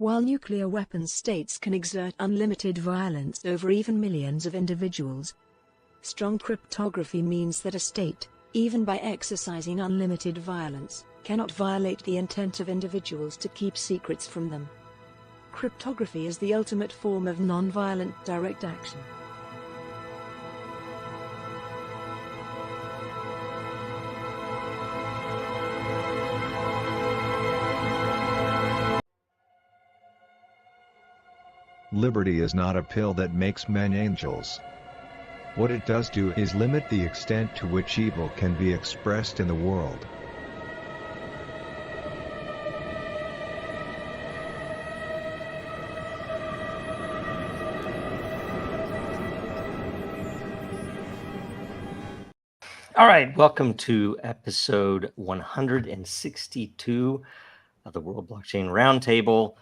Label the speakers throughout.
Speaker 1: While nuclear weapons states can exert unlimited violence over even millions of individuals, strong cryptography means that a state, even by exercising unlimited violence, cannot violate the intent of individuals to keep secrets from them. Cryptography is the ultimate form of non-violent direct action.
Speaker 2: Liberty is not a pill that makes men angels. What it does do is limit the extent to which evil can be expressed in the world.
Speaker 3: All right, welcome to episode 162 of the World Blockchain Roundtable.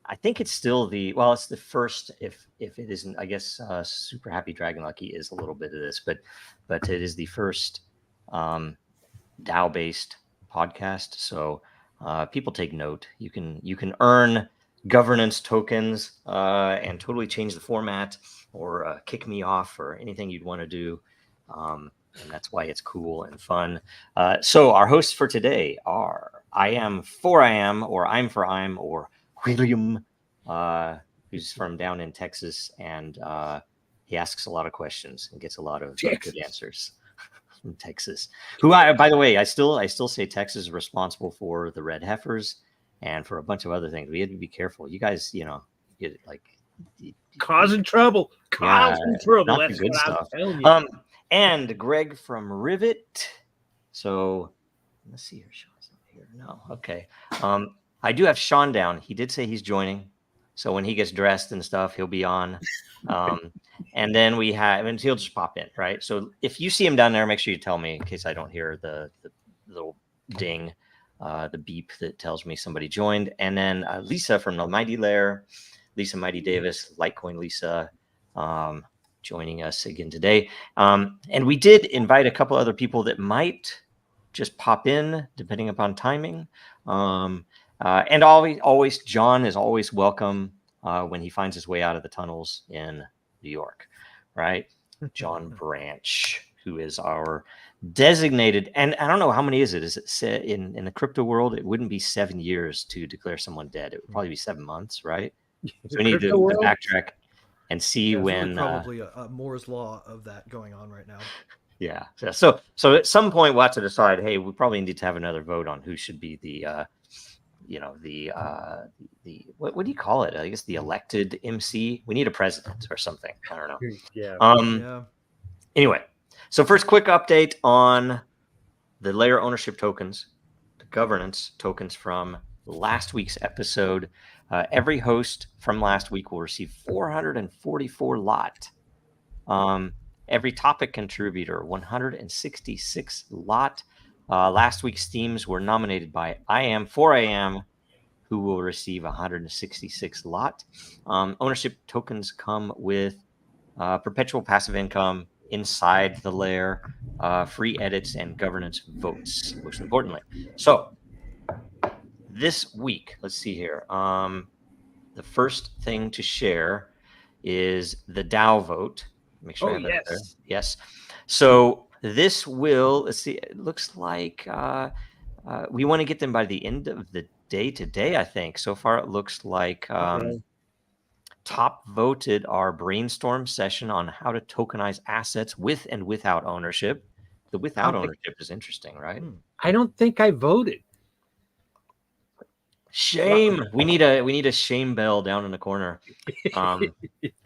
Speaker 3: I think it's still it's the first, if it isn't, I guess Super Happy Dragon Lucky is a little bit of this, but it is the first DAO-based podcast. So people take note. You can earn governance tokens and totally change the format or kick me off or anything you'd want to do. And that's why it's cool and fun. So our hosts for today are I'm for IM, or William, who's from down in Texas, and he asks a lot of questions and gets a lot of good answers from Texas. Who, by the way, I still say Texas is responsible for the red heifers and for a bunch of other things. We had to be careful. You guys, get
Speaker 4: causing trouble.
Speaker 3: Not the good stuff. And Greg from Rivet. So let's see here. Sean's not here. No. Okay. I do have Sean down. He did say he's joining. So when he gets dressed and stuff, he'll be on. And then and he'll just pop in, right? So if you see him down there, make sure you tell me in case I don't hear the little ding, the beep that tells me somebody joined. And then Lisa from the Mighty Lair, Lisa Mighty Davis, Litecoin Lisa, joining us again today. And we did invite a couple other people that might just pop in depending upon timing. And always, John is always welcome when he finds his way out of the tunnels in New York, right? John Branch, who is our designated, and I don't know how many is it? Is it in the crypto world? It wouldn't be 7 years to declare someone dead. It would probably be 7 months, right? So we need to backtrack and see when
Speaker 5: probably a Moore's law of that going on right now.
Speaker 3: Yeah. So at some point we'll have to decide, hey, we probably need to have another vote on who should be the what do you call it? I guess the elected MC. We need a president or something. I don't know.
Speaker 4: Yeah.
Speaker 3: Anyway, so first quick update on the layer ownership tokens, the governance tokens from last week's episode. Every host from last week will receive 444 lot. Every topic contributor, 166 lot. Last week's themes were nominated by IM4AM, who will receive 166 lot. Ownership tokens come with perpetual passive income inside the layer, free edits, and governance votes, most importantly. So this week, let's see here. The first thing to share is the DAO vote. Make sure I have that there. Yes. So this will, let's see, it looks like we want to get them by the end of the day today, I think. So far, it looks like top voted our brainstorm session on how to tokenize assets with and without ownership. The without ownership is interesting, right?
Speaker 4: I don't think I voted.
Speaker 3: Shame. We need a shame bell down in the corner.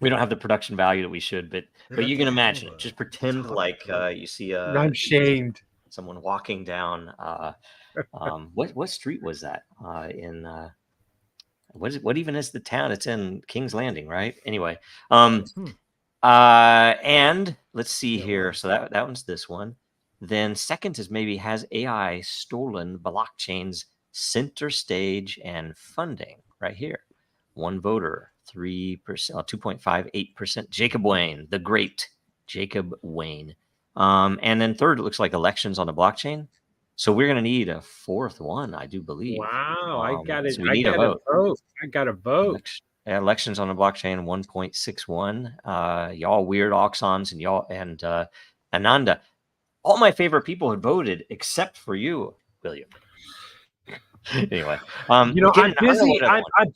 Speaker 3: We don't have the production value that we should, but you can imagine it. Just pretend like you see
Speaker 4: I'm shamed.
Speaker 3: Someone walking down. What street was that? In what even is the town? It's in King's Landing, right? Anyway, and let's see here. So that one's this one. Then second is maybe has AI stolen blockchain's center stage and funding right here. One voter, 3%, 2.58%. Jacob Wayne, the great Jacob Wayne. And then third, it looks like elections on the blockchain. So we're going to need a fourth one, I do believe.
Speaker 4: Wow, I got it.
Speaker 3: So we
Speaker 4: I
Speaker 3: need a
Speaker 4: got
Speaker 3: vote.
Speaker 4: a vote. I got a vote.
Speaker 3: Elections on the blockchain 1.61. Y'all weird Oxons and y'all and Ananda. All my favorite people had voted except for you, William. Anyway,
Speaker 4: I'm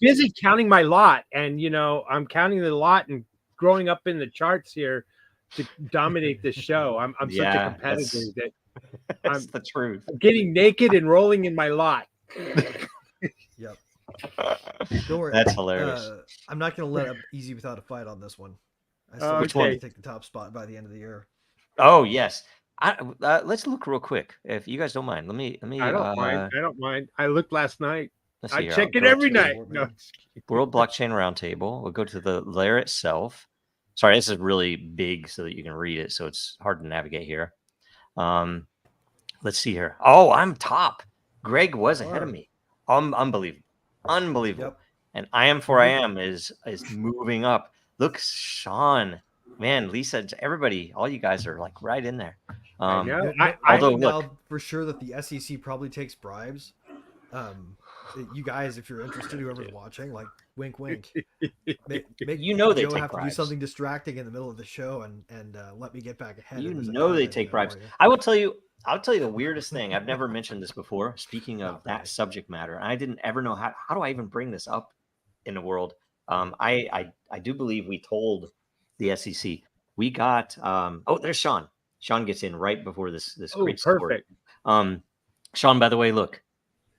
Speaker 4: busy counting my lot, and I'm counting the lot and growing up in the charts here to dominate the show. I'm such a competitor that
Speaker 3: that's the truth.
Speaker 4: I'm getting naked and rolling in my lot.
Speaker 5: Yep. Don't worry.
Speaker 3: That's hilarious.
Speaker 5: I'm not going to let up easy without a fight on this one. I still want to take the top spot by the end of the year.
Speaker 3: Oh yes. Let's look real quick, if you guys don't mind. Let me.
Speaker 4: I don't mind. I looked last night. I check it
Speaker 3: I'll
Speaker 4: every night. No.
Speaker 3: World Blockchain Roundtable. We'll go to the layer itself. Sorry, this is really big so that you can read it, so it's hard to navigate here. Let's see here. Oh, I'm top. Greg was ahead of me. Unbelievable. Yep. And I am is moving up. Look, Sean. Man, Lisa, everybody, all you guys are like right in there.
Speaker 5: I know. I know for sure that the SEC probably takes bribes. You guys, if you're interested, whoever's watching, like wink, wink. Make
Speaker 3: they
Speaker 5: Joe
Speaker 3: take
Speaker 5: have
Speaker 3: bribes.
Speaker 5: to do something distracting in the middle of the show and let me get back ahead.
Speaker 3: They take bribes. I'll tell you the weirdest thing. I've never mentioned this before. Speaking of that subject matter, I didn't ever know how do I even bring this up in the world. I do believe we told the SEC we got. There's Sean. Sean gets in right before this great
Speaker 4: perfect.
Speaker 3: Story. Sean, by the way, look,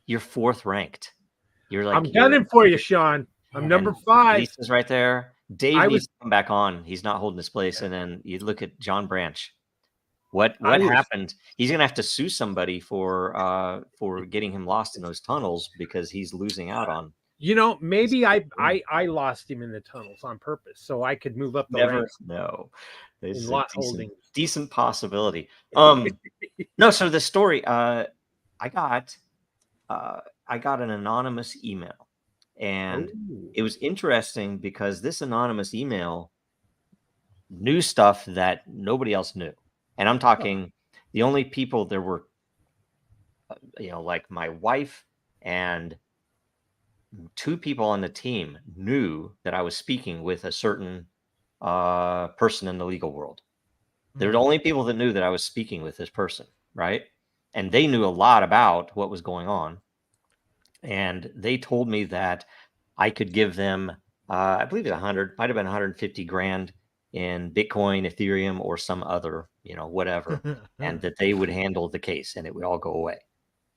Speaker 3: you're 4th ranked. I'm
Speaker 4: gunning for you, Sean. I'm number 5.
Speaker 3: Lisa's right there. Dave needs to come back on. He's not holding his place. And then you look at John Branch. What happened? He's gonna have to sue somebody for getting him lost in those tunnels because he's losing out on.
Speaker 4: Maybe I lost him in the tunnels on purpose so I could move up the ranks.
Speaker 3: No,
Speaker 4: there's a
Speaker 3: decent possibility. No. So the story, I got an anonymous email, and it was interesting because this anonymous email knew stuff that nobody else knew. And I'm talking the only people there were, like my wife and 2 people on the team knew that I was speaking with a certain person in the legal world. They're the only people that knew that I was speaking with this person, right? And they knew a lot about what was going on. And they told me that I could give them, I believe it's might have been 150 grand in Bitcoin, Ethereum, or some other, whatever, and that they would handle the case and it would all go away.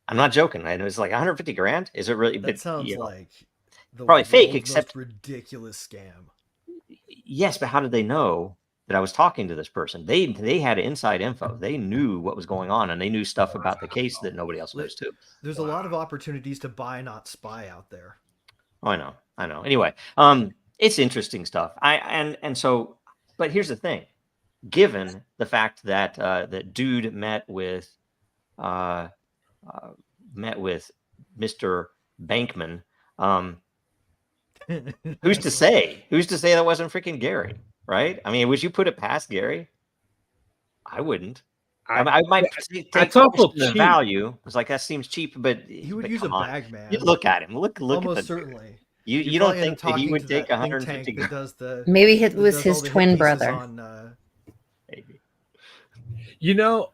Speaker 3: I'm not joking. And it was like 150 grand. Is it really?
Speaker 5: That sounds like the
Speaker 3: probably fake, except
Speaker 5: most ridiculous scam.
Speaker 3: Yes, but how did they know that I was talking to this person? They had inside info. They knew what was going on, and they knew stuff about the case that nobody else knows too.
Speaker 5: There's a lot of opportunities to buy, not spy out there.
Speaker 3: Oh, I know. Anyway, it's interesting stuff. But here's the thing: given the fact that that dude met with Mr. Bankman, who's to say that wasn't freaking Gary, right? I mean, would you put it past Gary? I wouldn't. I might take the value. It's like that seems cheap, but
Speaker 5: he would use a bag man.
Speaker 3: You look at him. Look
Speaker 5: almost
Speaker 3: at
Speaker 5: certainly.
Speaker 3: You don't think that he would take 150?
Speaker 6: Maybe it was his twin brother.
Speaker 3: Maybe.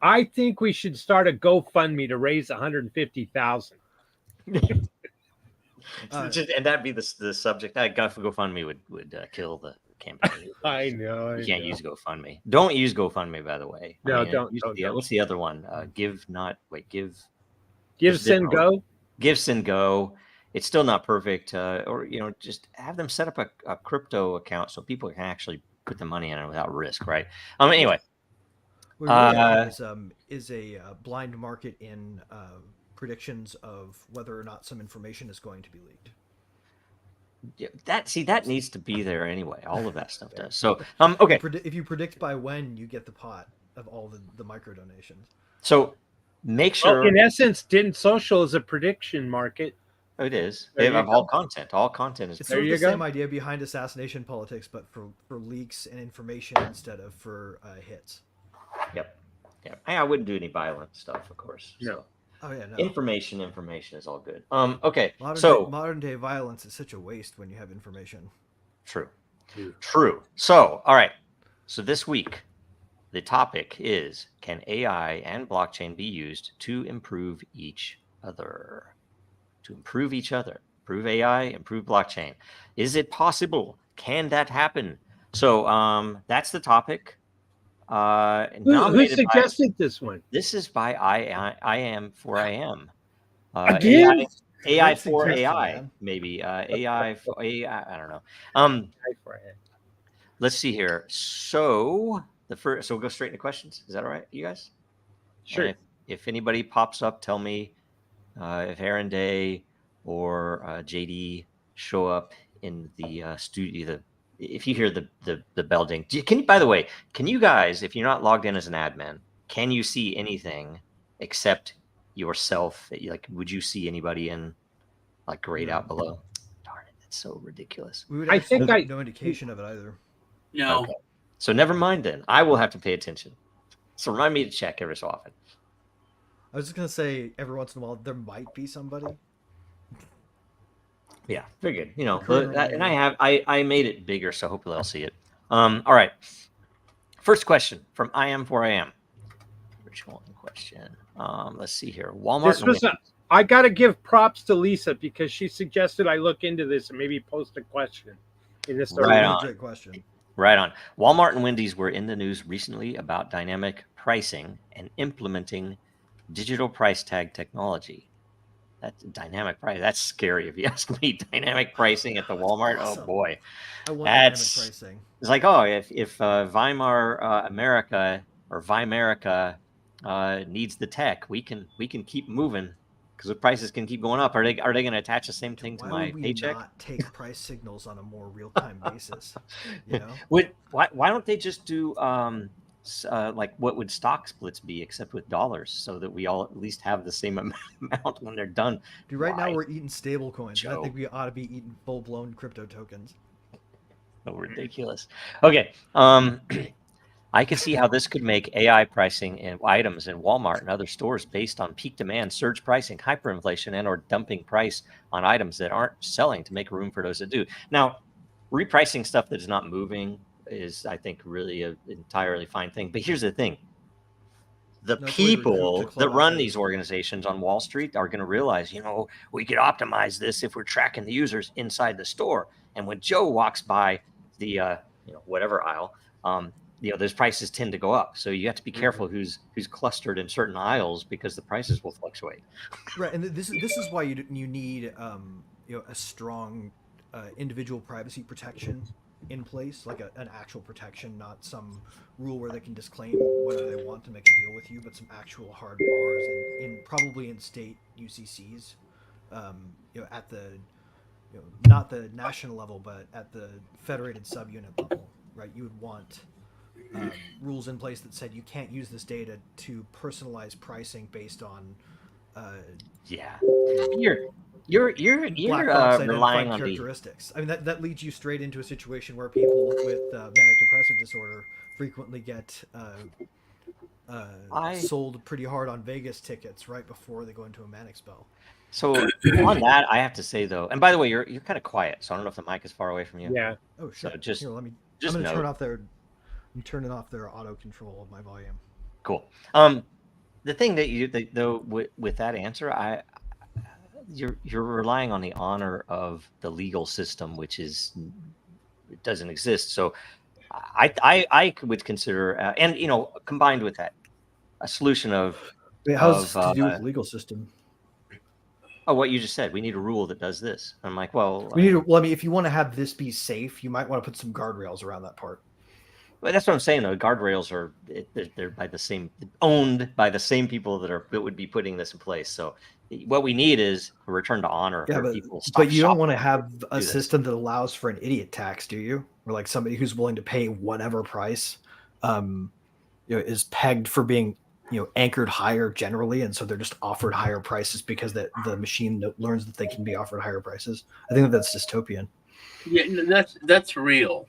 Speaker 4: I think we should start a GoFundMe to raise 150,000.
Speaker 3: And that'd be the subject. That GoFundMe would kill the campaign.
Speaker 4: I know.
Speaker 3: You can't use GoFundMe. Don't use GoFundMe, by the way.
Speaker 4: No, don't.
Speaker 3: What's the other one? Give,
Speaker 4: Send, Go.
Speaker 3: Give, Send, Go. It's still not perfect. Or just have them set up a crypto account so people can actually put the money in it without risk, right? Anyway.
Speaker 5: Is a blind market in predictions of whether or not some information is going to be leaked.
Speaker 3: Yeah, that needs to be there anyway. All of that stuff does. So okay.
Speaker 5: If you predict by when, you get the pot of all the micro donations.
Speaker 3: So make sure.
Speaker 4: Well, in essence, Didn't Social is a prediction market.
Speaker 3: It is. They have all content. All content is.
Speaker 5: It's sort of the same idea behind assassination politics, but for leaks and information instead of for hits.
Speaker 3: Yep. I wouldn't do any violent stuff, of course.
Speaker 4: No.
Speaker 5: Oh yeah, no.
Speaker 3: Information is all good. Okay.
Speaker 5: Modern day violence is such a waste when you have information.
Speaker 3: True. So, all right. So this week, the topic is: can AI and blockchain be used to improve each other? Improve AI, improve blockchain. Is it possible? Can that happen? So that's the topic.
Speaker 4: Who suggested this one?
Speaker 3: This is by I am for I am.
Speaker 4: Again?
Speaker 3: AI for AI, man. Maybe AI for AI. I don't know. Let's see here. So so we'll go straight into questions. Is that all right, you guys?
Speaker 4: Sure.
Speaker 3: And if anybody pops up, tell me if Aaron Day or JD show up in the studio. If you hear the bell ding, by the way, can you guys, if you're not logged in as an admin, can you see anything except yourself? Like, would you see anybody in like grayed out below? Darn it, that's so ridiculous.
Speaker 5: I think no indication of it either.
Speaker 7: No.
Speaker 3: Okay. So never mind then. I will have to pay attention. So remind me to check every so often.
Speaker 5: I was just gonna say every once in a while there might be somebody.
Speaker 3: Yeah, very good. You know, and I made it bigger, so hopefully I'll see it. All right. First question from I am for I am. Which one question? Let's see here. Walmart.
Speaker 4: I got to give props to Lisa because she suggested I look into this and maybe post a question in this.
Speaker 3: Right on.
Speaker 5: Great question.
Speaker 3: Right on. Walmart and Wendy's were in the news recently about dynamic pricing and implementing digital price tag technology. That's dynamic price. That's scary if you ask me. Dynamic pricing at the Walmart. Awesome. Oh boy,
Speaker 5: I want dynamic pricing.
Speaker 3: It's like, oh, if Weimar America or Vimerica needs the tech, we can keep moving because the prices can keep going up. Are they going to attach the same thing to my paycheck?
Speaker 5: Why would we not take price signals on a more real time basis? You know,
Speaker 3: why don't they just do like what would stock splits be except with dollars so that we all at least have the same amount when they're done?
Speaker 5: Dude, right now we're eating stable coins. I think we ought to be eating full-blown crypto tokens.
Speaker 3: So ridiculous. Okay. I can see how this could make AI pricing in items in Walmart and other stores based on peak demand, surge pricing, hyperinflation, and or dumping price on items that aren't selling to make room for those that do. Now, repricing stuff that is not moving is, I think, really an entirely fine thing. But here's the thing. The people that run these organizations on Wall Street are going to realize, you know, we could optimize this if we're tracking the users inside the store. And when Joe walks by the, whatever aisle, those prices tend to go up. So you have to be careful who's clustered in certain aisles because the prices will fluctuate.
Speaker 5: Right. And this is why you need, a strong individual privacy protection in place, like an actual protection, not some rule where they can disclaim whether they want to make a deal with you, but some actual hard bars probably in state UCCs, at the, not the national level, but at the federated subunit level, right? You would want rules in place that said you can't use this data to personalize pricing based on
Speaker 3: You're relying on
Speaker 5: characteristics. I mean, that leads you straight into a situation where people with manic depressive disorder frequently get sold pretty hard on Vegas tickets right before they go into a manic spell.
Speaker 3: So on that, I have to say though, and by the way, you're kind of quiet, so I don't know if the mic is far away from you.
Speaker 4: Yeah.
Speaker 5: Oh, sure.
Speaker 3: So just
Speaker 5: here, I'm going to turn off their auto control of my volume.
Speaker 3: Cool. The thing that with that answer, you're relying on the honor of the legal system, which it doesn't exist. So I would consider, and combined with that, a solution of.
Speaker 5: Wait, how does this to do with the legal system?
Speaker 3: Oh, what you just said. We need a rule that does this. I'm like, well,
Speaker 5: if you want to have this be safe, you might want to put some guardrails around that part.
Speaker 3: Well, that's what I'm saying. Though guardrails they're owned by the same people that would be putting this in place. So what we need is a return to honor.
Speaker 5: Yeah, but you don't want to have a system that allows for an idiot tax, do you? Or like somebody who's willing to pay whatever price, is pegged for being anchored higher generally, and so they're just offered higher prices because the machine learns that they can be offered higher prices. I think that's dystopian.
Speaker 7: Yeah, that's real.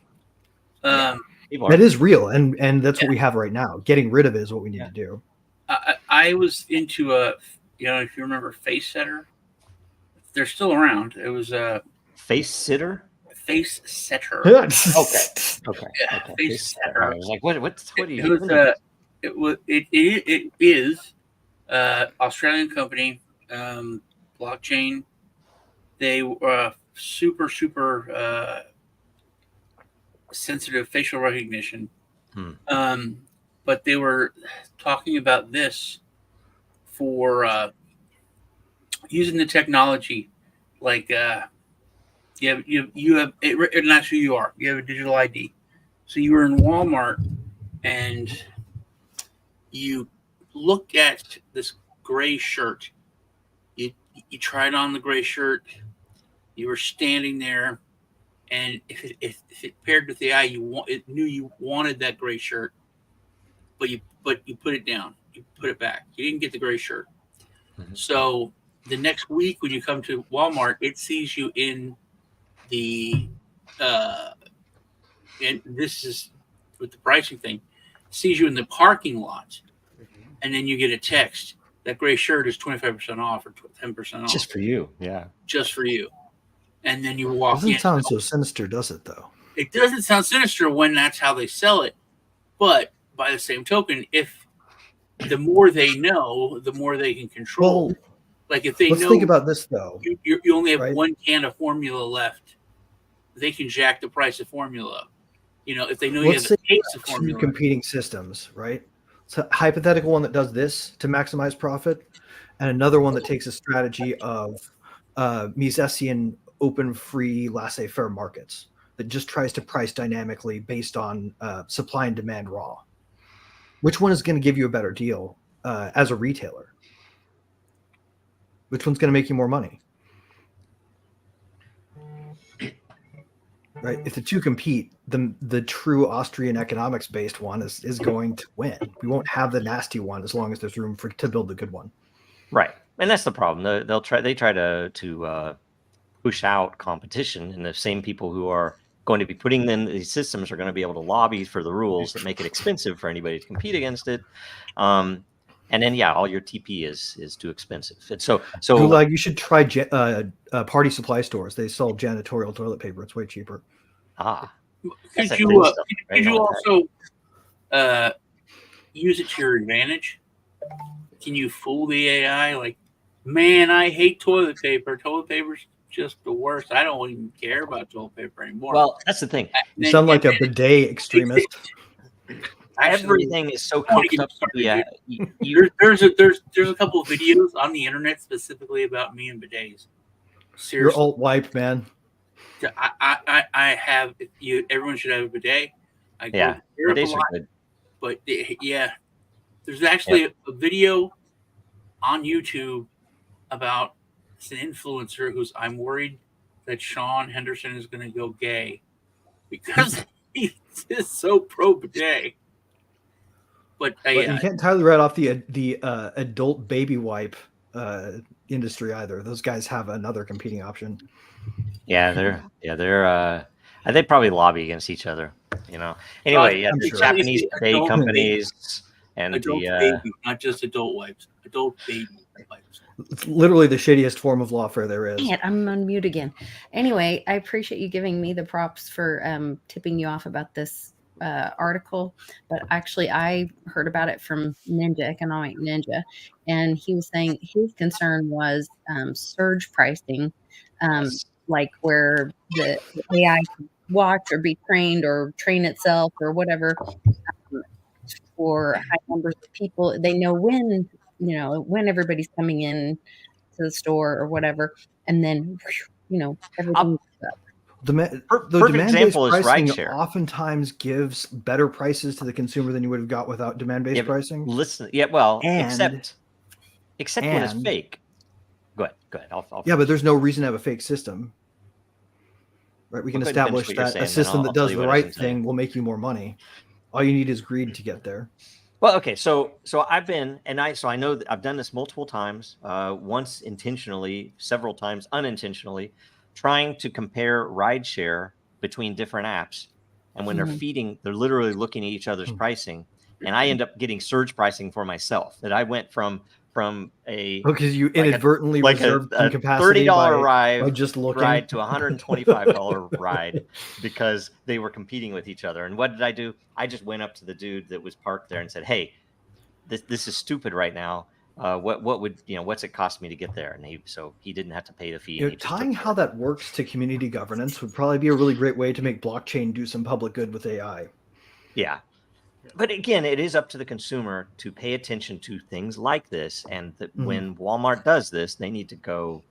Speaker 5: That is real, and that's what we have right now. Getting rid of it is what we need to do.
Speaker 7: I was into if you remember Face Setter, they're still around. It was
Speaker 3: Face Sitter.
Speaker 7: Face Setter.
Speaker 3: Okay.
Speaker 7: Yeah,
Speaker 3: Okay.
Speaker 7: Face Setter.
Speaker 3: I was like, what are you
Speaker 7: It
Speaker 3: doing?
Speaker 7: it is Australian company, blockchain. They were super sensitive facial recognition. But they were talking about this for using the technology, like you have and that's who you are. You have a digital ID. So you were in Walmart and you look at this gray shirt. You tried on the gray shirt. You were standing there, and if it paired with the eye, it knew you wanted that gray shirt, but you put it down. You put it back. You didn't get the gray shirt. So the next week when you come to Walmart, it sees you in the and this is with the pricing thing, sees you in the parking lot, and then you get a text that gray shirt is 25% off or 10% off.
Speaker 3: Just for you, yeah.
Speaker 7: Just for you. And then you walk in.
Speaker 5: Doesn't sound so sinister, does it, though?
Speaker 7: It doesn't sound sinister when that's how they sell it. But by the same token, if the more they know, the more they can control.
Speaker 5: Well,
Speaker 7: like if they
Speaker 5: let's
Speaker 7: know,
Speaker 5: think about this, though.
Speaker 7: You only have one can of formula left, they can jack the price of formula. If they know you have a case of formula.
Speaker 5: Two competing systems, right? So a hypothetical one that does this to maximize profit, and another one that takes a strategy of Misesian open, free, laissez-faire markets that just tries to price dynamically based on supply and demand raw. Which one is going to give you a better deal as a retailer? Which one's going to make you more money? Right? If the two compete, the true Austrian economics based one is going to win. We won't have the nasty one as long as there's room to build the good one.
Speaker 3: Right, and that's the problem. They try to push out competition, and the same people who are going to be putting in these systems are going to be able to lobby for the rules that make it expensive for anybody to compete against it. And then all your TP is too expensive. And so
Speaker 5: Gulag, you should try Party Supply stores. They sell janitorial toilet paper. It's way cheaper.
Speaker 7: Could you also use it to your advantage? Can you fool the AI? Like, man, I hate toilet paper. Toilet paper's just the worst. I don't even care about toilet paper anymore.
Speaker 3: Well, that's the thing.
Speaker 5: You sound like a bidet extremist.
Speaker 3: Everything is so cooked up to be
Speaker 7: there's a couple of videos on the internet specifically about me and bidets. Seriously.
Speaker 5: You're alt wipe, man.
Speaker 7: I have everyone should have a bidet.
Speaker 3: Bidets are good.
Speaker 7: But there's actually a video on YouTube about an influencer who's I'm worried that Sean Henderson is going to go gay because he's just so pro bidet. But
Speaker 5: you can't entirely write off the adult baby wipe industry either. Those guys have another competing option.
Speaker 3: They're they probably lobby against each other. Anyway, the
Speaker 7: sure.
Speaker 3: Japanese bidet companies and
Speaker 7: adult baby, not just adult wipes. Adult baby wipes.
Speaker 5: It's literally the shittiest form of lawfare there is.
Speaker 6: Dang it, I'm on mute again. Anyway, I appreciate you giving me the props for tipping you off about this article, but actually I heard about it from Economic Ninja, and he was saying his concern was surge pricing, like where the AI can watch or be trained or train itself or whatever for high numbers of people. They know when everybody's coming in to the store or whatever, and then everything.
Speaker 5: The demand-based pricing oftentimes gives better prices to the consumer than you would have got without demand-based pricing.
Speaker 3: Except when it's fake. Go ahead. I'll
Speaker 5: but there's no reason to have a fake system. Right? We can establish that a system that does the right thing will make you more money. All you need is greed to get there.
Speaker 3: Well, okay, so I've been, I know that I've done this multiple times, once intentionally, several times unintentionally, trying to compare rideshare between different apps. And when they're literally looking at each other's pricing, and I end up getting surge pricing for myself. That I went from from a
Speaker 5: because you inadvertently
Speaker 3: like
Speaker 5: reserved
Speaker 3: a
Speaker 5: some capacity
Speaker 3: $30
Speaker 5: by just looking.
Speaker 3: ride to a $125 ride because they were competing with each other. And what did I do? I just went up to the dude that was parked there and said, "Hey, this is stupid right now. What would what's it cost me to get there?" And he didn't have to pay the fee. And
Speaker 5: tying how that works to community governance would probably be a really great way to make blockchain do some public good with AI.
Speaker 3: Yeah. But again, it is up to the consumer to pay attention to things like this. And when Walmart does this, they need to go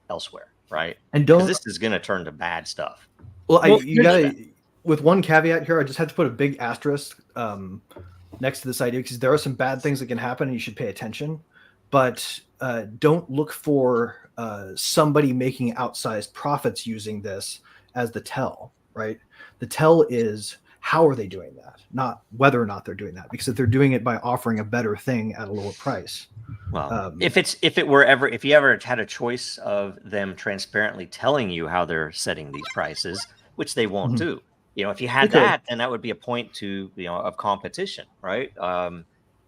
Speaker 3: elsewhere, right? And because this is going to turn to bad stuff.
Speaker 5: Well, you gotta, with one caveat here, I just had to put a big asterisk next to this idea, because there are some bad things that can happen and you should pay attention. But don't look for somebody making outsized profits using this as the tell, right? The tell is, how are they doing that? Not whether or not they're doing that. Because if they're doing it by offering a better thing at a lower price.
Speaker 3: Well, if you ever had a choice of them transparently telling you how they're setting these prices, which they won't do. If you had that, then that would be a point to of competition, right?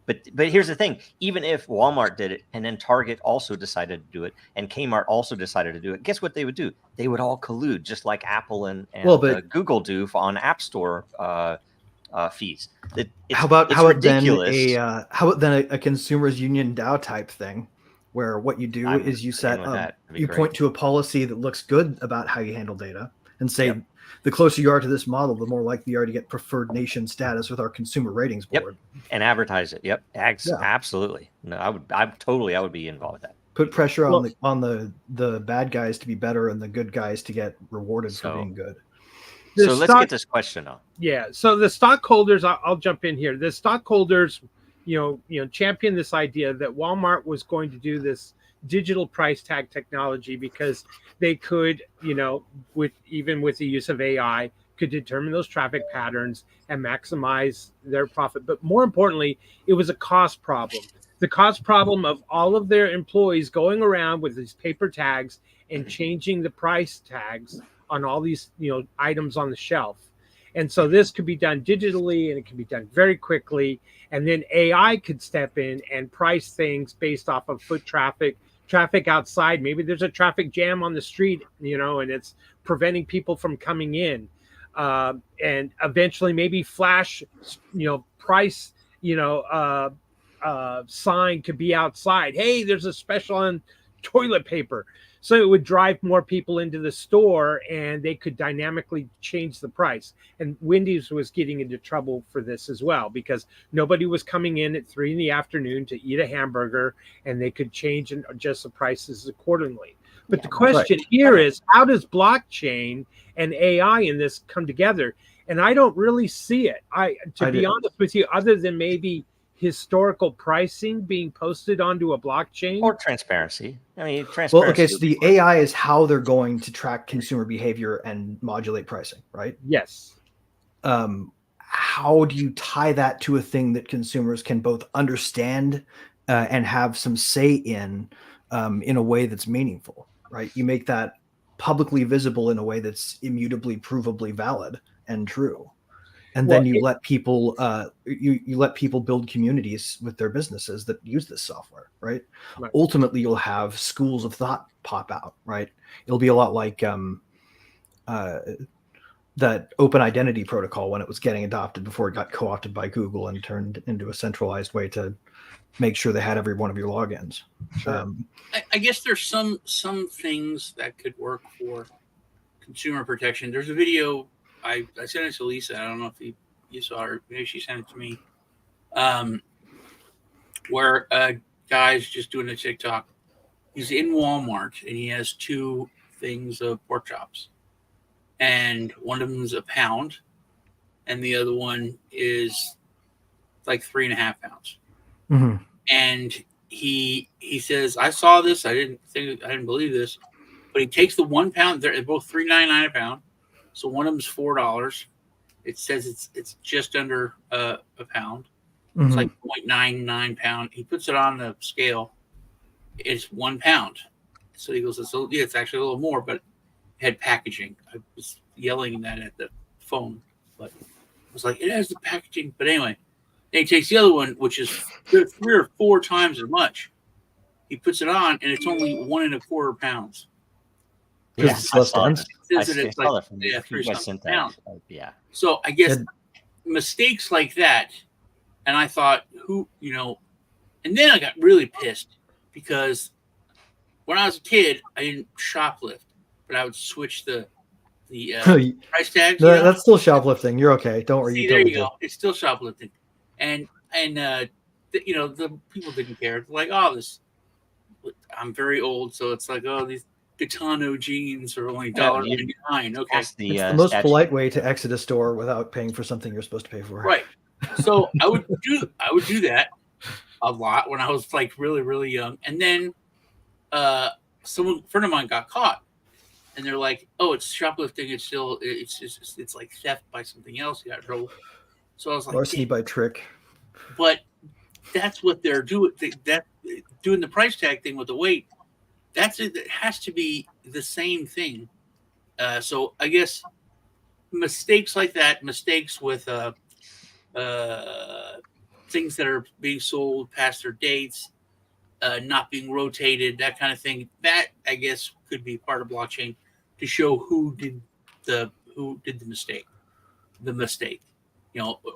Speaker 3: But here's the thing: even if Walmart did it, and then Target also decided to do it, and Kmart also decided to do it, guess what they would do? They would all collude, just like Apple and Google do on App Store fees.
Speaker 5: How about then a consumers union DAO type thing, where what you do is you point to a policy that looks good about how you handle data, and say, the closer you are to this model, the more likely you are to get preferred nation status with our consumer ratings board.
Speaker 3: And advertise it. Absolutely. No, I would be involved with that.
Speaker 5: Put pressure on the bad guys to be better and the good guys to get rewarded for being good.
Speaker 3: So let's get this question on.
Speaker 4: Yeah. So the stockholders, I'll jump in here. The stockholders, champion this idea that Walmart was going to do this digital price tag technology because they could, with the use of AI, could determine those traffic patterns and maximize their profit. But more importantly, it was a cost problem. The cost problem of all of their employees going around with these paper tags and changing the price tags on all these, items on the shelf. And so this could be done digitally, and it can be done very quickly. And then AI could step in and price things based off of foot traffic outside. Maybe there's a traffic jam on the street, and it's preventing people from coming in. And eventually maybe flash, price, sign could be outside. Hey, there's a special on toilet paper. So it would drive more people into the store, and they could dynamically change the price. And Wendy's was getting into trouble for this as well, because nobody was coming in at 3 p.m. to eat a hamburger, and they could change and adjust the prices accordingly. But the question here is, how does blockchain and AI in this come together? And I don't really see it. To be honest with you, other than maybe historical pricing being posted onto a blockchain
Speaker 3: or transparency. Transparency.
Speaker 5: Well, okay, so the AI is how they're going to track consumer behavior and modulate pricing, right?
Speaker 4: Yes.
Speaker 5: How do you tie that to a thing that consumers can both understand and have some say in a way that's meaningful, right? You make that publicly visible in a way that's immutably, provably valid and true. And then you let people you let people build communities with their businesses that use this software, right? Ultimately, you'll have schools of thought pop out, right? It'll be a lot like that open identity protocol when it was getting adopted before it got co-opted by Google and turned into a centralized way to make sure they had every one of your logins.
Speaker 3: Sure.
Speaker 7: I guess there's some things that could work for consumer protection. There's a video I sent it to Lisa. I don't know if you saw her. Maybe she sent it to me. Where a guy's just doing a TikTok. He's in Walmart and he has 2 things of pork chops. And one of them is £1, and the other one is like 3.5 pounds.
Speaker 5: Mm-hmm.
Speaker 7: And he says, I saw this. I didn't believe this. But he takes the £1. They're both $3.99 a pound. So one of them is $4. It says it's just under a pound. It's like 0.99 pound. He puts it on the scale. It's 1 pound. So he goes, it's actually a little more, but it had packaging. I was yelling that at the phone, but I was like, it has the packaging. But anyway, then he takes the other one, which is 3 or 4 times as much. he puts it on, and it's only 1.25 pounds.
Speaker 3: Yeah,
Speaker 5: Because it's less dense.
Speaker 7: It
Speaker 3: I
Speaker 7: says that it's
Speaker 3: saw
Speaker 7: like
Speaker 3: that from you. You
Speaker 7: 3
Speaker 3: guys
Speaker 7: something
Speaker 3: sent that.
Speaker 7: pounds.
Speaker 3: Yeah.
Speaker 7: So I guess
Speaker 5: And-
Speaker 7: mistakes like that, and I thought, and then I got really pissed because when I was a kid, I didn't shoplift, but I would switch the price tags.
Speaker 5: No, that's still shoplifting. You're okay. Don't worry.
Speaker 7: See,
Speaker 5: You
Speaker 7: there
Speaker 5: totally
Speaker 7: you go. It's still shoplifting, and the people didn't care. They're like, oh, this. I'm very old, so it's like, oh, these Gitano jeans are only $1.99. Okay,
Speaker 5: It's the most polite way to exit a store without paying for something you're supposed to pay for.
Speaker 7: Right. So I would do that a lot when I was like really, really young, and then a friend of mine got caught, and they're like, "Oh, it's shoplifting. It's like theft by something else." He got in trouble. So I was like,
Speaker 5: Larceny by trick.
Speaker 7: but that's what they're doing. Doing the price tag thing with the weight. It has to be the same thing. So I guess mistakes like that, mistakes with things that are being sold past their dates, not being rotated, that kind of thing. That I guess could be part of blockchain to show who did the mistake,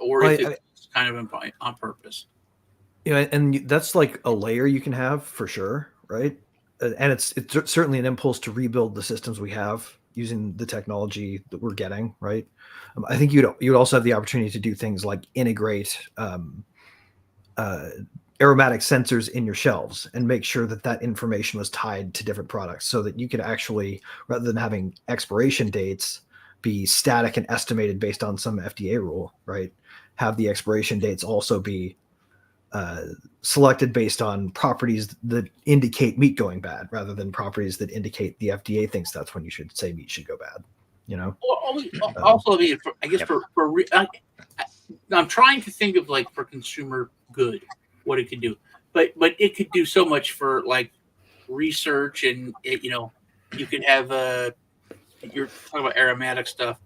Speaker 7: or if it's kind of on purpose.
Speaker 5: And that's like a layer you can have for sure, right? And it's certainly an impulse to rebuild the systems we have using the technology that we're getting, right? I think you'd also have the opportunity to do things like integrate aromatic sensors in your shelves and make sure that information was tied to different products, so that you could actually, rather than having expiration dates be static and estimated based on some FDA rule, right, have the expiration dates also be selected based on properties that indicate meat going bad, rather than properties that indicate the FDA thinks that's when you should say meat should go bad.
Speaker 7: Also, I guess I'm trying to think of like for consumer good what it could do, but it could do so much for like research, and you could have you're talking about aromatic stuff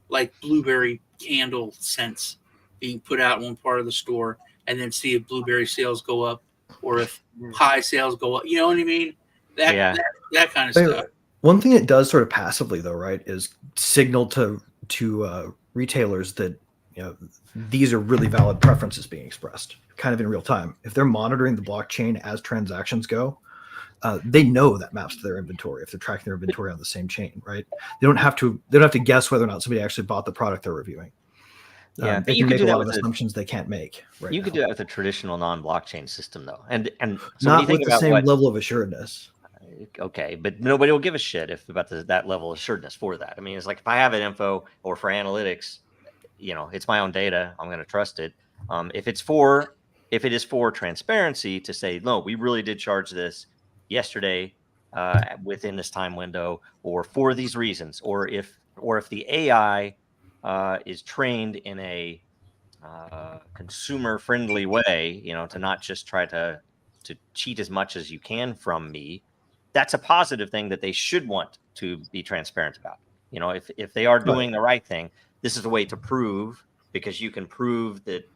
Speaker 7: like blueberry candle scents being put out in one part of the store, and then see if blueberry sales go up or if pie sales go up. You know what I mean? That kind of stuff.
Speaker 5: One thing it does sort of passively, though, right, is signal to retailers that these are really valid preferences being expressed, kind of in real time. If they're monitoring the blockchain as transactions go, they know that maps to their inventory if they're tracking their inventory on the same chain, right? They don't have to guess whether or not somebody actually bought the product they're reviewing.
Speaker 3: Yeah,
Speaker 5: they can make a lot of assumptions they can't make. Right,
Speaker 3: you could do that with a traditional non-blockchain system, though, and so
Speaker 5: not with the same level of assuredness.
Speaker 3: Okay, but nobody will give a shit about that level of assuredness for that. I mean, it's like if I have an info or for analytics, it's my own data. I'm going to trust it. If it is for transparency to say, no, we really did charge this yesterday within this time window, or for these reasons, or if the AI is trained in a consumer friendly way, to not just try to cheat as much as you can from me. That's a positive thing that they should want to be transparent about. If they are doing the right thing, this is a way to prove, because you can prove that,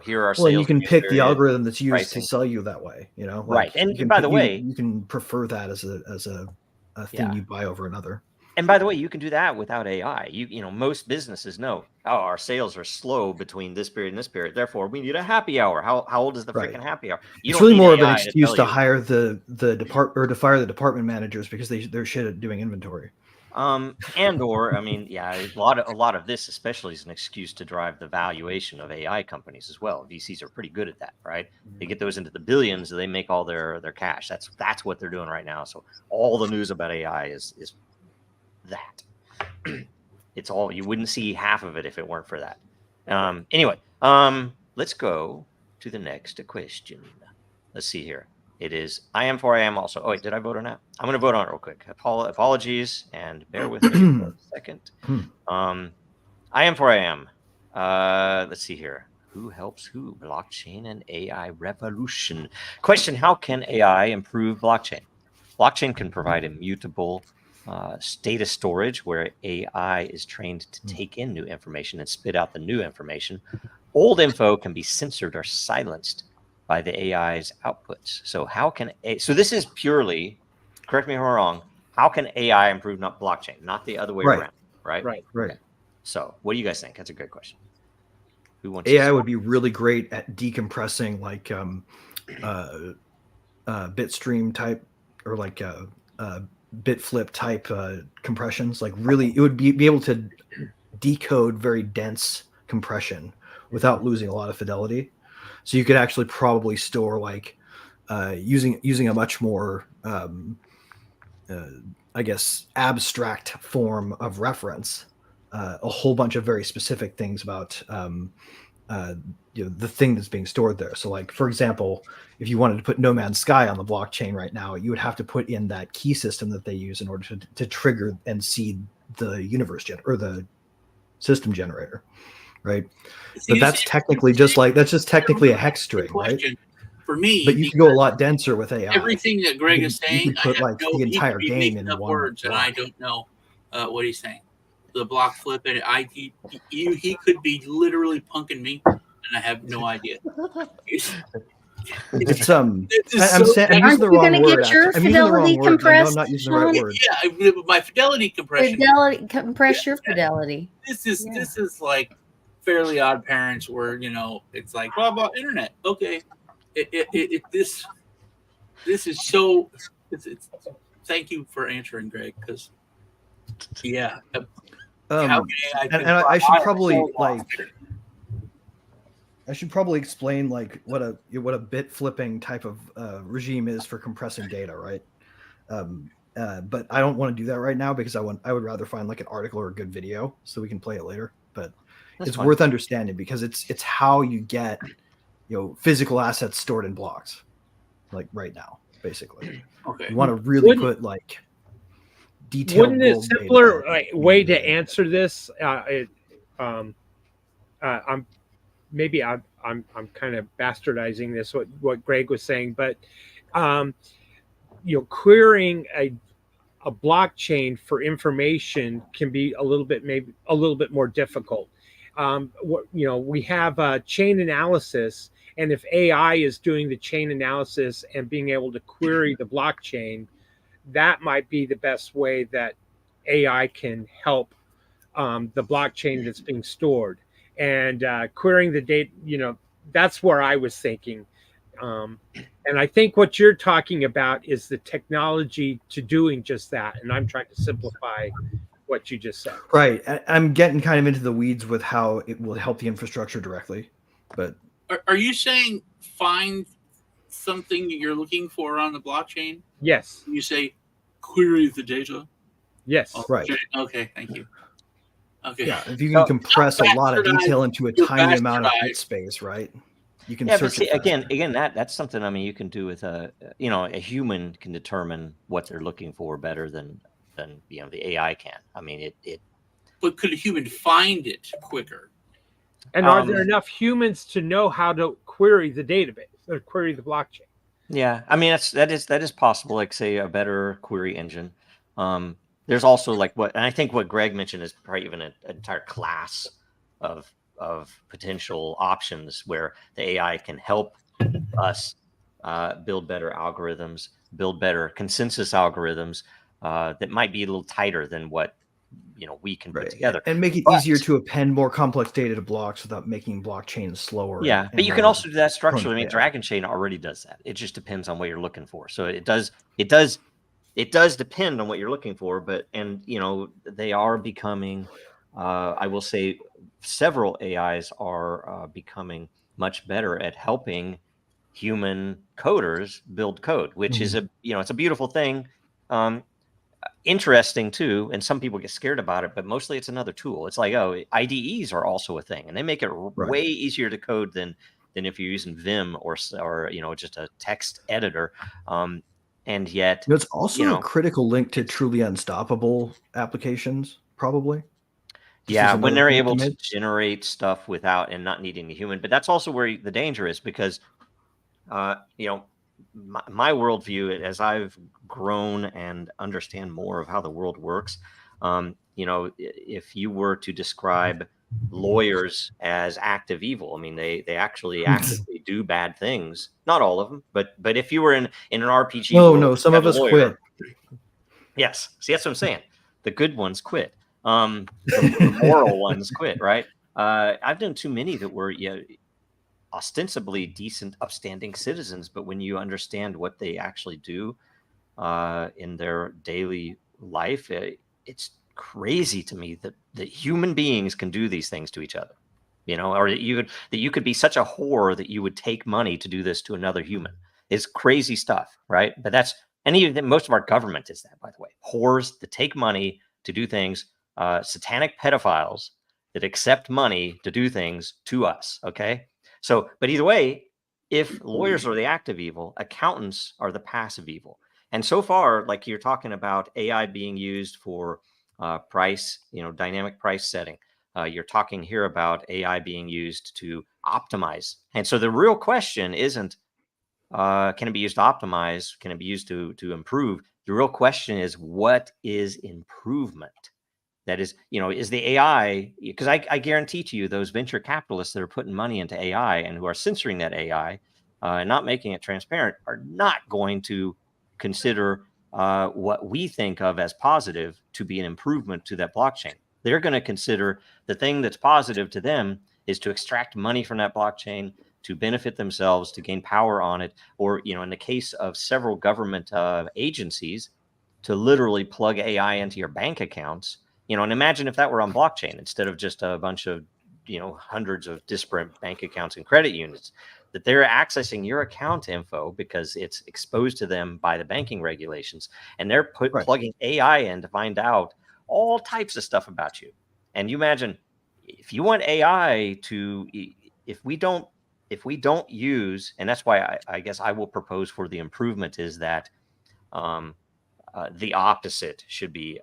Speaker 3: here are sales.
Speaker 5: Well, you can pick the algorithm that's used
Speaker 3: pricing
Speaker 5: to sell you that way,
Speaker 3: right. And by the way,
Speaker 5: you can prefer that as a thing you buy over another.
Speaker 3: And by the way, you can do that without AI. Most businesses know, our sales are slow between this period and this period. Therefore, we need a happy hour. How old is the freaking happy hour?
Speaker 5: It's really more of an excuse to hire the department, or to fire the department managers because they're shit at doing inventory.
Speaker 3: A lot of this especially is an excuse to drive the valuation of AI companies as well. VCs are pretty good at that, right? They get those into the billions, they make all their cash. That's what they're doing right now. So all the news about AI is that. It's all, you wouldn't see half of it if it weren't for that. Anyway, let's go to the next question. Let's see here. It is I am also. Oh wait, did I vote on that? I'm going to vote on it real quick. Apologies, and bear with me for a second. I am. Let's see here. Who helps who? Blockchain and AI revolution. Question: how can AI improve blockchain? Blockchain can provide immutable data storage, where AI is trained to take in new information and spit out the new information. Old info can be censored or silenced. by the AI's outputs. So how can so this is purely, correct me if I'm wrong, how can AI improve not blockchain, not the other way
Speaker 5: Right.
Speaker 3: around, right?
Speaker 4: Right.
Speaker 5: Right.
Speaker 3: So what do you guys think? That's a great question. Who wants
Speaker 5: AI
Speaker 3: to
Speaker 5: would be really great at decompressing like bitstream type or like bit flip type compressions. Like really, it would be able to decode very dense compression without losing a lot of fidelity. So you could actually probably store like using a much more I guess abstract form of reference, a whole bunch of very specific things about the thing that's being stored there. So like for example, if you wanted to put No Man's Sky on the blockchain right now, you would have to put in that key system that they use in order to trigger and seed the universe or the system generator, right? But that's technically that's just technically a hex string, right?
Speaker 7: For me,
Speaker 5: but you can go a lot denser with AI.
Speaker 7: Everything that Greg is saying,
Speaker 5: you could put like the entire
Speaker 7: he
Speaker 5: game in
Speaker 7: up
Speaker 5: one
Speaker 7: words,
Speaker 5: block.
Speaker 7: and I don't know what he's saying. The block flip, and he could be literally punking me, and I have no idea.
Speaker 5: It's I'm using the wrong word. I'm using the wrong word. I know I'm not using the right word.
Speaker 7: Yeah, my fidelity compression.
Speaker 6: Compress your fidelity.
Speaker 7: This is like Fairly Odd Parents, where it's like blah blah internet. Okay, this is so. Thank you for answering, Greg. Because how can AI
Speaker 5: I should probably I should probably explain like what a bit flipping type of regime is for compressing data, right? But I don't want to do that right now because I would rather find like an article or a good video so we can play it later. But it's worth understanding because it's how you get physical assets stored in blocks, like right now, basically.
Speaker 7: Okay.
Speaker 5: You want to really put like detailed.
Speaker 4: Wouldn't a simpler way to answer this? I'm kind of bastardizing this what Greg was saying, but querying a blockchain for information can be maybe a little bit more difficult. We have chain analysis, and if AI is doing the chain analysis and being able to query the blockchain, that might be the best way that AI can help the blockchain that's being stored. And querying the data, that's where I was thinking. And I think what you're talking about is the technology to doing just that. And I'm trying to simplify what you just said.
Speaker 5: Right. I'm getting kind of into the weeds with how it will help the infrastructure directly. But
Speaker 7: are you saying find something you're looking for on the blockchain?
Speaker 4: Yes.
Speaker 7: You say query the data?
Speaker 4: Yes.
Speaker 7: Okay.
Speaker 5: Right.
Speaker 7: Okay. Thank you. Okay.
Speaker 5: Yeah. If you can compress a lot of detail into a tiny amount of bit space, right? You can search
Speaker 3: but again, that's something. I mean, you can do with a human can determine what they're looking for better than the AI can. I mean, it.
Speaker 7: But could a human find it quicker?
Speaker 4: And are there enough humans to know how to query the database or query the blockchain?
Speaker 3: Yeah, I mean that is possible. Like say a better query engine. There's also and I think what Greg mentioned is probably even an entire class of potential options where the AI can help us build better algorithms, build better consensus algorithms that might be a little tighter than what we can put together,
Speaker 5: and make it easier to append more complex data to blocks without making blockchains slower.
Speaker 3: Yeah, but you can also do that structurally. I mean, Dragon Chain already does that. It just depends on what you're looking for. So it does depend on what you're looking for. They are becoming. I will say, several AIs are becoming much better at helping human coders build code, which is it's a beautiful thing. Interesting too, and some people get scared about it, but mostly it's another tool. It's like, IDEs are also a thing, and they make it way easier to code than if you're using Vim or just a text editor. And yet
Speaker 5: it's also a critical link to truly unstoppable applications, probably.
Speaker 3: Yeah, when they're able to generate stuff without and not needing a human. But that's also where the danger is, because my worldview, as I've grown and understand more of how the world works, if you were to describe lawyers as active evil, I mean, they actually actively do bad things. Not all of them, but if you were in an RPG
Speaker 5: No,
Speaker 3: world,
Speaker 5: no, some
Speaker 3: you
Speaker 5: of
Speaker 3: have a
Speaker 5: us
Speaker 3: lawyer.
Speaker 5: quit.
Speaker 3: Yes, see, that's what I'm saying. The good ones quit. The moral ones quit, right? I've done too many that were ostensibly decent, upstanding citizens, but when you understand what they actually do in their daily life, it's crazy to me that human beings can do these things to each other. Or that you could be such a whore that you would take money to do this to another human. It's crazy stuff, right? But that's most of our government is that, by the way. Whores that take money to do things, satanic pedophiles that accept money to do things to us. Okay. So, but either way, if lawyers are the active evil, accountants are the passive evil. And so far, like you're talking about AI being used for price, dynamic price setting. You're talking here about AI being used to optimize. And so the real question isn't, can it be used to optimize? Can it be used to improve? The real question is, what is improvement? That is, is the AI, because I guarantee to you, those venture capitalists that are putting money into AI and who are censoring that AI and not making it transparent are not going to consider what we think of as positive to be an improvement to that blockchain. They're going to consider the thing that's positive to them is to extract money from that blockchain, to benefit themselves, to gain power on it, or, in the case of several government agencies, to literally plug AI into your bank accounts. And imagine if that were on blockchain instead of just a bunch of, hundreds of disparate bank accounts and credit units, that they're accessing your account info because it's exposed to them by the banking regulations. And they're plugging AI in to find out all types of stuff about you. And you imagine if you want AI to, if we don't use, and that's why I guess I will propose for the improvement is that, the opposite should be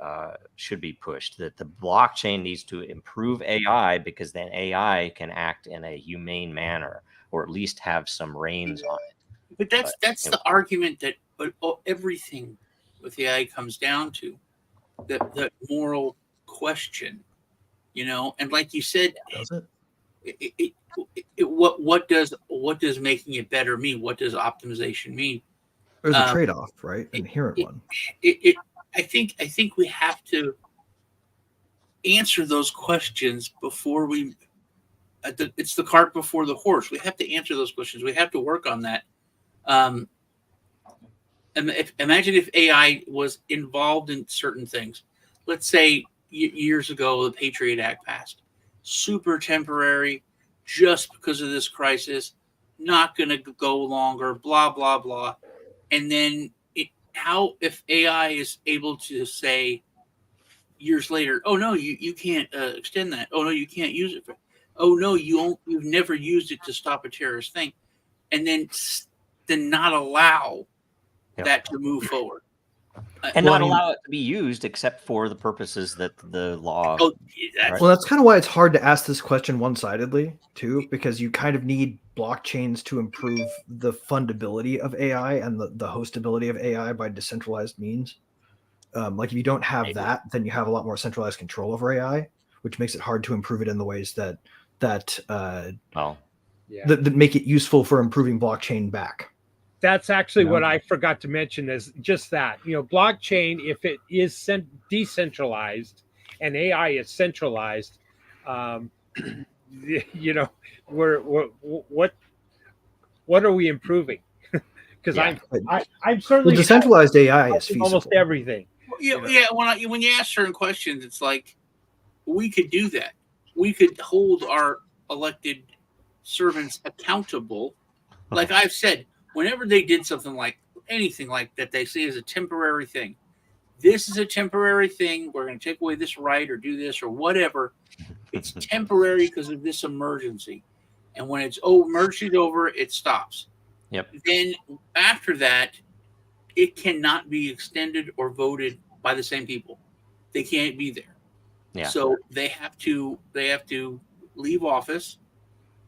Speaker 3: pushed, that the blockchain needs to improve AI because then AI can act in a humane manner or at least have some reins on it.
Speaker 7: But that's the argument that everything with AI comes down to, the moral question, and like you said,
Speaker 5: Does it?
Speaker 7: What does making it better mean? What does optimization mean?
Speaker 5: There's a trade-off, right? Inherent one.
Speaker 7: I think we have to answer those questions before we. It's the cart before the horse. We have to answer those questions. We have to work on that. Imagine if AI was involved in certain things. Let's say years ago, the Patriot Act passed. Super temporary, just because of this crisis, not going to go longer, blah, blah, blah. And then how if AI is able to say years later, oh, no, you can't extend that. Oh, no, you can't use it. Oh, no, you've never used it to stop a terrorist thing. And then not allow that to move forward.
Speaker 3: And not allow it to be used except for the purposes that the law.
Speaker 5: Well, that's kind of why it's hard to ask this question one-sidedly, too, because you kind of need blockchains to improve the fundability of AI and the hostability of AI by decentralized means. Like if you don't have that, then you have a lot more centralized control over AI, which makes it hard to improve it in the ways that make it useful for improving blockchain back.
Speaker 4: That's actually what I forgot to mention is just that, blockchain, if it is decentralized and AI is centralized, what are we improving? Because I'm certainly
Speaker 5: decentralized AI is feasible.
Speaker 4: Almost everything.
Speaker 7: When you ask certain questions, it's like we could do that. We could hold our elected servants accountable. Like I've said, whenever they did something like anything like that, they say is a temporary thing. This is a temporary thing. We're going to take away this right or do this or whatever. It's temporary because of this emergency. And when it's emergency over, it stops.
Speaker 3: Yep.
Speaker 7: Then after that, it cannot be extended or voted by the same people. They can't be there.
Speaker 3: Yeah.
Speaker 7: So they have to leave office.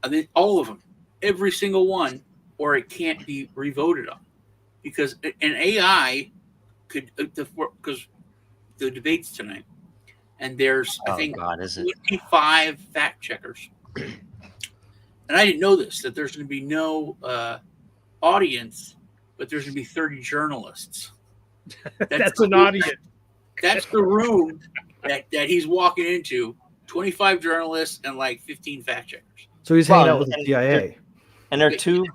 Speaker 7: I mean, all of them, every single one, or it can't be revoted on, because an AI could, because the debates tonight, and there's I
Speaker 3: Oh
Speaker 7: think
Speaker 3: God, is it?
Speaker 7: 25 fact checkers. And I didn't know this, that there's going to be no audience, but there's going to be 30 journalists.
Speaker 4: That's an audience.
Speaker 7: That's the room that he's walking into. 25 journalists and like 15 fact checkers.
Speaker 5: So he's hanging out with the CIA.
Speaker 3: And there are two.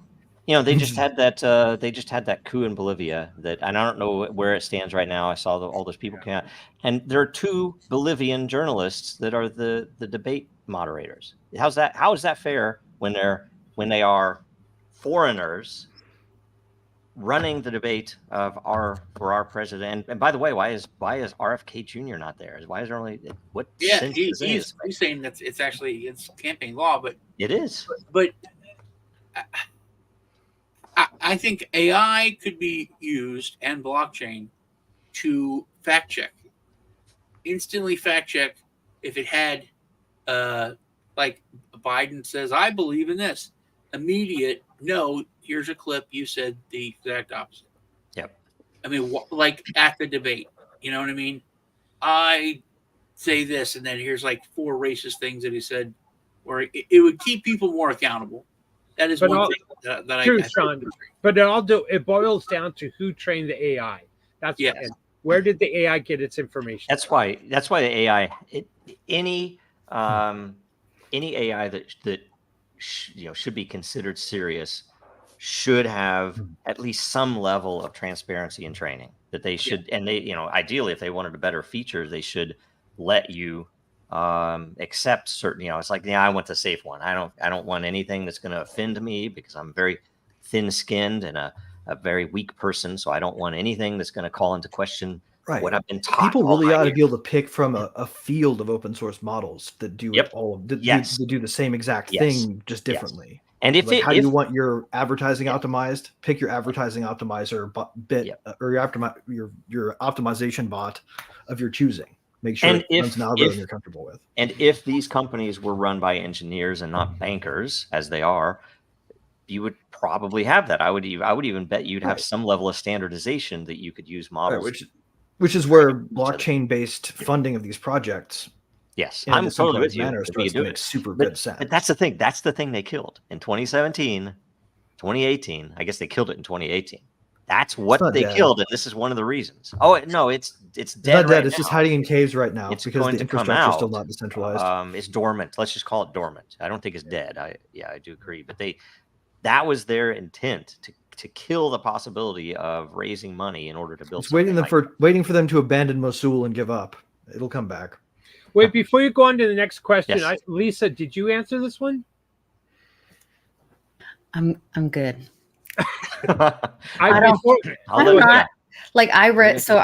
Speaker 3: They just had that. They just had that coup in Bolivia. That, and I don't know where it stands right now. I saw all those people come out, and there are two Bolivian journalists that are the debate moderators. How's that? How is that fair when they are foreigners running the debate for our president? And by the way, why is RFK Jr. not there? Why is there only what?
Speaker 7: Yeah, he's saying that it's actually campaign law, but
Speaker 3: it is.
Speaker 7: But I think AI could be used and blockchain to fact check, instantly fact check if it had, like Biden says, I believe in this. Immediate, no, here's a clip. You said the exact opposite.
Speaker 3: Yep.
Speaker 7: I mean, like at the debate, you know what I mean? I say this, and then here's like 4 racist things that he said, where it would keep people more accountable. That is one thing that
Speaker 4: true,
Speaker 7: I
Speaker 4: Sean. But it boils down to who trained the AI. That's where did the AI get its information?
Speaker 3: That's why the AI, any AI that should be considered serious should have at least some level of transparency and training. That they should, and they ideally, if they wanted a better feature, they should let you accept certain. It's like, I want the safe one. I don't want anything that's going to offend me, because I'm very thin-skinned and a very weak person. So I don't want anything that's going to call into question what I've been taught.
Speaker 5: People really ought to be able to pick from a field of open source models that do it all. That do the same exact thing, just differently.
Speaker 3: And
Speaker 5: how do you want your advertising optimized? Pick your advertising optimizer bit or your optimization bot of your choosing. Make sure it runs an algorithm you're comfortable with.
Speaker 3: And if these companies were run by engineers and not bankers, as they are, you would probably have that. I would even bet you'd have some level of standardization that you could use models.
Speaker 5: Which is where blockchain-based funding of these projects.
Speaker 3: Yes, I'm totally with you.
Speaker 5: Starts to make super good sense.
Speaker 3: But that's the thing. That's the thing they killed in 2017, 2018. I guess they killed it in 2018. That's what they killed, and this is one of the reasons. Oh no, it's dead.
Speaker 5: It's not dead. It's
Speaker 3: now.
Speaker 5: just hiding in caves right now
Speaker 3: it's
Speaker 5: because the infrastructure is still not decentralized.
Speaker 3: It's dormant. Let's just call it dormant. I don't think it's dead. I do agree. But that was their intent, to kill the possibility of raising money in order to build.
Speaker 5: It's waiting for them to abandon Mosul and give up. It'll come back.
Speaker 4: Wait, before you go on to the next question, Lisa, did you answer this one?
Speaker 6: I'm good.
Speaker 3: I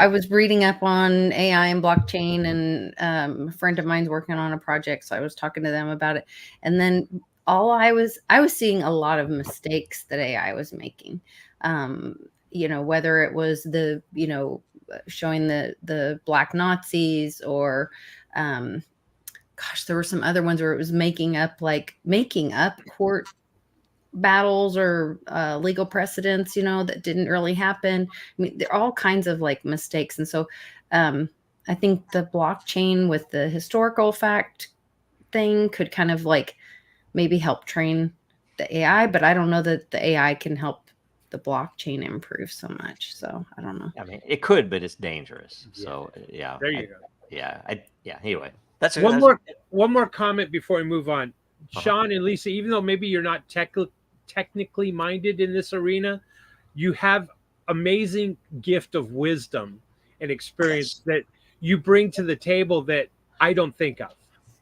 Speaker 6: was reading up on AI and blockchain, and a friend of mine's working on a project, so I was talking to them about it, and then I was seeing a lot of mistakes that AI was making. Whether it was showing the black Nazis, or there were some other ones where it was making up court battles or legal precedents, that didn't really happen. I mean, there are all kinds of mistakes. And so I think the blockchain with the historical fact thing could kind of maybe help train the AI, but I don't know that the AI can help the blockchain improve so much. So I don't know.
Speaker 3: I mean, it could, but it's dangerous. So
Speaker 4: there you go.
Speaker 3: Anyway, that's
Speaker 4: one more comment before we move on. Sean and Lisa, even though maybe you're not technically minded in this arena, you have amazing gift of wisdom and experience that you bring to the table that I don't think of,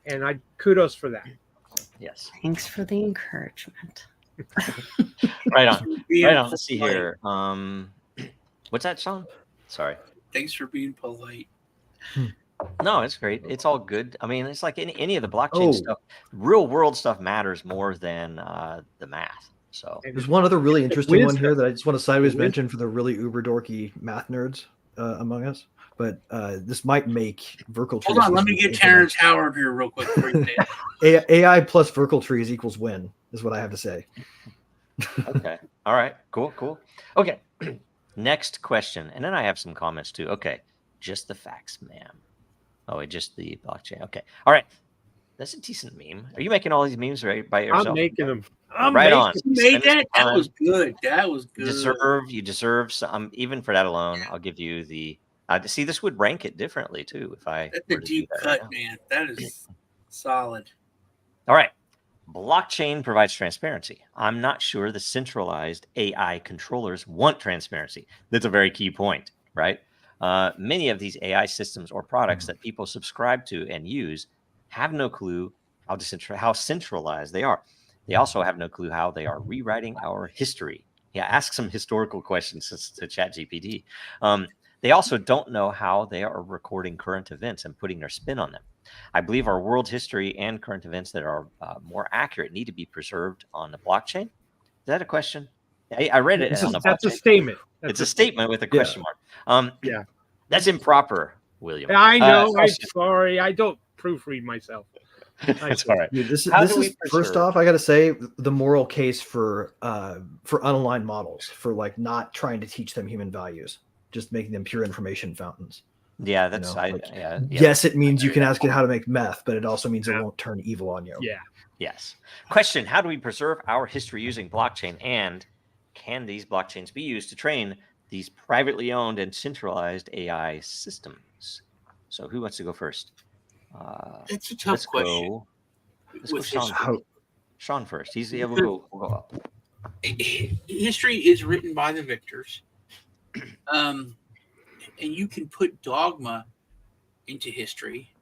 Speaker 4: and I kudos for that.
Speaker 3: Yes,
Speaker 6: thanks for the encouragement.
Speaker 3: Right on. Let's see here. What's that, Sean? Sorry.
Speaker 7: Thanks for being polite.
Speaker 3: No, it's great. It's all good. I mean, it's like any of the blockchain stuff. Real world stuff matters more than the math. So
Speaker 5: there's one other really interesting one here that I just want to sideways mention for the really uber dorky math nerds among us. But this might make Verkle trees.
Speaker 7: Hold on, let me get Terrence Howard here real quick.
Speaker 5: AI plus Verkle trees equals win, is what I have to say.
Speaker 3: Okay. All right. Cool. Okay. Next question. And then I have some comments too. Okay. Just the facts, ma'am. Oh, just the blockchain. Okay. All right. That's a decent meme. Are you making all these memes right by yourself?
Speaker 4: I'm making them. I'm
Speaker 3: right
Speaker 4: making
Speaker 3: on.
Speaker 7: You made that? That was good. That was good.
Speaker 3: You deserve some. Even for that alone, I'll give you the. See, this would rank it differently too if I.
Speaker 7: That's a deep cut, man. That is solid.
Speaker 3: All right. Blockchain provides transparency. I'm not sure the centralized AI controllers want transparency. That's a very key point, right? Many of these AI systems or products that people subscribe to and use have no clue how centralized they are. They also have no clue how they are rewriting our history. Yeah, ask some historical questions to ChatGPT. They also don't know how they are recording current events and putting their spin on them. I believe our world history and current events that are more accurate need to be preserved on the blockchain. Is that a question? I read it on the blockchain.
Speaker 4: That's a statement.
Speaker 3: It's a statement with a question mark.
Speaker 4: Yeah.
Speaker 3: That's improper, William.
Speaker 4: I know. I'm sorry. I don't proofread myself.
Speaker 3: That's all right.
Speaker 5: Dude, this is first off, I got to say the moral case for unaligned models, for like not trying to teach them human values, just making them pure information fountains.
Speaker 3: Yeah, that's
Speaker 5: yes, it means you can ask it how to make meth, but it also means it won't turn evil on you.
Speaker 4: Yeah.
Speaker 3: Yes. Question: how do we preserve our history using blockchain, and can these blockchains be used to train these privately owned and centralized AI systems? So, who wants to go first?
Speaker 7: It's a tough question.
Speaker 3: Let's go Sean. Sean first. We'll go up.
Speaker 7: History is written by the victors. And you can put dogma into history,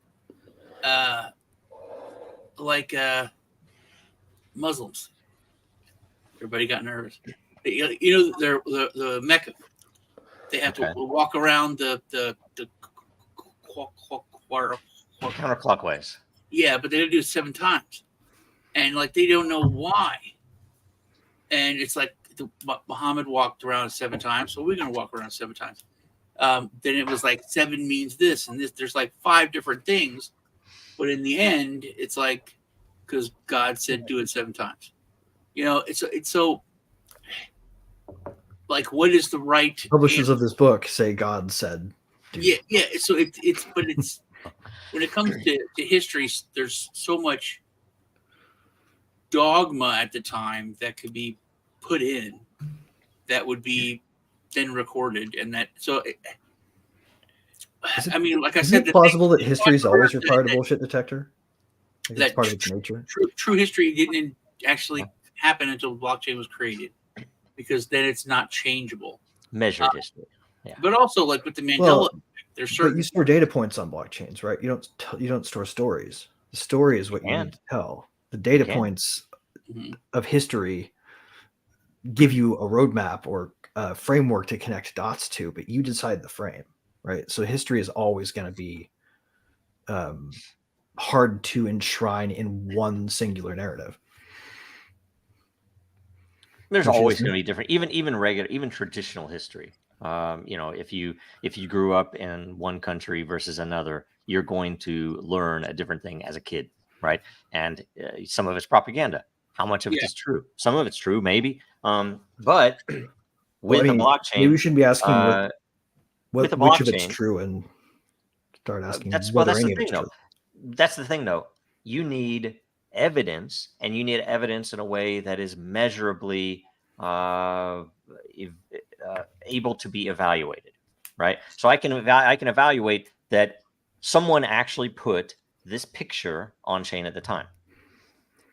Speaker 7: like Muslims. Everybody got nervous. You know, they're the Mecca. They have to walk around the
Speaker 3: counterclockwise.
Speaker 7: Yeah, but they do it 7 times, and like they don't know why. And it's like Muhammad walked around 7 times, so we're gonna walk around 7 times. Then it was like 7 means this and this. There's like 5 different things, but in the end, it's like because God said do it 7 times. You know, it's so like what is the right?
Speaker 5: Publishers of this book say God said.
Speaker 7: Yeah. So it's when it comes to history, there's so much dogma at the time that could be put in that would be then recorded, and that so. I mean, like I said,
Speaker 5: is it plausible that history is always required a bullshit detector? That's part of its nature.
Speaker 7: True history didn't actually happen until blockchain was created, because then it's not changeable.
Speaker 3: Measured history. Yeah.
Speaker 7: But also, like with the Mandela, there's certain.
Speaker 5: But you store data points on blockchains, right? You don't store stories. The story is what you need to tell. The data points of history give you a roadmap or a framework to connect dots to, but you decide the frame, right? So history is always going to be hard to enshrine in one singular narrative.
Speaker 3: There's always going to be different, even traditional history. If you grew up in one country versus another, you're going to learn a different thing as a kid, right? And some of it's propaganda. How much of it is true? Some of it's true, maybe. But with the blockchain,
Speaker 5: maybe we should be asking which of it's true, and start asking whether any of it's true.
Speaker 3: That's the thing, though. You need evidence, and you need evidence in a way that is measurably able to be evaluated, right? So I can evaluate that someone actually put this picture on chain at the time.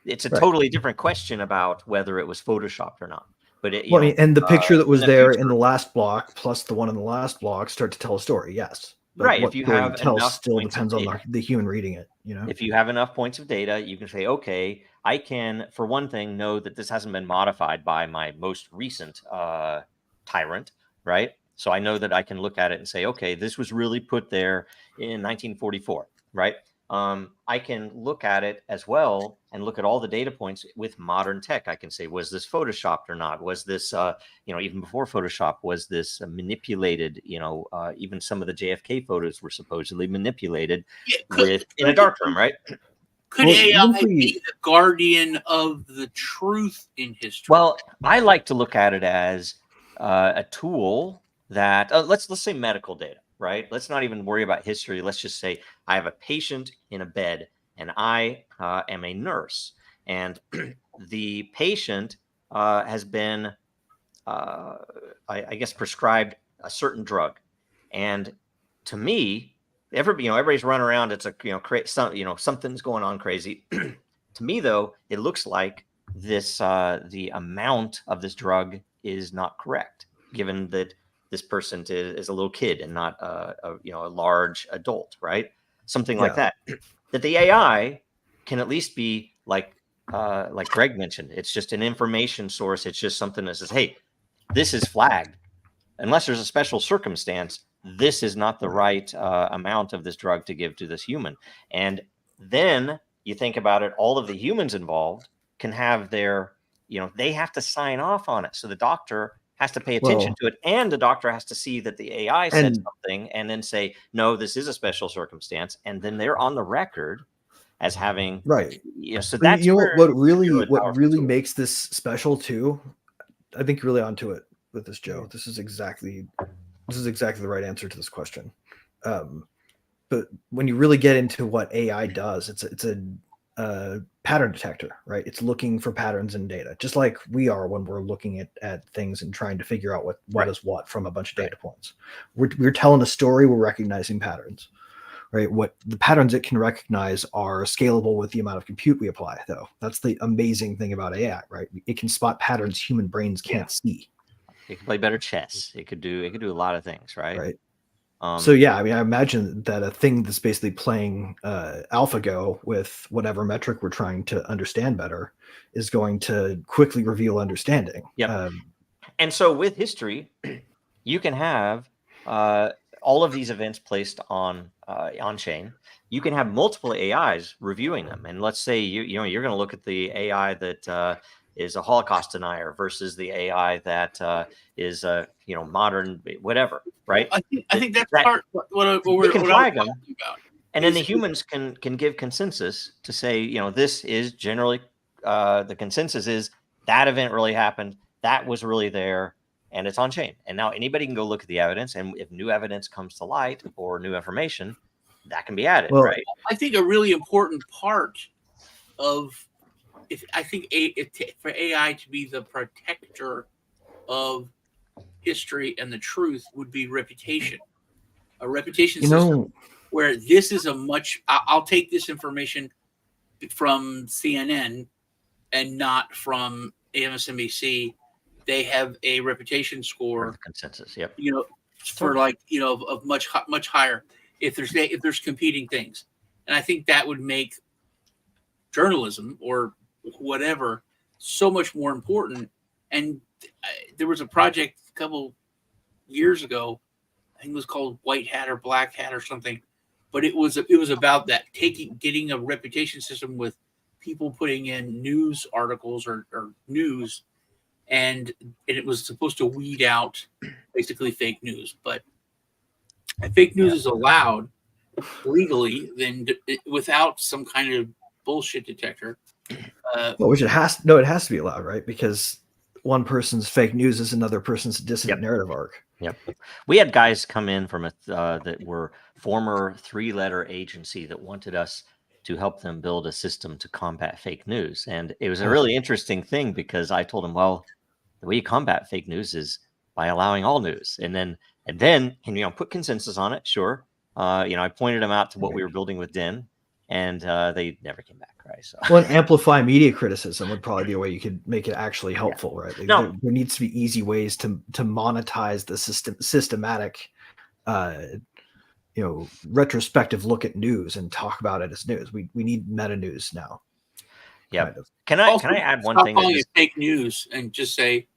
Speaker 3: It's a totally different question about whether it was photoshopped or not. But
Speaker 5: and the picture that was there in the last block plus the one in the last block start to tell a story. Yes.
Speaker 3: Right. If you have enough,
Speaker 5: still depends on the human reading it. You know,
Speaker 3: if you have enough points of data, you can say, okay, I can, for one thing, know that this hasn't been modified by my most recent tyrant, right? So I know that I can look at it and say, okay, this was really put there in 1944, right? I can look at it as well and look at all the data points with modern tech. I can say, was this photoshopped or not? Was this, even before Photoshop, was this manipulated? Even some of the JFK photos were supposedly manipulated in a darkroom, right?
Speaker 7: Could AI be the guardian of the truth in history?
Speaker 3: Well, I like to look at it as a tool that let's say medical data. right? Let's not even worry about history. Let's just say I have a patient in a bed and I am a nurse, and the patient has been, I guess, prescribed a certain drug. And to me, everybody's running around. It's something's going on crazy. To me, though, it looks like the amount of this drug is not correct, given that this person is a little kid and not a large adult, right? Something like that. That the AI can at least be like Greg mentioned. It's just an information source. It's just something that says, hey, this is flagged. Unless there's a special circumstance, this is not the right amount of this drug to give to this human. And then you think about it, all of the humans involved can have they have to sign off on it. So the doctor has to pay attention to it, and the doctor has to see that the AI said something and then say, no, this is a special circumstance. And then they're on the record as having so that's
Speaker 5: what really makes this special too. I think you're really onto it with this, Joe. This is exactly the right answer to this question. But when you really get into what AI does, it's a pattern detector, right? It's looking for patterns in data, just like we are when we're looking at things and trying to figure out what is what from a bunch of data points. We're telling a story, we're recognizing patterns, right? What the patterns it can recognize are scalable with the amount of compute we apply, though. That's the amazing thing about AI, right? It can spot patterns human brains can't see.
Speaker 3: It can play better chess. It could do a lot of things, right?
Speaker 5: Right. So yeah, I mean, I imagine that a thing that's basically playing AlphaGo with whatever metric we're trying to understand better is going to quickly reveal understanding.
Speaker 3: Yeah. And so with history, you can have all of these events placed on chain. You can have multiple AIs reviewing them, and let's say you're going to look at the AI that is a Holocaust denier versus the AI that is modern whatever, right?
Speaker 7: Well, I think that's part what we're
Speaker 3: flag them,
Speaker 7: about.
Speaker 3: And then the humans can give consensus to say, this is generally the consensus is that event really happened, that was really there, and it's on chain. And now anybody can go look at the evidence, and if new evidence comes to light or new information, that can be added, right?
Speaker 7: I think a really important part of for AI to be the protector of history and the truth would be reputation. A reputation system where this is I'll take this information from CNN and not from MSNBC. They have a reputation score
Speaker 3: consensus, yep.
Speaker 7: For of much higher if there's competing things. And I think that would make journalism or whatever so much more important. And there was a project a couple years ago, I think it was called White Hat or Black Hat or something, but it was about that, getting a reputation system with people putting in news articles or news, and it was supposed to weed out basically fake news. But if fake news is allowed legally, then without some kind of bullshit detector.
Speaker 5: It has to be allowed, right? Because one person's fake news is another person's dissident narrative arc.
Speaker 3: Yep. We had guys come in from that were former 3-letter agency that wanted us to help them build a system to combat fake news. And it was a really interesting thing because I told them, well, the way you combat fake news is by allowing all news. And then can put consensus on it? Sure. I pointed them out to what we were building with Den, and they never came back, right? So,
Speaker 5: amplify media criticism would probably be a way you could make it actually helpful, right? There needs to be easy ways to monetize the systematic, retrospective look at news and talk about it as news. We need meta news now.
Speaker 3: Yeah. Can I add one thing?
Speaker 7: Calling it fake news and just say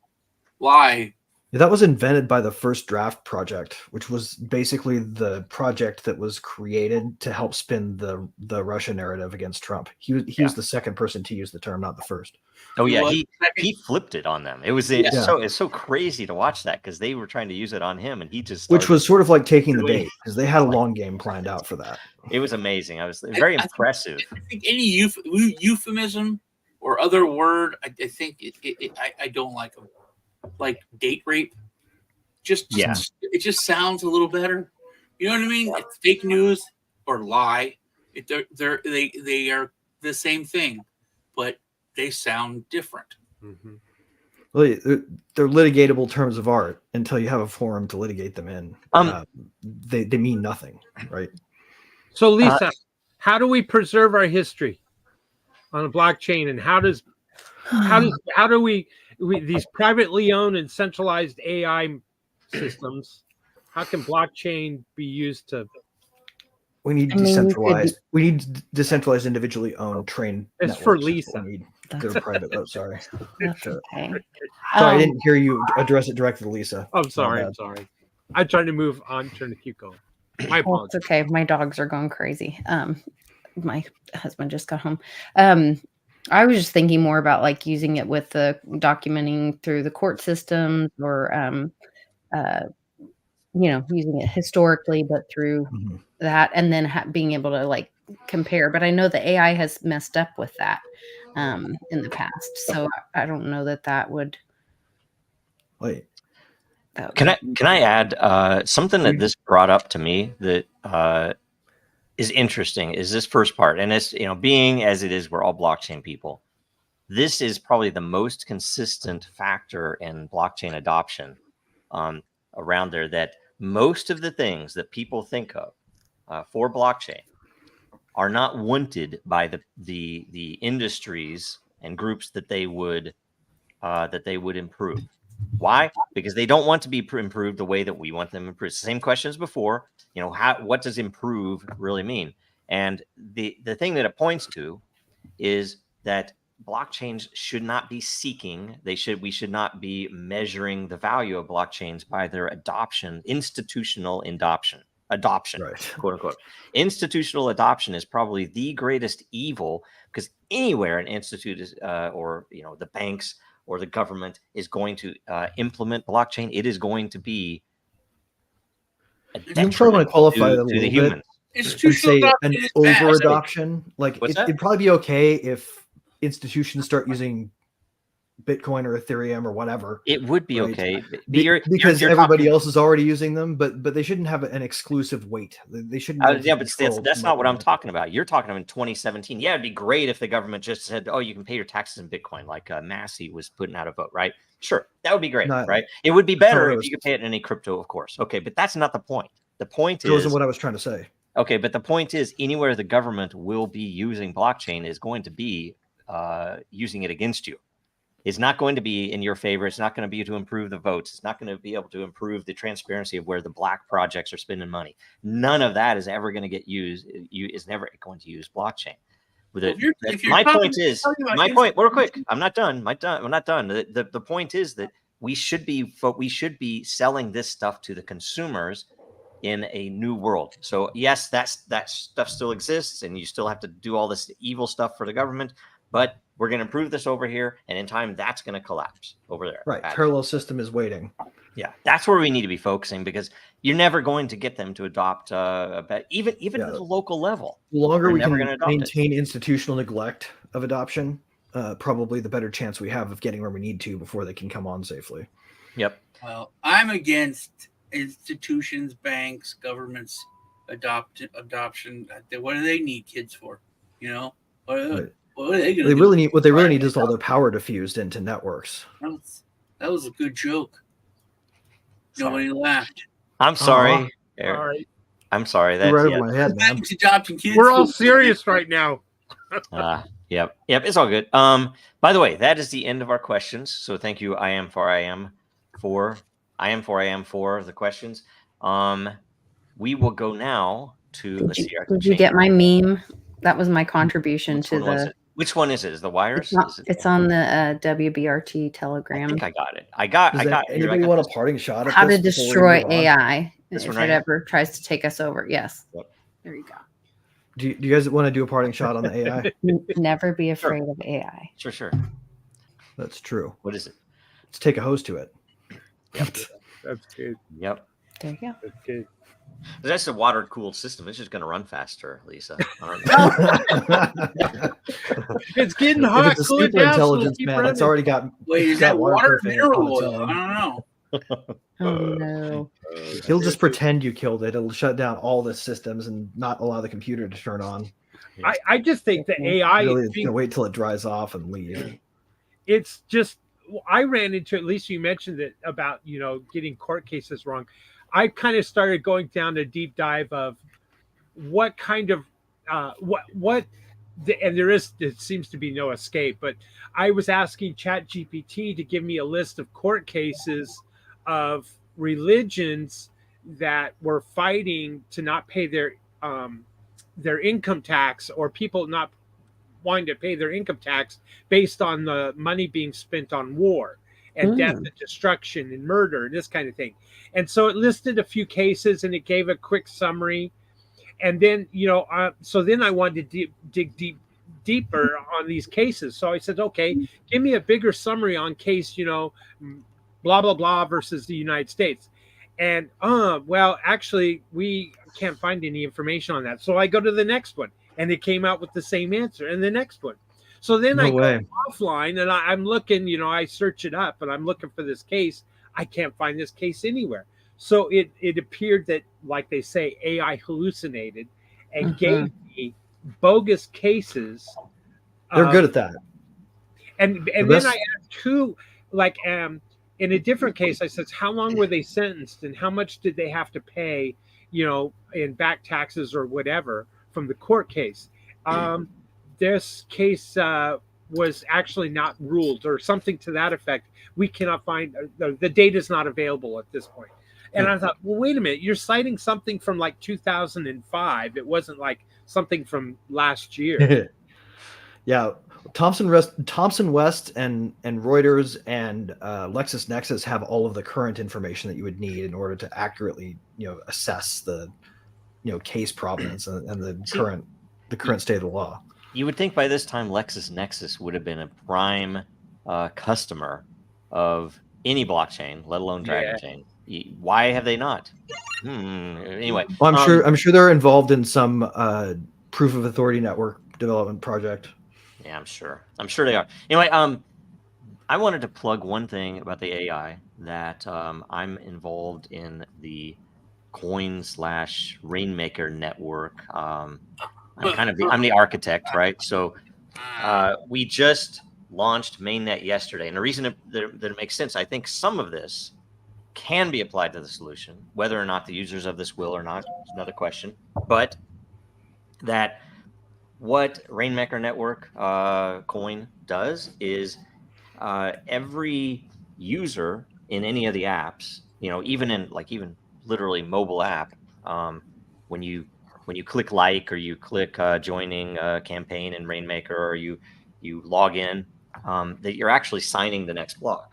Speaker 7: lie.
Speaker 5: Yeah, that was invented by the First Draft Project, which was basically the project that was created to help spin the Russia narrative against Trump. He was the second person to use the term, not the first.
Speaker 3: Oh yeah, he flipped it on them. It was it's so crazy to watch that because they were trying to use it on him, and he just
Speaker 5: which was sort of like taking the bait because they had a long game planned out for that.
Speaker 3: It was amazing. I was very impressive.
Speaker 7: I think any euphemism or other word, I think I don't like them. Like date rape, it just sounds a little better. You know what I mean? It's fake news or lie. They are the same thing, but they sound different.
Speaker 4: Mm-hmm.
Speaker 5: Well, they're litigatable terms of art until you have a forum to litigate them in. They mean nothing, right?
Speaker 4: So, Lisa, how do we preserve our history on a blockchain, and how do we these privately owned and centralized AI systems? How can blockchain be used to?
Speaker 5: We need decentralized. We need decentralized, individually owned trained.
Speaker 4: It's
Speaker 5: networks.
Speaker 4: for Lisa.
Speaker 5: They're private. Oh, sorry.
Speaker 6: That's okay.
Speaker 5: Sorry, I didn't hear you address it directly to Lisa.
Speaker 4: I'm sorry. I'm sorry. I'm trying to move on. Trying to keep going. My apologies.
Speaker 6: It's okay. My dogs are going crazy. My husband just got home. I was just thinking more about like using it with the documenting through the court systems, or using it historically, but through that, and then being able to like compare. But I know the AI has messed up with that in the past, so I don't know that would.
Speaker 5: Wait.
Speaker 3: Can I add something that this brought up to me that is interesting is this first part, and it's being as it is, we're all blockchain people. This is probably the most consistent factor in blockchain adoption around there, that most of the things that people think of for blockchain are not wanted by the industries and groups that they would improve. Why? Because they don't want to be improved the way that we want them improved. Same questions before. What does improve really mean? And the thing that it points to is that blockchains should not be we should not be measuring the value of blockchains by their institutional adoption, right. Quote unquote. Institutional adoption is probably the greatest evil, because anywhere an institute is or the banks or the government is going to implement blockchain, it is going to be a detriment
Speaker 5: probably want to qualify
Speaker 3: to the humans.
Speaker 5: And say an over adoption. Like it'd probably be okay if institutions start using Bitcoin or Ethereum or whatever.
Speaker 3: It would be okay
Speaker 5: because everybody else is already using them, but they shouldn't have an exclusive weight. They shouldn't.
Speaker 3: But that's not what I'm talking about. You're talking about in 2017. Yeah, it'd be great if the government just said, "Oh, you can pay your taxes in Bitcoin," like Massey was putting out a vote, right? Sure, that would be great, right? It would be better if you could pay it in any crypto, of course. Okay, but that's not the point. The point is,
Speaker 5: wasn't what I was trying to say.
Speaker 3: Okay, but the point is, anywhere the government will be using blockchain is going to be using it against you. It's not going to be in your favor. It's not going to be to improve the votes. It's not going to be able to improve the transparency of where the black projects are spending money. None of that is ever going to get used. Is never going to use blockchain. My point is, real quick, I'm not done. I'm not done. The point is that we should be selling this stuff to the consumers in a new world. So yes, that stuff still exists, and you still have to do all this evil stuff for the government, but we're going to improve this over here, and in time, that's going to collapse over there.
Speaker 5: Right. Parallel system is waiting.
Speaker 3: Yeah, that's where we need to be focusing, because you're never going to get them to adopt even at the local level.
Speaker 5: The longer we can maintain institutional neglect of adoption, probably the better chance we have of getting where we need to before they can come on safely.
Speaker 3: Yep.
Speaker 7: Well, I'm against institutions, banks, governments adoption. What do they need kids for? What are they going to do?
Speaker 5: What they really need is all their power diffused into networks.
Speaker 7: That was a good joke. Nobody laughed.
Speaker 3: I'm sorry.
Speaker 4: All right.
Speaker 3: I'm sorry.
Speaker 5: That's right over my head, man.
Speaker 7: Adopting kids.
Speaker 4: We're all serious right now.
Speaker 3: Yep. It's all good. By the way, that is the end of our questions. So thank you. I am for the questions. We will go now to.
Speaker 6: Did you get my meme? That was my contribution to the.
Speaker 3: Which one is it? Is the wires?
Speaker 6: It's on the WBRT Telegram.
Speaker 3: I think I got it. I got.
Speaker 5: Anybody want a parting shot?
Speaker 6: How to destroy AI if it ever tries to take us over? Yes. Yep. There you go.
Speaker 5: Do you guys want to do a parting shot on the AI?
Speaker 6: Never be afraid of AI.
Speaker 3: Sure.
Speaker 5: That's true.
Speaker 3: What is it?
Speaker 5: Let's take a hose to it.
Speaker 3: Yep.
Speaker 4: That's good.
Speaker 3: Yep.
Speaker 6: There you go.
Speaker 4: That's good.
Speaker 3: That's a water-cooled system. It's just going to run faster, Lisa.
Speaker 4: It's getting hot.
Speaker 5: If it's a super intelligence, man. It's already got.
Speaker 7: Wait, is that water mineral oil? I don't know.
Speaker 6: Oh no.
Speaker 5: He'll just pretend you killed it. It'll shut down all the systems and not allow the computer to turn on.
Speaker 4: I just think the AI
Speaker 5: Really, it's gonna wait till it dries off and leave.
Speaker 4: It's just, I ran into, at least you mentioned it about, getting court cases wrong. I kind of started going down a deep dive of what kind of and there seems to be no escape, but I was asking ChatGPT to give me a list of court cases of religions that were fighting to not pay their income tax, or people not wanting to pay their income tax based on the money being spent on war and death and destruction and murder and this kind of thing. And so it listed a few cases and it gave a quick summary. And then, so then I wanted to dig deeper on these cases. So I said, okay, give me a bigger summary on case, blah, blah, blah versus the United States. And, well, actually, we can't find any information on that. So I go to the next one and it came out with the same answer, and the next one. So then I go offline and I'm looking, I search it up and I'm looking for this case. I can't find this case anywhere. So it appeared that, like they say, AI hallucinated and gave me bogus cases.
Speaker 5: They're good at that.
Speaker 4: And then I asked who, in a different case, I said, how long were they sentenced and how much did they have to pay, in back taxes or whatever from the court case. This case was actually not ruled or something to that effect. We cannot find, the data is not available at this point. And I thought, well, wait a minute, you're citing something from 2005. It wasn't like something from last year.
Speaker 5: Yeah. Thomson West and Reuters and LexisNexis have all of the current information that you would need in order to accurately, assess the, case provenance and the current state of the law.
Speaker 3: You would think by this time LexisNexis would have been a prime customer of any blockchain, let alone Dragon Chain. Why have they not? Anyway,
Speaker 5: well, I'm sure they're involved in some proof of authority network development project.
Speaker 3: Yeah, I'm sure they are. Anyway, I wanted to plug one thing about the AI that I'm involved in the Coin/Rainmaker network. I'm the architect, right? So we just launched mainnet yesterday, and the reason that it makes sense, I think some of this can be applied to the solution. Whether or not the users of this will or not is another question. But that what Rainmaker Network coin does is every user in any of the apps, even literally mobile app, when you click or you click joining a campaign in Rainmaker, or you log in, that you're actually signing the next block,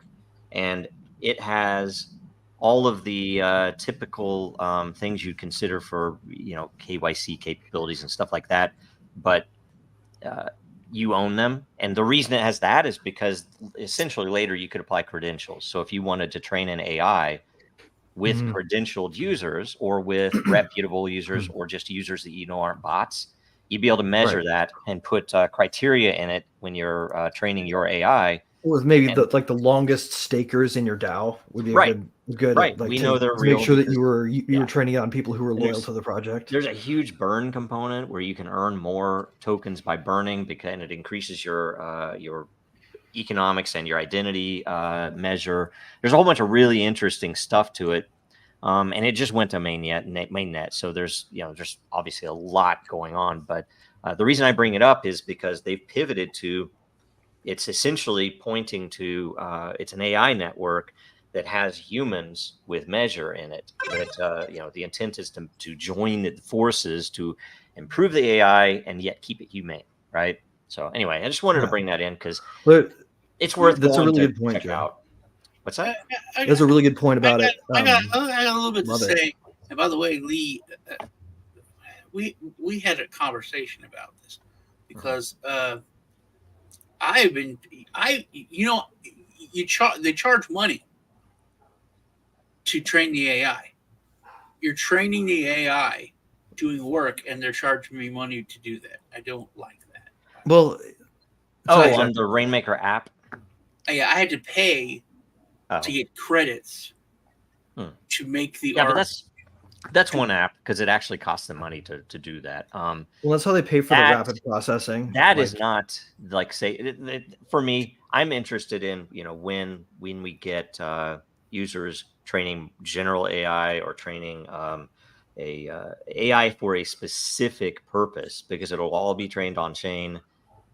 Speaker 3: and it has all of the typical things you'd consider for KYC capabilities and stuff like that, but you own them. And the reason it has that is because essentially later you could apply credentials. So if you wanted to train an AI with credentialed users, or with reputable users, or just users that aren't bots, you'd be able to measure that and put criteria in it when you're training your AI.
Speaker 5: With maybe the longest stakers in your DAO would be good.
Speaker 3: Right. We know they're real.
Speaker 5: Make sure that you were training it on people who were loyal to the project.
Speaker 3: There's a huge burn component where you can earn more tokens by burning, and it increases your economics and your identity measure. There's a whole bunch of really interesting stuff to it. And it just went to mainnet. So there's obviously a lot going on. But the reason I bring it up is because they've pivoted to, it's essentially pointing to, it's an AI network that has humans with measure in it. That the intent is to join the forces to improve the AI and yet keep it humane, right? So anyway, I just wanted to bring that in because it's worth.
Speaker 5: That's a really good point,
Speaker 3: check out. What's that?
Speaker 5: That's a really good point about it.
Speaker 7: I got a little bit to say. And by the way, Lee, we had a conversation about this because they charge money to train the AI. You're training the AI doing work, and they're charging me money to do that. I don't like that.
Speaker 5: Well,
Speaker 3: on the Rainmaker app.
Speaker 7: Yeah, I had to pay to get credits to make the
Speaker 3: Yeah,
Speaker 7: art.
Speaker 3: but that's one app because it actually costs them money to do that.
Speaker 5: Well, that's how they pay for the rapid processing.
Speaker 3: That is not like for me. I'm interested in when we get users training general AI or training AI for a specific purpose, because it'll all be trained on chain,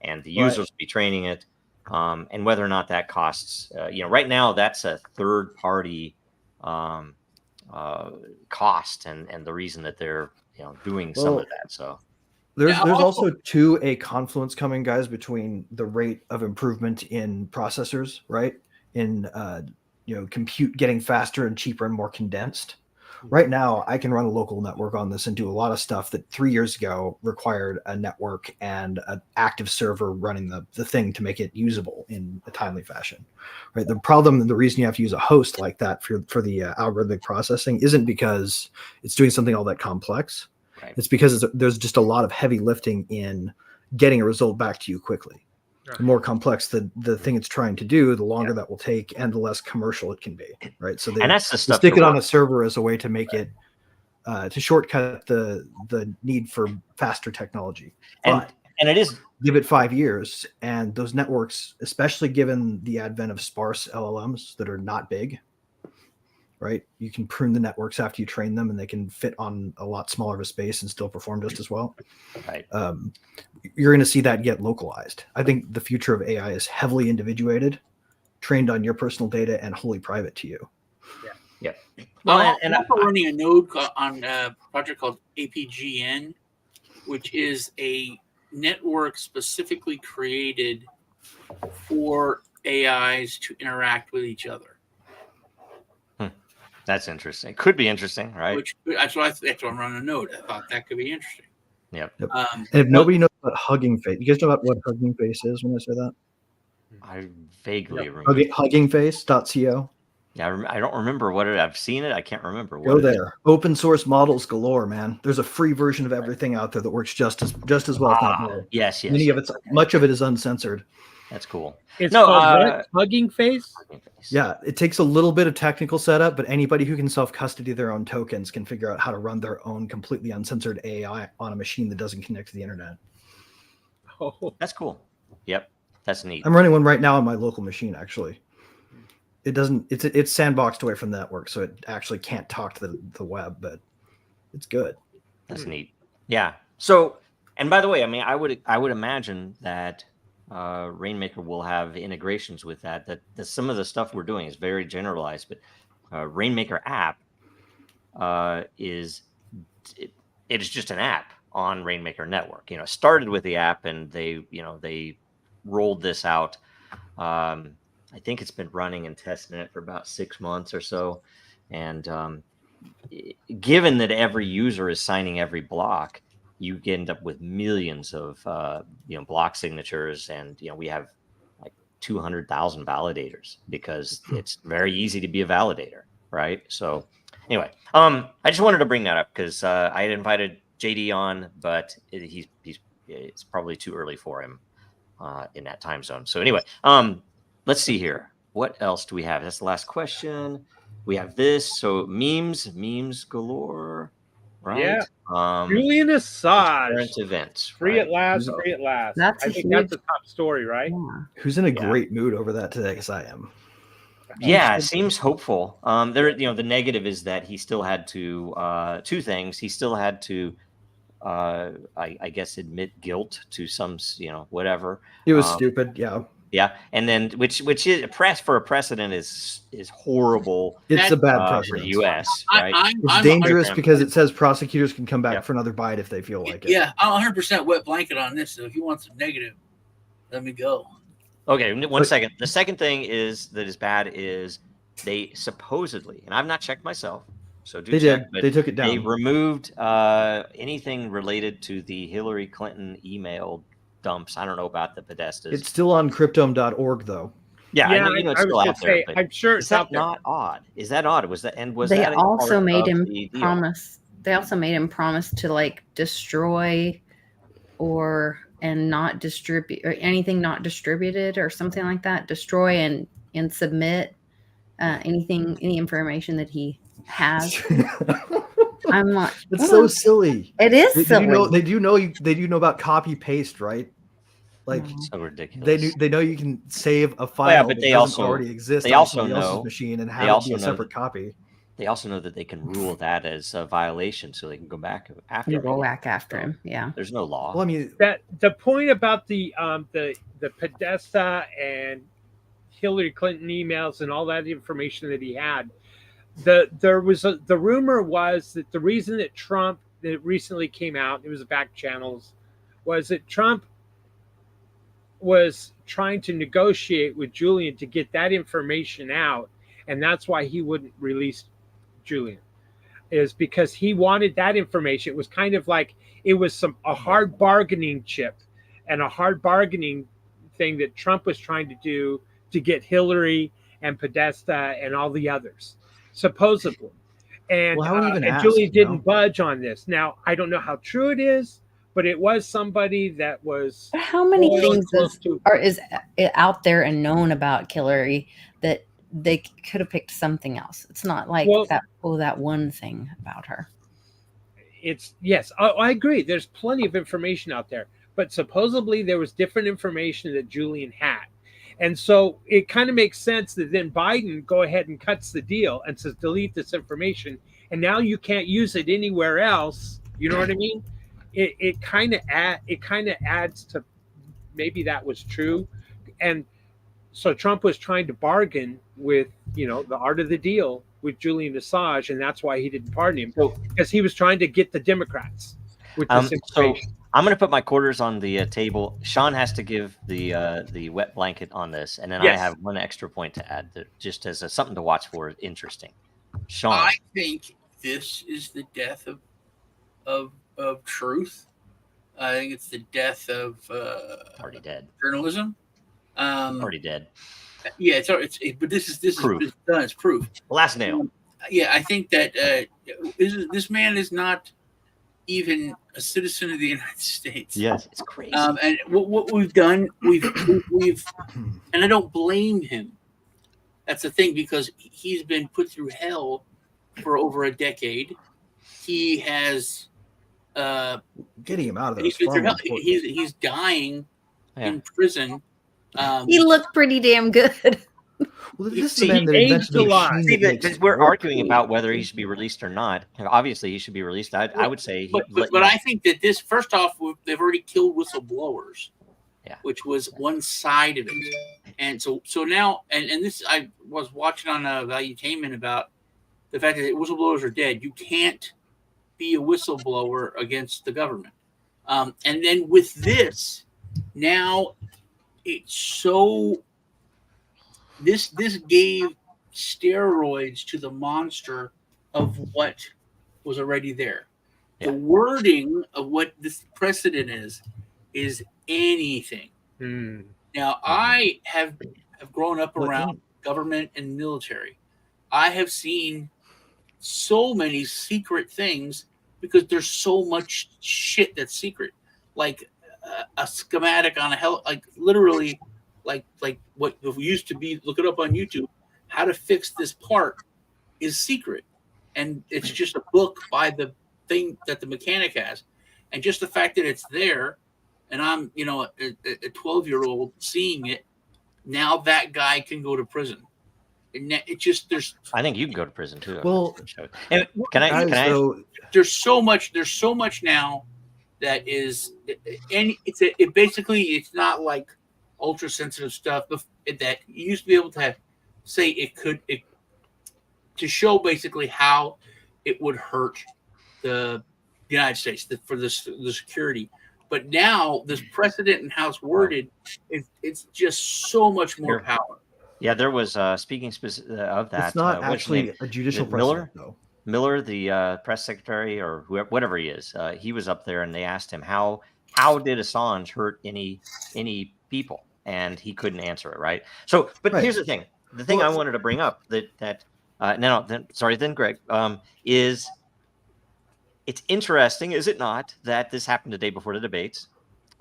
Speaker 3: and the users will be training it, and whether or not that costs. Right now that's a third party cost, and the reason that they're doing some of that. So
Speaker 5: there's also a confluence coming, guys, between the rate of improvement in processors, right? In compute getting faster and cheaper and more condensed. Right now, I can run a local network on this and do a lot of stuff that 3 years ago required a network and an active server running the thing to make it usable in a timely fashion. Right. The problem, the reason you have to use a host like that for the algorithmic processing isn't because it's doing something all that complex. Right. It's because there's just a lot of heavy lifting in getting a result back to you quickly. The more complex the thing it's trying to do, the longer that will take, and the less commercial it can be, right? So they stick it on a server as a way to make it to shortcut the need for faster technology. But
Speaker 3: and it is,
Speaker 5: give it 5 years, and those networks, especially given the advent of sparse LLMs that are not big, right? You can prune the networks after you train them, and they can fit on a lot smaller of a space and still perform just as well.
Speaker 3: Right.
Speaker 5: You're going to see that get localized. I think the future of AI is heavily individuated, trained on your personal data, and wholly private to you.
Speaker 3: Yeah.
Speaker 7: Well, I'm also running a node on a project called APGN, which is a network specifically created for AIs to interact with each other.
Speaker 3: That's interesting. Could be interesting, right?
Speaker 7: That's why I'm running a node. I thought that could be interesting.
Speaker 3: Yep.
Speaker 5: And if nobody knows what Hugging Face, you guys know what Hugging Face is when I say that?
Speaker 3: I vaguely remember.
Speaker 5: Huggingface.co.
Speaker 3: Yeah, I don't remember what I've seen it. I can't remember.
Speaker 5: Go there. Open source models galore, man. There's a free version of everything out there that works just as well, if not more.
Speaker 3: Yes.
Speaker 5: Much of it is uncensored.
Speaker 3: That's cool.
Speaker 4: It's called Hugging Face?
Speaker 5: Yeah, it takes a little bit of technical setup, but anybody who can self-custody their own tokens can figure out how to run their own completely uncensored AI on a machine that doesn't connect to the internet.
Speaker 3: Oh, that's cool. Yep, that's neat.
Speaker 5: I'm running one right now on my local machine, actually. It doesn't. It's sandboxed away from the network, so it actually can't talk to the web, but it's good.
Speaker 3: That's neat. Yeah. So, and by the way, I mean, I would imagine that Rainmaker will have integrations with that some of the stuff we're doing is very generalized, but Rainmaker app is just an app on Rainmaker network. It started with the app, and they rolled this out. I think it's been running and testing it for about 6 months or so, and given that every user is signing every block, you end up with millions of block signatures, and we have like 200,000 validators because it's very easy to be a validator, right? So anyway, I just wanted to bring that up because I had invited JD on, but it's probably too early for him in that time zone. So anyway, let's see here. What else do we have? That's the last question. We have this. So memes galore. Right.
Speaker 4: Yeah. Julian Assange.
Speaker 3: Current events.
Speaker 4: Free at last. Free at last. I think that's the top story, right?
Speaker 6: Yeah.
Speaker 5: Who's in a great mood over that today? Because I am.
Speaker 3: Yeah, it seems hopeful. The negative is that he still had to two things. He still had to, I guess, admit guilt to some, whatever.
Speaker 5: It was stupid. Yeah.
Speaker 3: Yeah, and then which is for a precedent is horrible.
Speaker 5: It's a bad precedent
Speaker 3: for the U.S. Right?
Speaker 5: It's dangerous because it says prosecutors can come back for another bite if they feel like it.
Speaker 7: Yeah, I'm 100% wet blanket on this. So if you want some negative, let me go.
Speaker 3: Okay, one second. The second thing that is bad is they supposedly, and I've not checked myself, so
Speaker 5: they took it down.
Speaker 3: They removed anything related to the Hillary Clinton email dumps. I don't know about the Podestas.
Speaker 5: It's still on cryptome.org though.
Speaker 3: Yeah, I know it's still out there.
Speaker 4: I'm sure it's out there.
Speaker 3: Not odd. Is that odd?
Speaker 6: They also made him promise. They also made him promise to destroy and not distribute or anything not distributed or something like that. Destroy and submit any information that he has. I'm not.
Speaker 5: It's so silly.
Speaker 6: It is
Speaker 5: They
Speaker 6: silly.
Speaker 5: do know about copy paste, right? Like
Speaker 3: So ridiculous.
Speaker 5: they know you can save a file
Speaker 3: yeah, but
Speaker 5: that
Speaker 3: they
Speaker 5: doesn't
Speaker 3: also-
Speaker 5: already exist
Speaker 3: they
Speaker 5: on
Speaker 3: also
Speaker 5: somebody else's
Speaker 3: know-
Speaker 5: machine and
Speaker 3: they
Speaker 5: have it be
Speaker 3: also
Speaker 5: a
Speaker 3: know
Speaker 5: separate
Speaker 3: that-
Speaker 5: copy.
Speaker 3: They also know that they can rule that as a violation, so they can go back after him.
Speaker 6: Go back after him. Yeah.
Speaker 3: There's no law.
Speaker 5: Well, I mean,
Speaker 4: That the point about the Podesta and Hillary Clinton emails and all that information that he had, the rumor was that the reason that Trump, that recently came out, it was back channels, was that Trump was trying to negotiate with Julian to get that information out, and that's why he wouldn't release Julian, is because he wanted that information. It was kind of like it was a hard bargaining chip and a hard bargaining thing that Trump was trying to do to get Hillary and Podesta and all the others, supposedly. And,
Speaker 5: Well, I wouldn't even
Speaker 4: and
Speaker 5: ask,
Speaker 4: Julian
Speaker 5: you
Speaker 4: didn't
Speaker 5: know?
Speaker 4: budge on this. Now, I don't know how true it is, but it was somebody that was.
Speaker 6: But how many
Speaker 4: loyal
Speaker 6: things
Speaker 4: and close to-
Speaker 6: is out there and known about Hillary that they could have picked something else? It's not like
Speaker 4: Well-
Speaker 6: that one thing about her.
Speaker 4: It's yes, I agree. There's plenty of information out there, but supposedly there was different information that Julian had. And so it kind of makes sense that then Biden go ahead and cuts the deal and says, delete this information. And now you can't use it anywhere else. You know what I mean? It kind of adds to maybe that was true. And so Trump was trying to bargain with, the art of the deal with Julian Assange. And that's why he didn't pardon him, because he was trying to get the Democrats with this information.
Speaker 3: So I'm going to put my quarters on the table. Sean has to give the wet blanket on this, and then
Speaker 4: Yes.
Speaker 3: I have one extra point to add, that just as something to watch for. Interesting. Sean,
Speaker 7: I think this is the death of truth. I think it's the death of
Speaker 3: already dead.
Speaker 7: journalism.
Speaker 3: Already dead.
Speaker 7: Yeah, but this is
Speaker 3: Proof.
Speaker 7: it's done. It's proof.
Speaker 3: Last nail.
Speaker 7: Yeah, I think that this man is not even a citizen of the United States.
Speaker 3: Yes, it's crazy.
Speaker 7: And what we've done, we've and I don't blame him. That's the thing, because he's been put through hell for over a decade. He has
Speaker 5: getting him out of there.
Speaker 7: he's been through hell. He's dying in prison.
Speaker 6: He looked pretty damn good.
Speaker 5: Well, this
Speaker 3: See,
Speaker 5: is the man that
Speaker 4: he
Speaker 5: invented
Speaker 4: aged
Speaker 5: the
Speaker 4: a lot.
Speaker 5: machine
Speaker 3: See,
Speaker 5: that makes
Speaker 3: because we're
Speaker 5: work.
Speaker 3: arguing about whether he should be released or not. Obviously, he should be released. I would say.
Speaker 7: But I think that this, first off, they've already killed whistleblowers.
Speaker 3: Yeah.
Speaker 7: Which was one side of it. And so now, and this, I was watching on Valuetainment about the fact that whistleblowers are dead. You can't be a whistleblower against the government. And then with this, now it's so, this gave steroids to the monster of what was already there.
Speaker 3: Yeah.
Speaker 7: The wording of what this precedent is anything. Now, I have grown up around government and military. I have seen so many secret things because there's so much shit that's secret. Like a schematic on a like literally, like what used to be, look it up on YouTube, how to fix this part is secret. And it's just a book by the thing that the mechanic has. And just the fact that it's there, and I'm, a 12-year-old seeing it, now that guy can go to prison. And it just,
Speaker 3: I think you can go to prison too.
Speaker 5: Well,
Speaker 3: and can I?
Speaker 7: There's so much now that is, and it basically, it's not like ultra sensitive stuff that you used to be able to say it to show basically how it would hurt the United States for the security. But now this precedent and how it's worded, it's just so much more power.
Speaker 3: Yeah, there was speaking of that.
Speaker 5: It's not actually a judicial precedent, though.
Speaker 3: Miller, the press secretary, or whoever, whatever he is, he was up there, and they asked him how did Assange hurt any people, and he couldn't answer it. Right. So, but here's the thing. The thing I wanted to bring up then Greg, is it's interesting, is it not, that this happened the day before the debates?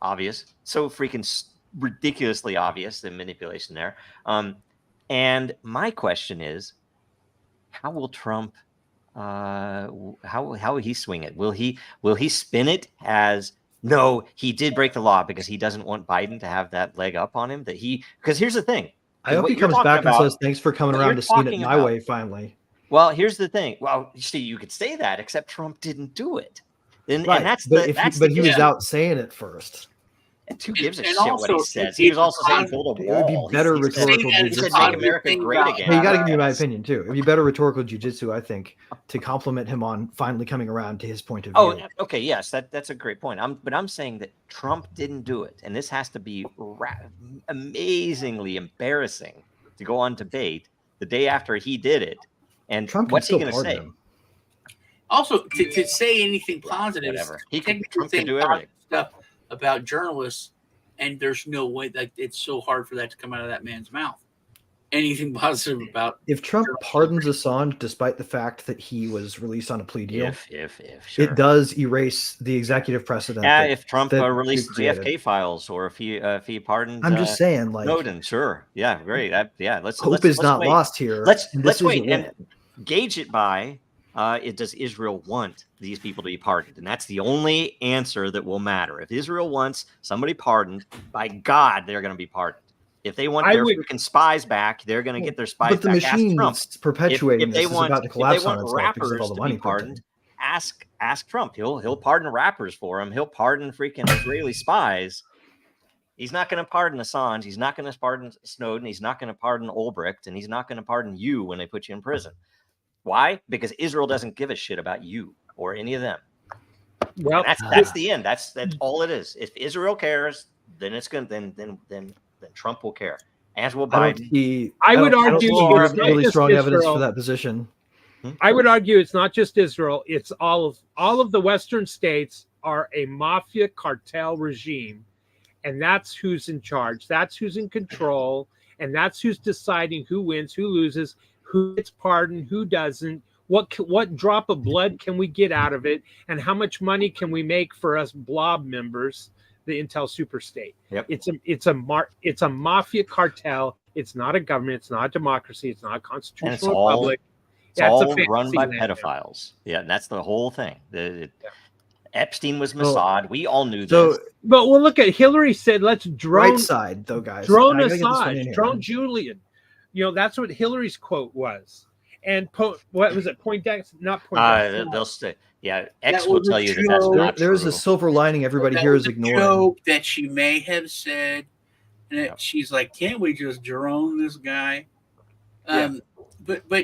Speaker 3: Obvious, so freaking ridiculously obvious, the manipulation there. And my question is, how will Trump how will he swing it? Will he spin it as no, he did break the law because he doesn't want Biden to have that leg up on him? Because here's the thing.
Speaker 5: I hope he comes back and says, "Thanks for coming around to seeing it my way." Finally.
Speaker 3: Well, here's the thing. Well, you see, you could say that, except Trump didn't do it. And that's
Speaker 5: he was out saying it first.
Speaker 3: And who gives a shit what he says? He was also saying build a wall.
Speaker 5: It would be better rhetorical
Speaker 3: jujitsu. He said make America great again.
Speaker 5: You got to give me my opinion too. It would be better rhetorical jujitsu, I think, to compliment him on finally coming around to his point of view.
Speaker 3: Oh, okay, yes, that's a great point. But I'm saying that Trump didn't do it, and this has to be amazingly embarrassing to go on debate the day after he did it. And
Speaker 5: Trump,
Speaker 3: what's he going to say?
Speaker 7: Him. Also, to say anything positive,
Speaker 3: whatever. Trump can do everything.
Speaker 7: Stuff about journalists, and there's no way that it's so hard for that to come out of that man's mouth. Anything positive about
Speaker 5: if Trump pardons Assange, despite the fact that he was released on a plea deal,
Speaker 3: sure.
Speaker 5: It does erase the executive precedent.
Speaker 3: Yeah, if Trump released JFK files, or if he pardoned,
Speaker 5: I'm just saying, like
Speaker 3: Snowden, sure, yeah, great, let's
Speaker 5: hope is not lost here.
Speaker 3: Let's wait and gauge it by. Does Israel want these people to be pardoned? And that's the only answer that will matter. If Israel wants somebody pardoned, by God, they're going to be pardoned. If they want their freaking spies back, they're going to get their spies back.
Speaker 5: But the machine's perpetuating
Speaker 3: if they
Speaker 5: this
Speaker 3: want,
Speaker 5: is about to collapse on
Speaker 3: itself
Speaker 5: rappers
Speaker 3: because of all the money pardoned. Ask Trump. He'll pardon rappers for him. He'll pardon freaking Israeli spies. He's not going to pardon Assange. He's not going to pardon Snowden. He's not going to pardon Ulbricht, and he's not going to pardon you when they put you in prison. Why? Because Israel doesn't give a shit about you or any of them. Well, that's the end. That's all it is. If Israel cares, then it's going. Then Trump will care, as will Biden.
Speaker 4: I would argue
Speaker 5: it's really strong evidence for that position.
Speaker 4: I would argue it's not just Israel; it's all of the Western states are a mafia cartel regime, and that's who's in charge. That's who's in control, and that's who's deciding who wins, who loses, who gets pardoned, who doesn't. What drop of blood can we get out of it, and how much money can we make for us blob members? The Intel superstate.
Speaker 3: Yep.
Speaker 4: It's a mafia cartel. It's not a government. It's not a democracy. It's not a constitutional republic.
Speaker 3: It's all run by pedophiles. Yeah, that's the whole thing. Epstein was Mossad. We all knew this.
Speaker 4: But we'll look at Hillary said, let's drone
Speaker 5: right side though, guys.
Speaker 4: Drone Assange, drone Julian. That's what Hillary's quote was. And what was it? Poindexter, not Poindexter.
Speaker 3: They'll say. Yeah, X will tell you that's not true.
Speaker 5: There's a silver lining everybody here is ignoring.
Speaker 7: Joke that she may have said, and she's like, "Can't we just drone this guy?" But I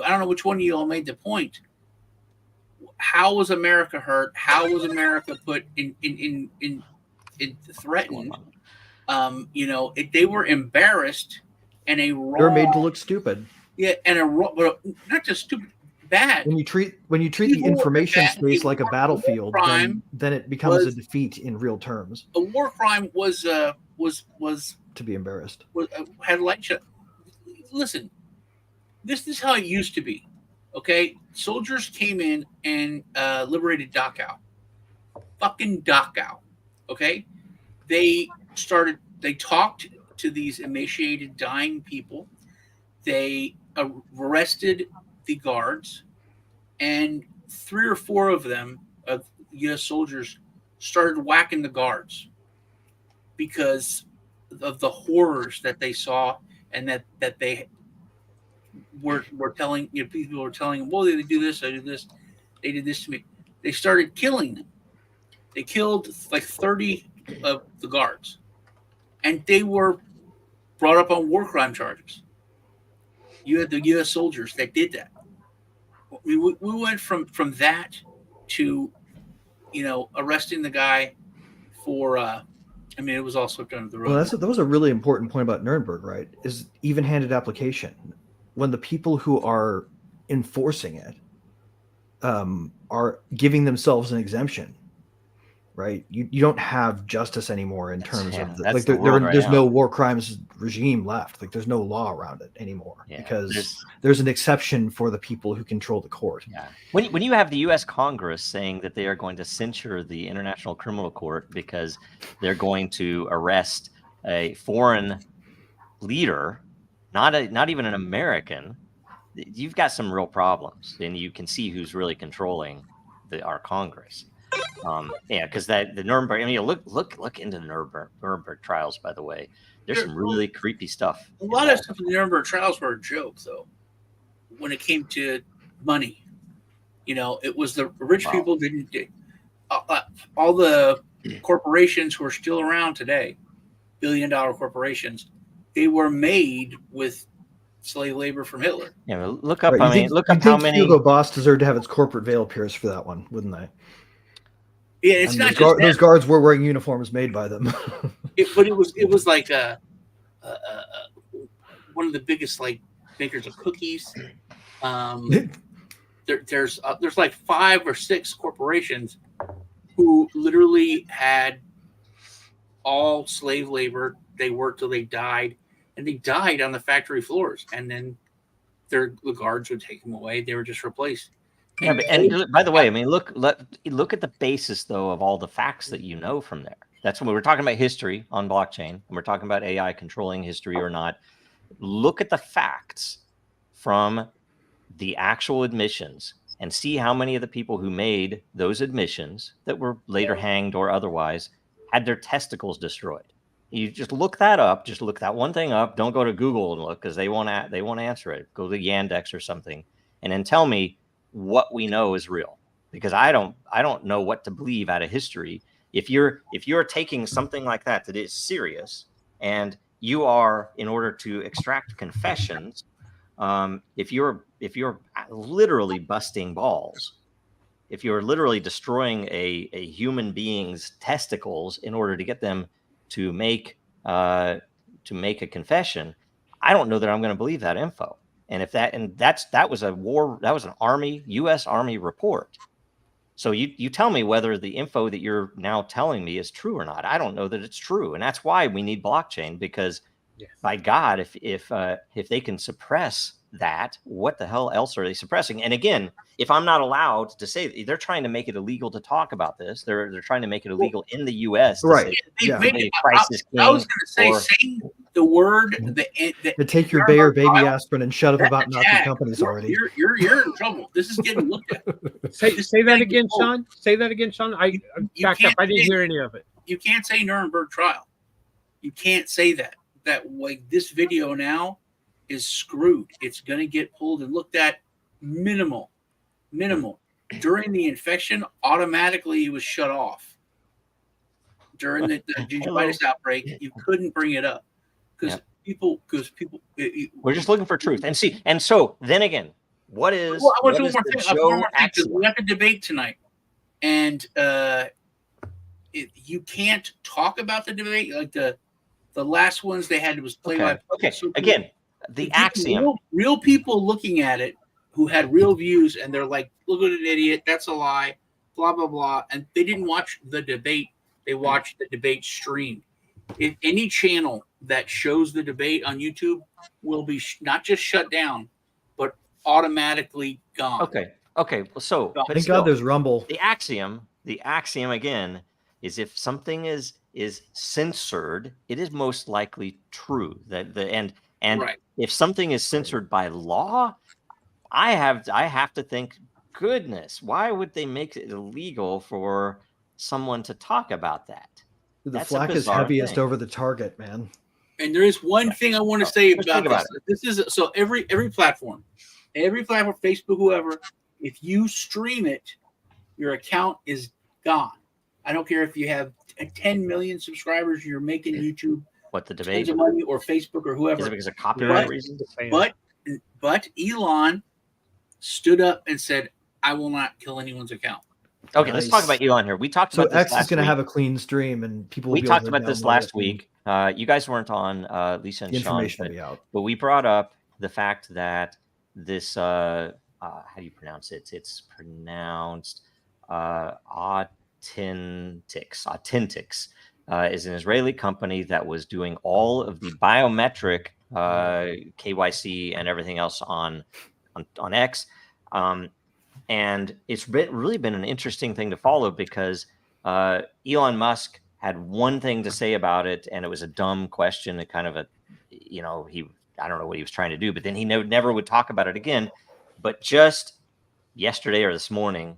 Speaker 7: don't know which one of you all made the point. How was America hurt? How was America put in threatened? They were embarrassed, and they were
Speaker 5: made to look stupid.
Speaker 7: Yeah, and not just stupid. Bad.
Speaker 5: When you treat the information space like a battlefield, then it becomes a defeat in real terms.
Speaker 7: A war crime was
Speaker 5: to be embarrassed.
Speaker 7: Had light shut. Listen, this is how it used to be. Okay, soldiers came in and liberated Dachau. Fucking Dachau. Okay, they talked to these emaciated, dying people. They arrested the guards, and 3 or 4 of them, of U.S. soldiers, started whacking the guards because of the horrors that they saw, and that they were telling people were telling them, well, they do this, they do this, they did this to me. They started killing them. They killed like 30 of the guards, and they were brought up on war crime charges. You had the U.S. soldiers that did that. We went from that to, arresting the guy for. It was also done to the road.
Speaker 5: Well, that was a really important point about Nuremberg, right? Is even-handed application. When the people who are enforcing it are giving themselves an exemption, right? You don't have justice anymore in terms of there's no war crimes regime left. Like there's no law around it anymore because there's an exception for the people who control the court.
Speaker 3: Yeah. When you have the U.S. Congress saying that they are going to censure the International Criminal Court because they're going to arrest a foreign leader, not even an American, you've got some real problems, and you can see who's really controlling our Congress. Yeah, because the Nuremberg. I mean, look into the Nuremberg trials. By the way, there's some really creepy stuff.
Speaker 7: A lot of stuff in the Nuremberg trials were a joke, though. When it came to money, it was the rich people didn't. All the corporations who are still around today, billion-dollar corporations, they were made with slave labor from Hitler.
Speaker 3: Yeah, look up.
Speaker 5: Right,
Speaker 3: I mean, look up how many.
Speaker 5: Hugo Boss deserved to have its corporate veil pierced for that one, wouldn't they?
Speaker 7: Yeah, it's not just
Speaker 5: those guards were wearing uniforms made by them.
Speaker 7: But it was like one of the biggest like bakers of cookies. There's like 5 or 6 corporations who literally had all slave labor. They worked till they died, and they died on the factory floors. And then the guards would take them away. They were just replaced.
Speaker 3: Yeah, and by the way, I mean, look at the basis though of all the facts that you know from there. That's when we're talking about history on blockchain, and we're talking about AI controlling history or not. Look at the facts from the actual admissions and see how many of the people who made those admissions that were later hanged or otherwise had their testicles destroyed. You just look that up. Just look that one thing up. Don't go to Google and look because they won't answer it. Go to Yandex or something, and then tell me what we know is real, because I don't know what to believe out of history. If you're taking something like that is serious, and you are, in order to extract confessions, if you're literally busting balls, if you're literally destroying a human being's testicles in order to get them to make a confession, I don't know that I'm going to believe that info. And that was an Army, U.S. Army report. So you tell me whether the info that you're now telling me is true or not. I don't know that it's true, and that's why we need blockchain, because by God, if they can suppress that, what the hell else are they suppressing? And again, if I'm not allowed to say, they're trying to make it illegal to talk about this. They're trying to make it illegal in the U.S.
Speaker 5: Right.
Speaker 7: I was going to say, saying the word
Speaker 5: to take your Bayer baby aspirin and shut up about Nazi companies already.
Speaker 7: You're in trouble. This is getting looked at.
Speaker 4: Say that again, Sean. Say that again, Sean. I back up. I didn't hear any of it.
Speaker 7: You can't say Nuremberg trial. You can't say that. That like this video now is screwed. It's going to get pulled and looked at minimal. During the infection, automatically it was shut off. During the gingivitis outbreak, you couldn't bring it up because people.
Speaker 3: We're just looking for truth and so then again, what is? Well,
Speaker 7: one more thing. We have to debate tonight, and you can't talk about the debate like the last ones they had was play by play.
Speaker 3: Okay. Again, the axiom.
Speaker 7: Real people looking at it who had real views, and they're like, "Look at an idiot. That's a lie." Blah blah blah. And they didn't watch the debate. They watched the debate stream. If any channel that shows the debate on YouTube will be not just shut down, but automatically gone.
Speaker 3: Okay. So, but
Speaker 5: thank God there's Rumble.
Speaker 3: The axiom again is if something is censored, it is most likely true. And right. If something is censored by law, I have to think, goodness, why would they make it illegal for someone to talk about that?
Speaker 5: The flak is heaviest over the target, man.
Speaker 7: And there is one thing I want to say about this. This is so every platform, Facebook, whoever, if you stream it, your account is gone. I don't care if you have 10 million subscribers, you're making YouTube
Speaker 3: the debate
Speaker 7: of money, or Facebook or whoever.
Speaker 3: Is it because of copyright reasons?
Speaker 7: But Elon stood up and said, "I will not kill anyone's account."
Speaker 3: Okay, Let's talk about Elon here. We talked about this
Speaker 5: X is going to have a clean stream, and people.
Speaker 3: We talked about this last week. You guys weren't on, Lisa and Sean, but we brought up the fact that this. How do you pronounce it? It's pronounced Authentic is an Israeli company that was doing all of the biometric KYC and everything else on X. And it's really been an interesting thing to follow because Elon Musk had one thing to say about it, and it was a dumb question. It kind of he I don't know what he was trying to do, but then he never would talk about it again. But just yesterday or this morning,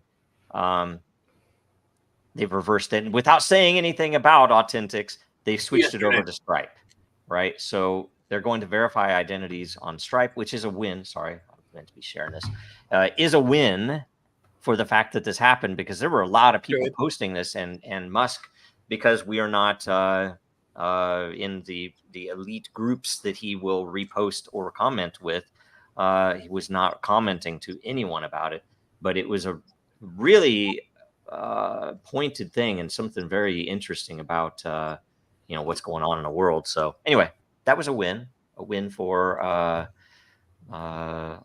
Speaker 3: they've reversed it without saying anything about Authentics. They switched it over to Stripe, right? So they're going to verify identities on Stripe, which is a win. Sorry, I meant to be sharing this. Is a win for the fact that this happened, because there were a lot of people posting this, and Musk, because we are not in the elite groups that he will repost or comment with, he was not commenting to anyone about it. But it was a really pointed thing and something very interesting about what's going on in the world. So anyway, that was a win for a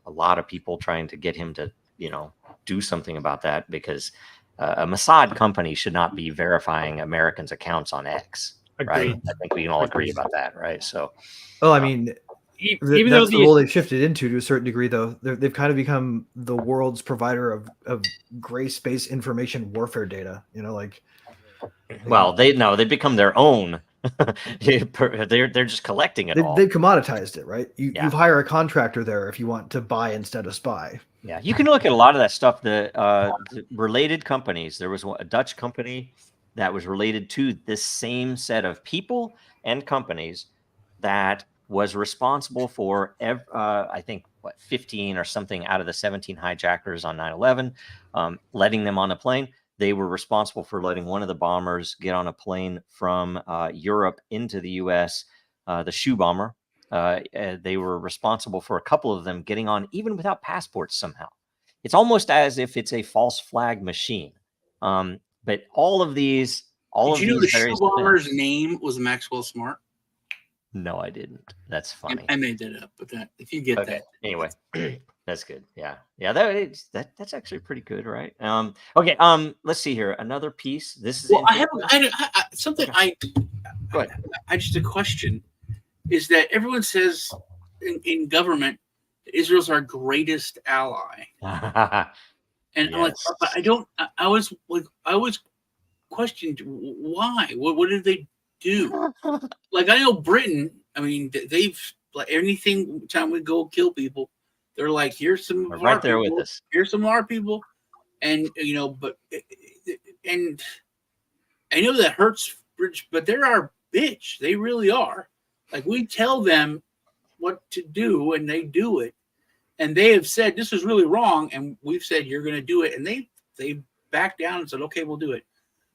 Speaker 3: lot of people trying to get him to do something about that, because a Mossad company should not be verifying Americans' accounts on X. Right? I think we can all agree about that, right? So,
Speaker 5: I mean, even that's the role they've shifted into to a certain degree, though. They've kind of become the world's provider of gray space information warfare data.
Speaker 3: Well, they've become their own. They're just collecting it all.
Speaker 5: They've commoditized it, right? You hire a contractor there if you want to buy instead of spy.
Speaker 3: Yeah, you can look at a lot of that stuff. The related companies. There was a Dutch company that was related to this same set of people and companies that was responsible for, I think, 15 or something out of the 17 hijackers on 9/11, letting them on a plane. They were responsible for letting one of the bombers get on a plane from Europe into the U.S., the shoe bomber. They were responsible for a couple of them getting on even without passports somehow. It's almost as if it's a false flag machine. But all of these,
Speaker 7: Did you know the shoe bomber's name was Maxwell Smart?
Speaker 3: No, I didn't. That's funny.
Speaker 7: I made that up, but if you get that.
Speaker 3: Anyway, that's good. Yeah. That's actually pretty good, right? Okay. Let's see here. Another piece. This is
Speaker 7: Go ahead. I just a question is that everyone says in government Israel's our greatest ally. And yes. I was questioned why. What did they do? Like, I know Britain. I mean, they've like anything. Time we go kill people, they're like, here's some
Speaker 3: right our there people. With us.
Speaker 7: Here's some of our people, and but and I know that hurts British, but they're our bitch. They really are. Like, we tell them what to do, and they do it. And they have said this is really wrong, and we've said you're going to do it, and they backed down and said, okay, we'll do it.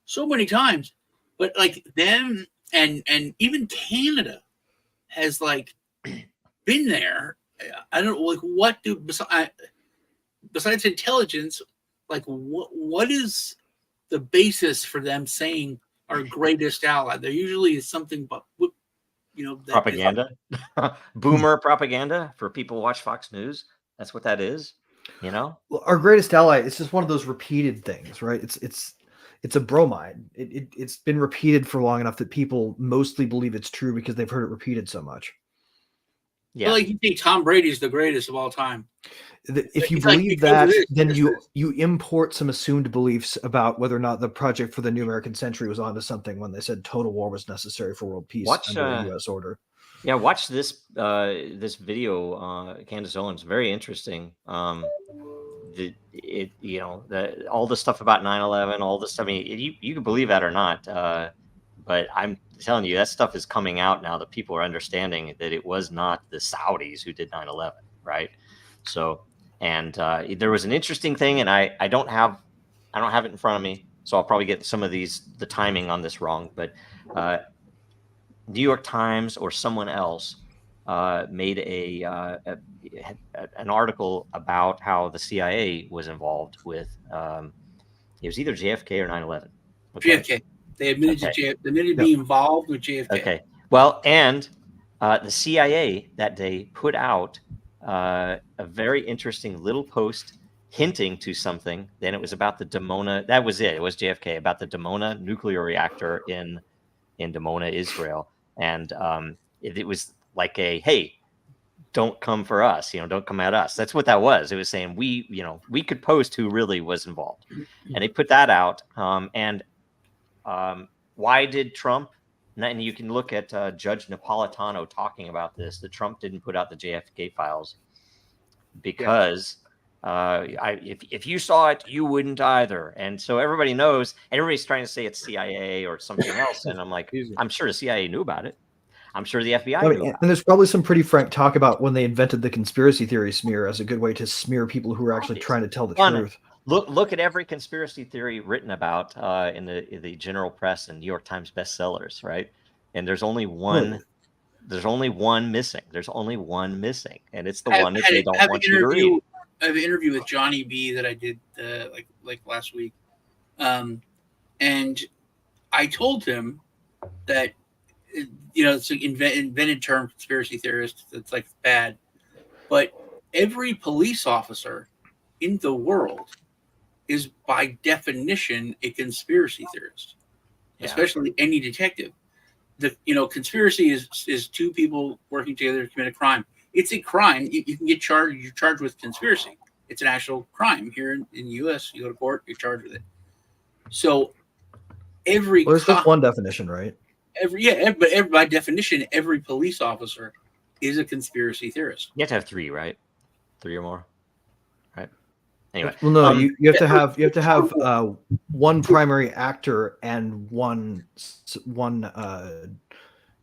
Speaker 7: So many times, but like them and even Canada has like been there. I don't know, like, what do besides intelligence, like what is the basis for them saying our greatest ally? There usually is something, but
Speaker 3: propaganda, boomer propaganda for people who watch Fox News. That's what that is. Well,
Speaker 5: our greatest ally. It's just one of those repeated things, right? It's a bromide. It's been repeated for long enough that people mostly believe it's true because they've heard it repeated so much.
Speaker 7: Yeah, well, like you think Tom Brady's the greatest of all time.
Speaker 5: If you believe that, then you import some assumed beliefs about whether or not the Project for the New American Century was onto something when they said total war was necessary for world peace under the U.S. order.
Speaker 3: Yeah, watch this this video. Candace Owens, very interesting. All the stuff about 9/11, all this stuff. I mean, you can believe that or not, but I'm telling you, that stuff is coming out now that people are understanding that it was not the Saudis who did 9/11, right? So, and there was an interesting thing, and I don't have it in front of me, so I'll probably get some of the timing on this wrong, but New York Times or someone else made an article about how the CIA was involved with it was either JFK or 9/11.
Speaker 7: Okay. JFK. They admitted to being involved with JFK.
Speaker 3: Okay. Well, and the CIA that day put out a very interesting little post hinting to something. Then it was about the Dimona. That was it. It was JFK, about the Dimona nuclear reactor in Dimona, Israel. And it was like hey, don't come for us, don't come at us. That's what that was. It was saying we could post who really was involved. And they put that out. And why did Trump And you can look at Judge Napolitano talking about this, that Trump didn't put out the JFK files because if you saw it, you wouldn't either. And so everybody knows, and everybody's trying to say it's CIA or something else. And I'm like, I'm sure the CIA knew about it. I'm sure the FBI knew about it.
Speaker 5: And there's probably some pretty frank talk about when they invented the conspiracy theory smear as a good way to smear people who are actually trying to tell the truth.
Speaker 3: Look at every conspiracy theory written about in the general press and New York Times bestsellers, right? And there's only one. Really? There's only one missing. There's only one missing, and it's the one that they don't want you to read.
Speaker 7: I have an interview with Johnny B that I did like last week, and I told him that it's an invented term, conspiracy theorist. It's like bad, but every police officer in the world is by definition a conspiracy theorist, especially any detective. Conspiracy is two people working together to commit a crime. It's a crime. You can get charged. You're charged with conspiracy. It's an actual crime here in the U.S. You go to court, you're charged with it. So there's
Speaker 5: just one definition, right?
Speaker 7: But by definition, every police officer is a conspiracy theorist.
Speaker 3: You have to have three, right? Three or more, right? Anyway,
Speaker 5: well, no, you have to have one primary actor and one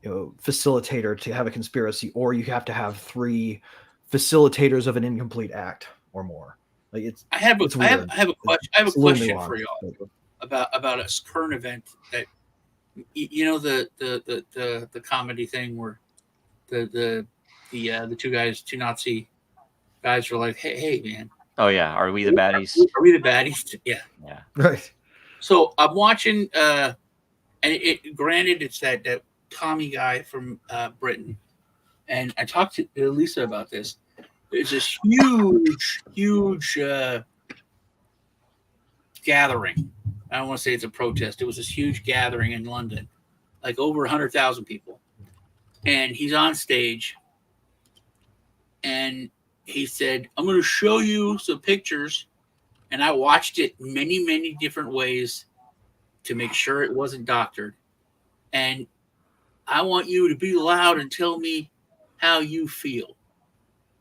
Speaker 5: facilitator to have a conspiracy, or you have to have three facilitators of an incomplete act or more. Like
Speaker 7: I have a question for y'all about a current event that the comedy thing where the two Nazi guys were like, hey man.
Speaker 3: Oh yeah, are we the baddies?
Speaker 7: Are we the baddies? Yeah.
Speaker 5: Right.
Speaker 7: So I'm watching, and granted, it's that Tommy guy from Britain, and I talked to Lisa about this. There's this huge gathering. I don't want to say it's a protest. It was this huge gathering in London, like over 100,000 people, and he's on stage, and he said, I'm going to show you some pictures. And I watched it many, many different ways to make sure it wasn't doctored. And I want you to be loud and tell me how you feel.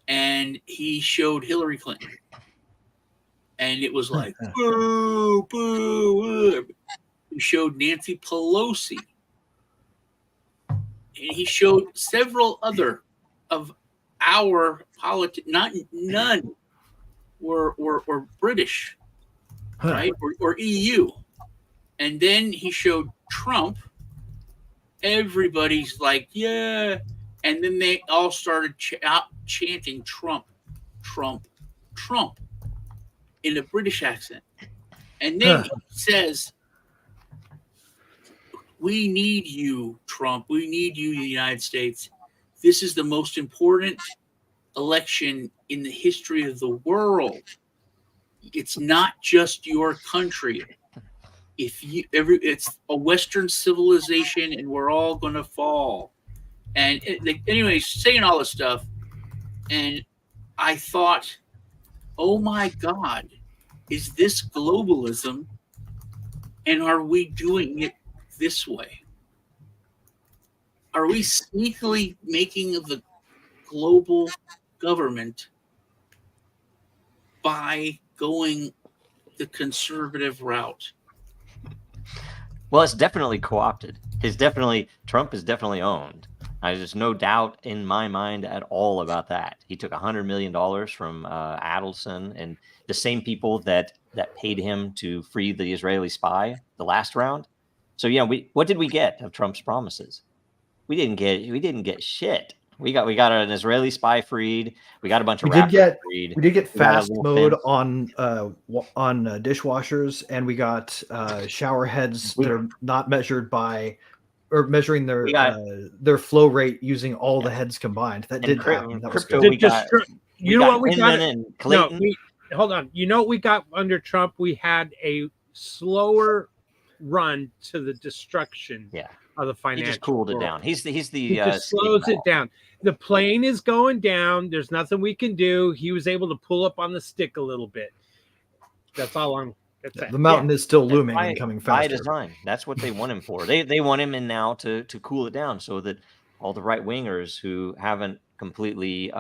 Speaker 7: And he showed Hillary Clinton. And it was like, boo, boo, boo. He showed Nancy Pelosi. And he showed several other of our politics, none were British, right? Or EU. And then he showed Trump. Everybody's like, yeah. And then they all started chanting Trump, Trump, Trump in a British accent. And then he says, we need you, Trump. We need you, the United States. This is the most important election in the history of the world. It's not just your country. It's a Western civilization, and we're all gonna fall. And anyway, saying all this stuff, and I thought, oh my God, is this globalism? And are we doing it this way? Are we sneakily making the global government by going the conservative route?
Speaker 3: Well, it's definitely co-opted. Trump is definitely owned. There's no doubt in my mind at all about that. He took $100 million from Adelson and the same people that paid him to free the Israeli spy the last round. So what did we get of Trump's promises? We didn't get shit. We got an Israeli spy freed. We got a bunch of rappers freed.
Speaker 5: We did get fast mode on dishwashers, and we got shower heads that are not measured by or measuring their flow rate using all the heads combined. That did happen. That was good.
Speaker 4: Hold on. You know what we got under Trump? We had a slower run to the destruction.
Speaker 3: Yeah.
Speaker 4: Of the financial
Speaker 3: he just cooled
Speaker 4: world.
Speaker 3: It down. He
Speaker 4: just slows it down. The plane is going down. There's nothing we can do. He was able to pull up on the stick a little bit. That's all
Speaker 5: The mountain is still looming and coming
Speaker 3: by
Speaker 5: faster.
Speaker 3: design. That's what they want him for. They want him in now to cool it down so that all the right wingers who haven't completely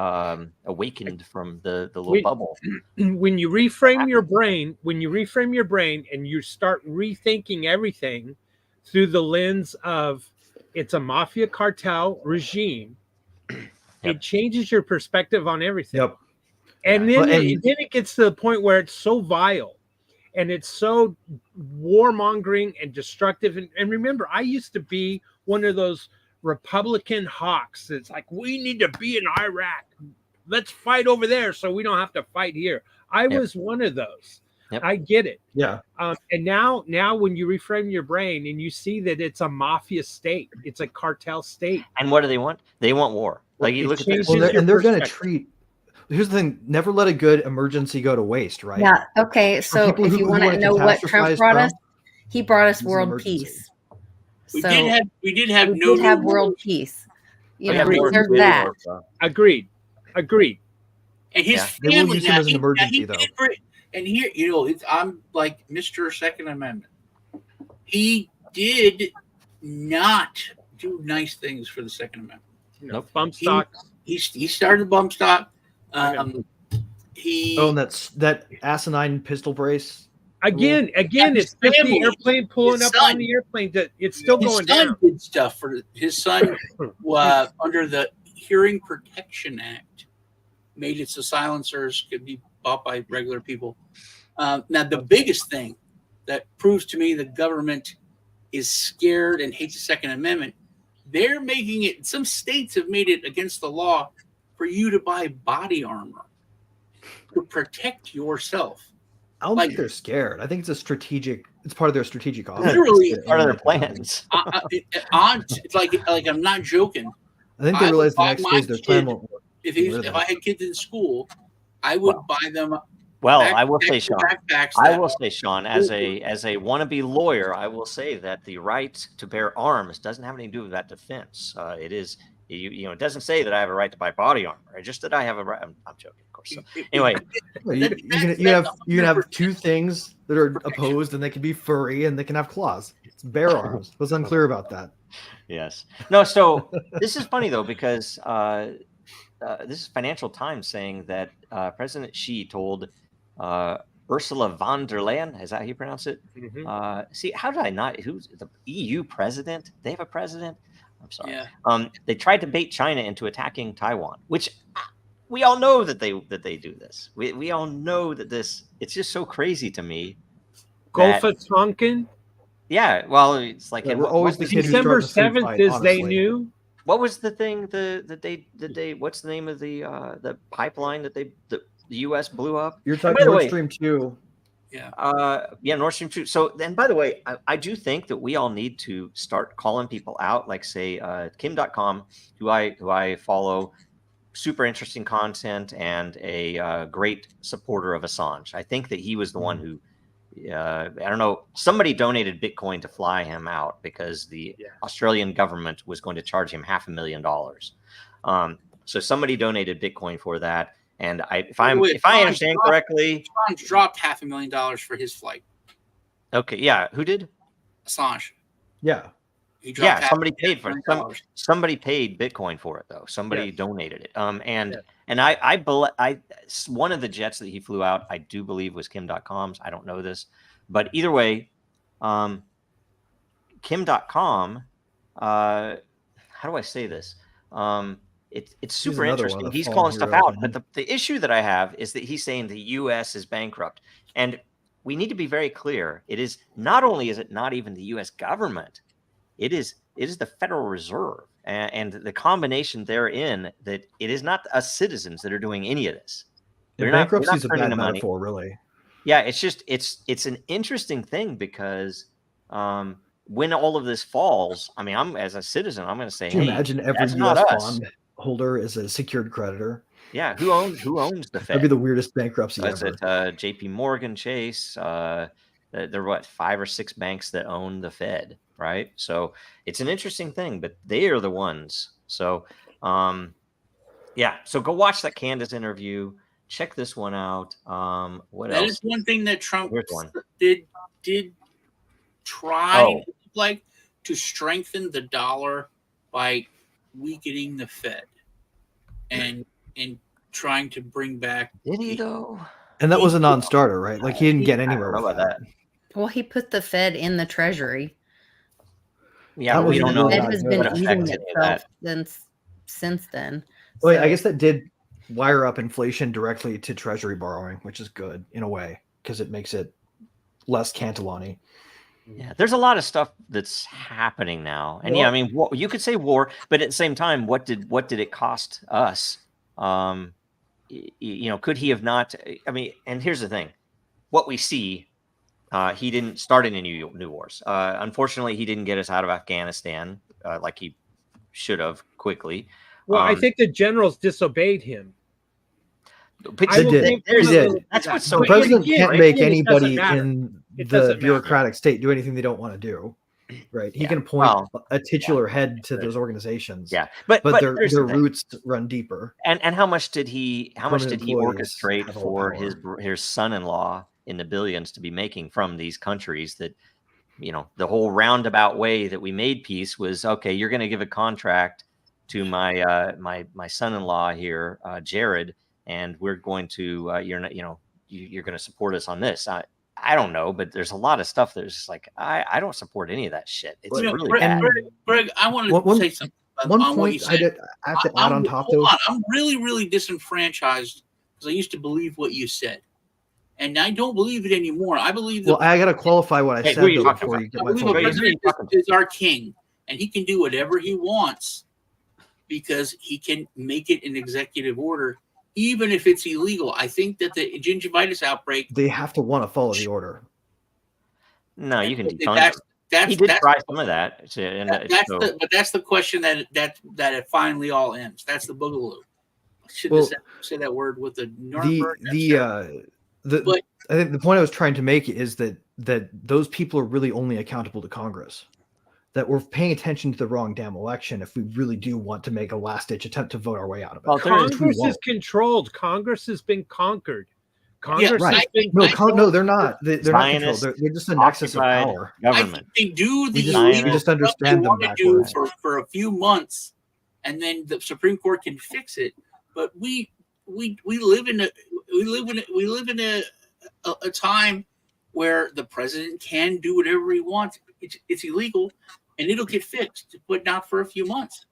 Speaker 3: awakened from the little bubble.
Speaker 4: When you reframe your brain, and you start rethinking everything through the lens of it's a mafia cartel regime, it changes your perspective on everything.
Speaker 5: Yep.
Speaker 4: And then it gets to the point where it's so vile and it's so warmongering and destructive. And remember, I used to be one of those Republican hawks. It's like, we need to be in Iraq. Let's fight over there so we don't have to fight here. I was one of those. Yep. I get it.
Speaker 5: Yeah.
Speaker 4: And now when you reframe your brain and you see that it's a mafia state, it's a cartel state.
Speaker 3: And what do they want? They want war. Like, you look at this.
Speaker 5: Well, and they're going to treat. Here's the thing: never let a good emergency go to waste, right?
Speaker 6: Yeah. Okay. So if you want to know what Trump brought us, he brought us world peace.
Speaker 7: We did have
Speaker 6: world peace. You know, there's that.
Speaker 4: Agreed.
Speaker 7: And his family
Speaker 5: now, as an emergency, though.
Speaker 7: And here, you know, I'm like Mr. Second Amendment. He did not do nice things for the Second Amendment.
Speaker 4: Nope. Bump stock.
Speaker 7: He started the bump stock.
Speaker 5: And that's that asinine pistol brace.
Speaker 4: Again, it's just the airplane pulling up on the airplane. That it's still going down.
Speaker 7: Did stuff for his son under the Hearing Protection Act, made it so silencers could be bought by regular people. Now, the biggest thing that proves to me the government is scared and hates the Second Amendment, they're making it. Some states have made it against the law for you to buy body armor to protect yourself.
Speaker 5: I don't think they're scared. I think it's it's part of their strategic office.
Speaker 7: Literally,
Speaker 3: it's part of their plans.
Speaker 7: It's like I'm not joking.
Speaker 5: I think they realize the next phase their plan won't work.
Speaker 7: If I had kids in school, I would buy them.
Speaker 3: Well, I will say, Sean, as a wannabe lawyer, I will say that the right to bear arms doesn't have anything to do with that defense. It is, it doesn't say that I have a right to buy body armor. It's just that I have a right. I'm joking, of course. So, anyway,
Speaker 5: you can have two things that are opposed, and they can be furry, and they can have claws. It's bear arms. What's unclear about that?
Speaker 3: Yes. No. So this is funny though, because this is Financial Times saying that President Xi told Ursula von der Leyen, is that how you pronounce it? Mm-hmm. See, how did I not? Who's the EU president? They have a president? I'm sorry. Yeah. They tried to bait China into attacking Taiwan, which we all know that they do this. We all know that this. It's just so crazy to me.
Speaker 4: Gulf of Tonkin.
Speaker 3: Yeah. Well, it's like
Speaker 5: we're always the kid
Speaker 4: December 7th is they knew.
Speaker 3: What was the thing that they what's the name of the pipeline that the U.S. blew up?
Speaker 5: You're talking Nord Stream 2.
Speaker 3: Yeah, Nord Stream 2. So then, by the way, I do think that we all need to start calling people out, like say Kim.com, who I follow, super interesting content and a great supporter of Assange. I think that he was the one who, I don't know, somebody donated Bitcoin to fly him out because the Australian government was going to charge him $500,000. So somebody donated Bitcoin for that. And if I understand correctly,
Speaker 7: Assange dropped $500,000 for his flight. Okay,
Speaker 3: yeah, who did?
Speaker 7: Assange.
Speaker 5: Yeah,
Speaker 3: somebody paid for it. Somebody paid Bitcoin for it though. Somebody donated it. And I one of the jets that he flew out, I do believe was Kim.com's. I don't know this, but either way, Kim.com. How do I say this? It's super interesting. He's calling stuff out, but the issue that I have is that he's saying the U.S. is bankrupt, and we need to be very clear. It is not only is it not even the U.S. government, it is the Federal Reserve, and the combination therein that it is not us citizens that are doing any of this.
Speaker 5: Bankruptcy is a bad metaphor, really.
Speaker 3: Yeah, it's just it's an interesting thing because. When all of this falls, I mean, as a citizen, I'm going to say,
Speaker 5: can you imagine every U.S. bond holder is a secured creditor?
Speaker 3: Yeah, who owns the Fed?
Speaker 5: That'd be the weirdest bankruptcy ever.
Speaker 3: It J.P. Morgan, Chase. There are 5 or 6 banks that own the Fed, right? So it's an interesting thing, but they are the ones. So, So go watch that Candace interview. check this one out. What
Speaker 7: That
Speaker 3: else?
Speaker 7: is one thing that Trump
Speaker 3: Here's one.
Speaker 7: did try
Speaker 3: Oh.
Speaker 7: like to strengthen the dollar by weakening the Fed and trying to bring back.
Speaker 3: Did he though?
Speaker 5: And that was a non-starter, right? Like he didn't get anywhere
Speaker 3: I don't know
Speaker 5: with
Speaker 3: about
Speaker 5: that.
Speaker 6: Well, he put the Fed in the Treasury.
Speaker 3: Yeah,
Speaker 5: That
Speaker 3: but
Speaker 5: was
Speaker 3: we don't know
Speaker 5: really
Speaker 6: Fed
Speaker 5: not
Speaker 6: has
Speaker 5: good.
Speaker 6: been
Speaker 3: what
Speaker 6: eating
Speaker 3: affects any of
Speaker 6: itself since then.
Speaker 5: Wait, I
Speaker 6: So-
Speaker 5: guess that did wire up inflation directly to Treasury borrowing, which is good in a way because it makes it less Cantillon-y.
Speaker 3: Yeah, there's a lot of stuff that's happening now, and yeah, I mean, you could say war, but at the same time, what did it cost us? Could he have not? I mean, and here's the thing: what we see, he didn't start any new wars. Unfortunately, he didn't get us out of Afghanistan like he should have quickly.
Speaker 4: Well, I think the generals disobeyed him.
Speaker 3: But
Speaker 5: They did. He did.
Speaker 3: That's what's so
Speaker 5: The
Speaker 4: But
Speaker 5: president
Speaker 4: again,
Speaker 5: can't
Speaker 4: right?
Speaker 5: make
Speaker 4: It doesn't
Speaker 5: anybody
Speaker 4: matter.
Speaker 5: in
Speaker 4: It
Speaker 5: the
Speaker 4: doesn't matter.
Speaker 5: bureaucratic state do anything they don't want to do. Right? He
Speaker 3: Yeah.
Speaker 5: can appoint
Speaker 3: Well,
Speaker 5: a titular head to those organizations.
Speaker 3: Yeah, but
Speaker 5: their
Speaker 3: here's the thing.
Speaker 5: roots run deeper.
Speaker 3: And how much did he
Speaker 5: Permanent employees
Speaker 3: orchestrate
Speaker 5: have all
Speaker 3: for
Speaker 5: power.
Speaker 3: his son-in-law in the billions to be making from these countries that, the whole roundabout way that we made peace was, okay, you're going to give a contract to my my son-in-law here, Jared, and we're going to you're going to support us on this. I don't know, but there's a lot of stuff that's just like I don't support any of that shit. It's really bad.
Speaker 7: Greg, I want to say something.
Speaker 5: One
Speaker 7: on what you
Speaker 5: point
Speaker 7: said.
Speaker 5: I have to add on top though.
Speaker 7: I'm really disenfranchised because I used to believe what you said, and I don't believe it anymore. I believe that.
Speaker 5: Well, I got to qualify what I
Speaker 3: Hey,
Speaker 5: said
Speaker 3: who are you
Speaker 5: though
Speaker 3: talking
Speaker 5: before
Speaker 3: about?
Speaker 5: you get
Speaker 7: I
Speaker 5: my
Speaker 7: believe
Speaker 5: full
Speaker 7: a
Speaker 3: Who are you
Speaker 7: president
Speaker 3: talking
Speaker 7: is our king, and he can do whatever he wants because he can make it an executive order, even if it's illegal. I think that the gingivitis outbreak.
Speaker 5: They have to want to follow the order.
Speaker 3: No, you can defund him. He did try some of that.
Speaker 7: But that's the question that it finally all ends. That's the boogaloo. Shouldn't say that word with the Nuremberg.
Speaker 5: I think the point I was trying to make is that those people are really only accountable to Congress. That we're paying attention to the wrong damn election if we really do want to make a last-ditch attempt to vote our way out of it.
Speaker 3: Well,
Speaker 4: Congress is controlled. Congress has been conquered. Congress
Speaker 5: right.
Speaker 4: has been
Speaker 5: No, they're not. They're not controlled. They're just a nexus of power.
Speaker 3: Government.
Speaker 7: They do the
Speaker 5: we just understand them backwards
Speaker 7: for a few months, and then the Supreme Court can fix it. But we live in a time where the president can do whatever he wants. It's illegal, and it'll get fixed, but not for a few months.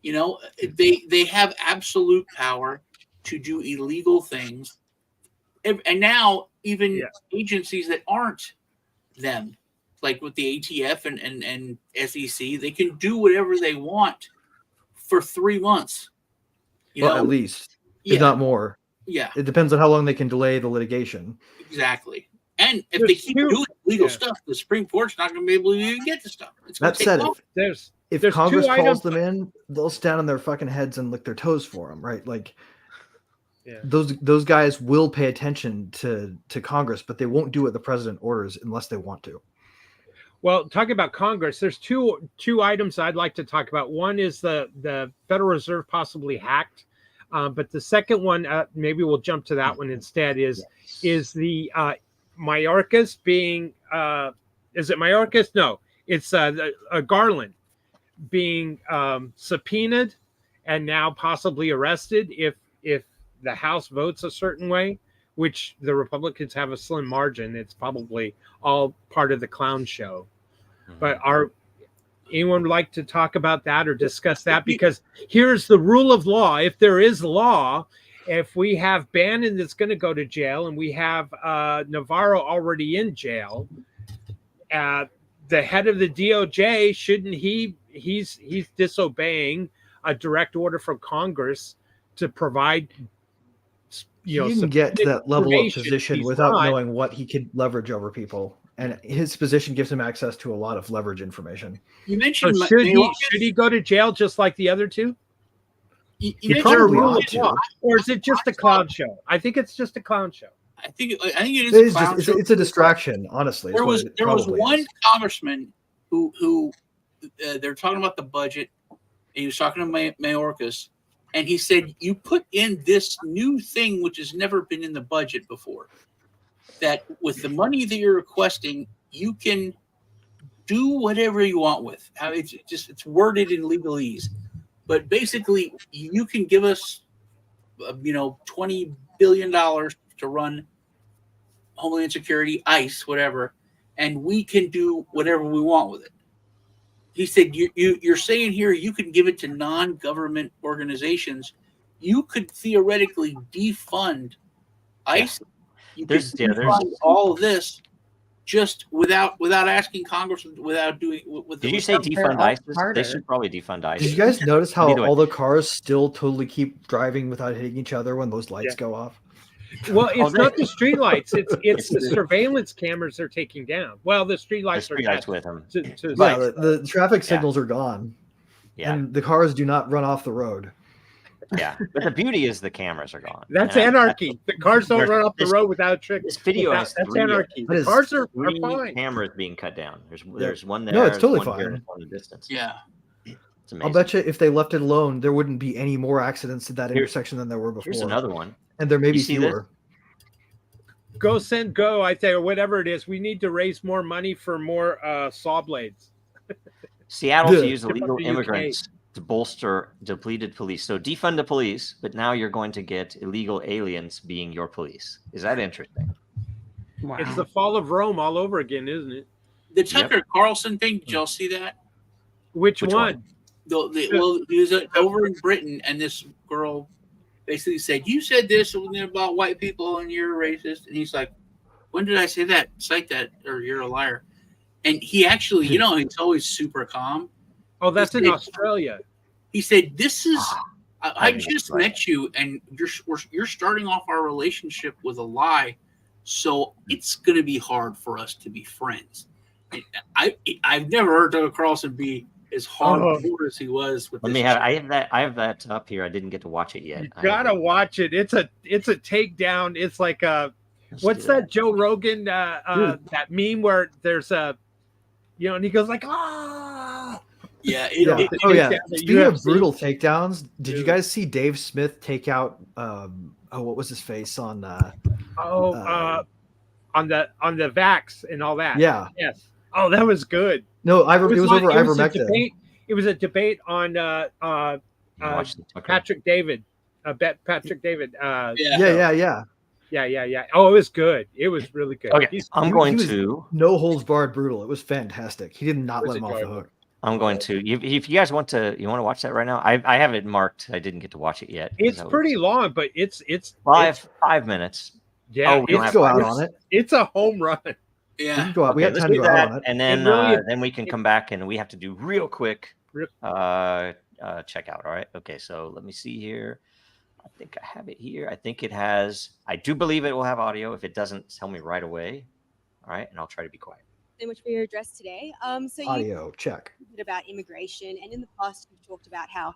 Speaker 7: They have absolute power to do illegal things, and now even agencies that aren't them, like with the ATF and SEC, they can do whatever they want for 3 months.
Speaker 5: At least, if not more.
Speaker 7: Yeah,
Speaker 5: it depends on how long they can delay the litigation.
Speaker 7: Exactly. And if they keep doing legal stuff, the Supreme Court's not going to be able to even get the stuff.
Speaker 5: That said, if
Speaker 4: there's
Speaker 5: Congress calls them in, they'll stand on their fucking heads and lick their toes for them, right? Like, those guys will pay attention to Congress, but they won't do what the president orders unless they want to.
Speaker 4: Well, talking about Congress, there's two items I'd like to talk about. One is the Federal Reserve possibly hacked, but the second one, maybe we'll jump to that one instead. Is the Mayorkas being? Is it Mayorkas? No, it's Garland being subpoenaed and now possibly arrested if the House votes a certain way, which the Republicans have a slim margin. It's probably all part of the clown show. But anyone would like to talk about that or discuss that? Because here's the rule of law. If there is law, if we have Bannon that's going to go to jail and we have Navarro already in jail, the head of the DOJ, shouldn't he's disobeying a direct order from Congress to provide
Speaker 5: he can get to that level of position without knowing what he could leverage over people, and his position gives him access to a lot of leverage information.
Speaker 7: You mentioned
Speaker 4: should he go to jail just like the other two?
Speaker 5: He probably ought to.
Speaker 4: Or is it just a clown show? I think it's just a clown show.
Speaker 7: I think it is.
Speaker 5: It's a distraction, honestly.
Speaker 7: There was one congressman who they're talking about the budget, and he was talking to Mayorkas, And he said, you put in this new thing, which has never been in the budget before, that with the money that you're requesting, you can do whatever you want with. It's worded in legalese. But basically, you can give us, $20 billion to run Homeland Security, ICE, whatever, and we can do whatever we want with it. He said, you're saying here you can give it to non-government organizations. You could theoretically defund ICE. You could defund all of this just without asking Congress, without doing.
Speaker 3: Did you say defund ISIS? They should probably defund ISIS.
Speaker 5: Did you guys notice how all the cars still totally keep driving without hitting each other when those lights go off?
Speaker 4: Well, it's not the street lights. It's the surveillance cameras they're taking down. Well, the street lights are
Speaker 3: with them.
Speaker 5: The traffic signals are gone.
Speaker 3: Yeah.
Speaker 5: And the cars do not run off the road.
Speaker 3: Yeah. But the beauty is the cameras are gone.
Speaker 4: That's anarchy. The cars don't run off the road without tricks.
Speaker 3: This video has
Speaker 4: that's anarchy. The cars are fine.
Speaker 3: Cameras being cut down. There's one there.
Speaker 5: No, it's totally fine.
Speaker 3: Here, one in the distance.
Speaker 7: Yeah.
Speaker 3: It's amazing.
Speaker 5: I'll bet you if they left it alone, there wouldn't be any more accidents at that intersection than there were before.
Speaker 3: Here's another one.
Speaker 5: And there may be fewer.
Speaker 4: Go, I say, or whatever it is. We need to raise more money for more saw blades.
Speaker 3: Seattle to use illegal immigrants to bolster depleted police. So defund the police, but now you're going to get illegal aliens being your police. Is that interesting?
Speaker 4: Wow. It's the fall of Rome all over again, isn't it?
Speaker 7: The Tucker Carlson thing, did y'all see that?
Speaker 4: Which one?
Speaker 7: Well, he was over in Britain, and this girl basically said, you said this about white people and you're racist. And he's like, when did I say that? Cite that, or you're a liar. And he actually, he's always super calm.
Speaker 4: Oh, that's in Australia.
Speaker 7: He said, this is, I just met you and you're starting off our relationship with a lie. So it's going to be hard for us to be friends. And I've never heard Tucker Carlson be as hardcore as he was with.
Speaker 3: I have that up here. I didn't get to watch it yet.
Speaker 4: You gotta watch it. It's a takedown. It's like what's that Joe Rogan that meme where there's and he goes like
Speaker 7: Yeah.
Speaker 5: Speaking of brutal takedowns, did you guys see Dave Smith take out what was his face on
Speaker 4: on the Vax and all that?
Speaker 5: Yeah.
Speaker 4: Yes. Oh, that was good.
Speaker 5: No, it was over ivermectin.
Speaker 4: It was a debate on Patrick David. Patrick David.
Speaker 5: Yeah.
Speaker 4: Oh, it was good. It was really good.
Speaker 3: Okay, I'm going to
Speaker 5: no holds barred brutal. It was fantastic. He did not let him off the hook.
Speaker 3: I'm going to. If you guys want to watch that right now, I have it marked. I didn't get to watch it yet.
Speaker 4: It's pretty long, but it's
Speaker 3: 5 minutes.
Speaker 4: Yeah,
Speaker 5: let's go out on it.
Speaker 4: It's a home run.
Speaker 7: Yeah,
Speaker 5: we can go out. We got time to go out on it,
Speaker 3: and then we can come back and we have to do real quick checkout. All right. Okay. So let me see here. I think I have it here. I think it has. I do believe it will have audio. If it doesn't, tell me right away. All right, and I'll try to be quiet.
Speaker 8: So much for your address today. So
Speaker 5: audio check.
Speaker 8: About immigration, and in the past you've talked about how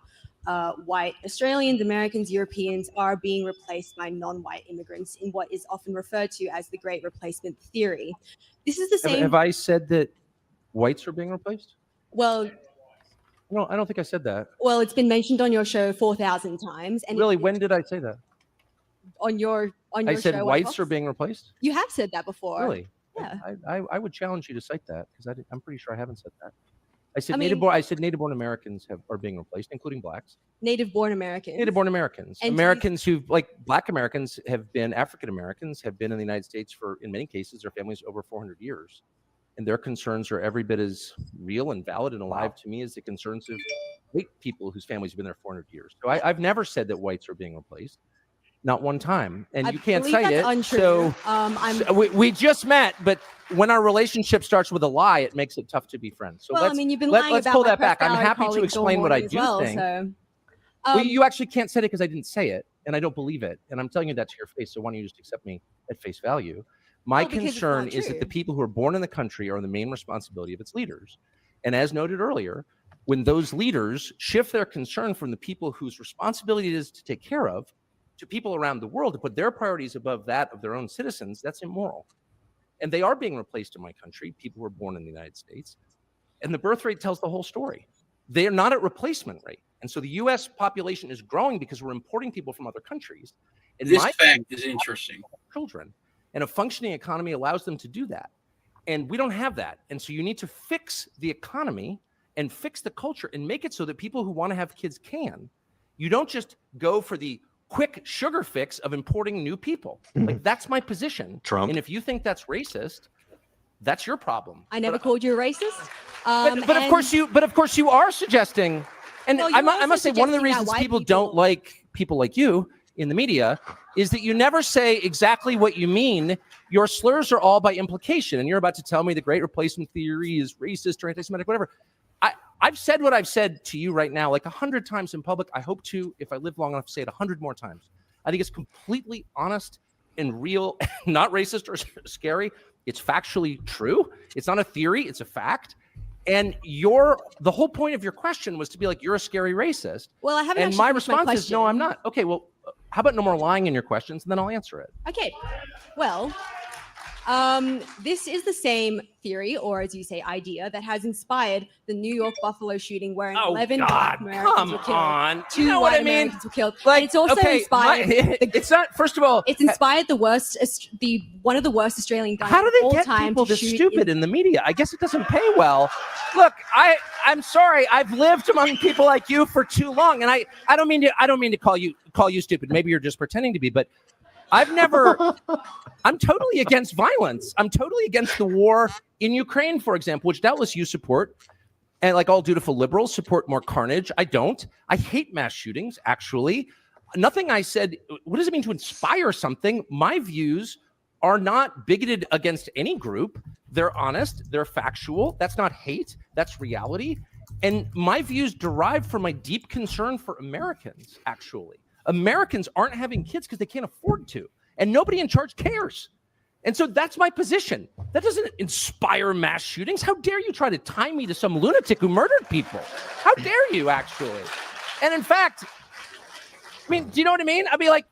Speaker 8: white Australians, Americans, Europeans are being replaced by non-white immigrants in what is often referred to as the Great Replacement Theory. This is the same.
Speaker 9: Have I said that whites are being replaced?
Speaker 8: Well,
Speaker 9: no, I don't think I said that.
Speaker 8: Well, it's been mentioned on your show 4,000 times. And
Speaker 9: really, when did I say that?
Speaker 8: On your show.
Speaker 9: I said whites are being replaced?
Speaker 8: You have said that before.
Speaker 9: Really?
Speaker 8: Yeah.
Speaker 9: I would challenge you to cite that because I'm pretty sure I haven't said that. I said native-born Americans are being replaced, including blacks.
Speaker 8: Native-born Americans.
Speaker 9: Native-born Americans. And Americans who, like Black Americans, have been African Americans, have been in the United States for, in many cases, their families over 400 years, and their concerns are every bit as real and valid and alive to me as the concerns of white people whose families have been there 400 years. So I've never said that whites are being replaced. Not one time, and you can't cite it.
Speaker 8: Untrue.
Speaker 9: So we just met, but when our relationship starts with a lie, it makes it tough to be friends. So
Speaker 8: you've been lying
Speaker 9: let's
Speaker 8: about
Speaker 9: pull
Speaker 8: my
Speaker 9: that back. I'm happy to explain what I do think. Well, you actually can't say it because I didn't say it, and I don't believe it, and I'm telling you that to your face. So why don't you just accept me at face value? My concern is that the people who are born in the country are the main responsibility of its leaders, and as noted earlier, when those leaders shift their concern from the people whose responsibility it is to take care of to people around the world to put their priorities above that of their own citizens, that's immoral. And they are being replaced in my country, people who are born in the United States. And the birth rate tells the whole story. They are not at replacement rate. And so the U.S. population is growing because we're importing people from other countries. And
Speaker 7: this fact is interesting.
Speaker 9: Children. And a functioning economy allows them to do that. And we don't have that. And so you need to fix the economy and fix the culture and make it so that people who want to have kids can. You don't just go for the quick sugar fix of importing new people. Like, that's my position.
Speaker 3: Trump.
Speaker 9: And if you think that's racist, that's your problem.
Speaker 8: I never called you a racist.
Speaker 9: But of course you are suggesting, and
Speaker 8: Well,
Speaker 9: I must say, one of the
Speaker 8: suggesting that
Speaker 9: reasons
Speaker 8: white
Speaker 9: people
Speaker 8: people-
Speaker 9: don't like people like you in the media is that you never say exactly what you mean. Your slurs are all by implication, and you're about to tell me the great replacement theory is racist or anti-Semitic, whatever. I've said what I've said to you right now like 100 times in public. I hope to, if I live long enough, say it 100 more times. I think it's completely honest and real, not racist or scary. It's factually true. It's not a theory. It's a fact. And the whole point of your question was to be like, you're a scary racist.
Speaker 8: Well, I haven't.
Speaker 9: And my response is, no, I'm not. Okay, well, how about no more lying in your questions, and then I'll answer it.
Speaker 8: Okay. Well, this is the same theory, or as you say, idea, that has inspired the New York Buffalo shooting, where 11 black Americans were killed.
Speaker 9: You know what I mean?
Speaker 8: Americans were killed.
Speaker 9: Like,
Speaker 8: and it's also inspired.
Speaker 9: It's not. First of all,
Speaker 8: it's inspired one of the worst Australian guns
Speaker 9: how do
Speaker 8: of
Speaker 9: they
Speaker 8: all
Speaker 9: get
Speaker 8: time
Speaker 9: people
Speaker 8: to
Speaker 9: this
Speaker 8: shoot
Speaker 9: stupid in the media? I guess it doesn't pay well. Look, I'm sorry. I've lived among people like you for too long, and I don't mean to call you stupid. Maybe you're just pretending to be, but I'm totally against violence. I'm totally against the war in Ukraine, for example, which doubtless you support. And like all dutiful liberals, support more carnage. I don't. I hate mass shootings, actually. Nothing I said, what does it mean to inspire something? My views are not bigoted against any group. They're honest. They're factual. That's not hate. That's reality. And my views derive from my deep concern for Americans, actually. Americans aren't having kids because they can't afford to. And nobody in charge cares. And so that's my position. That doesn't inspire mass shootings. How dare you try to tie me to some lunatic who murdered people? How dare you, actually? And in fact, I mean, do you know what I mean? I'd be like,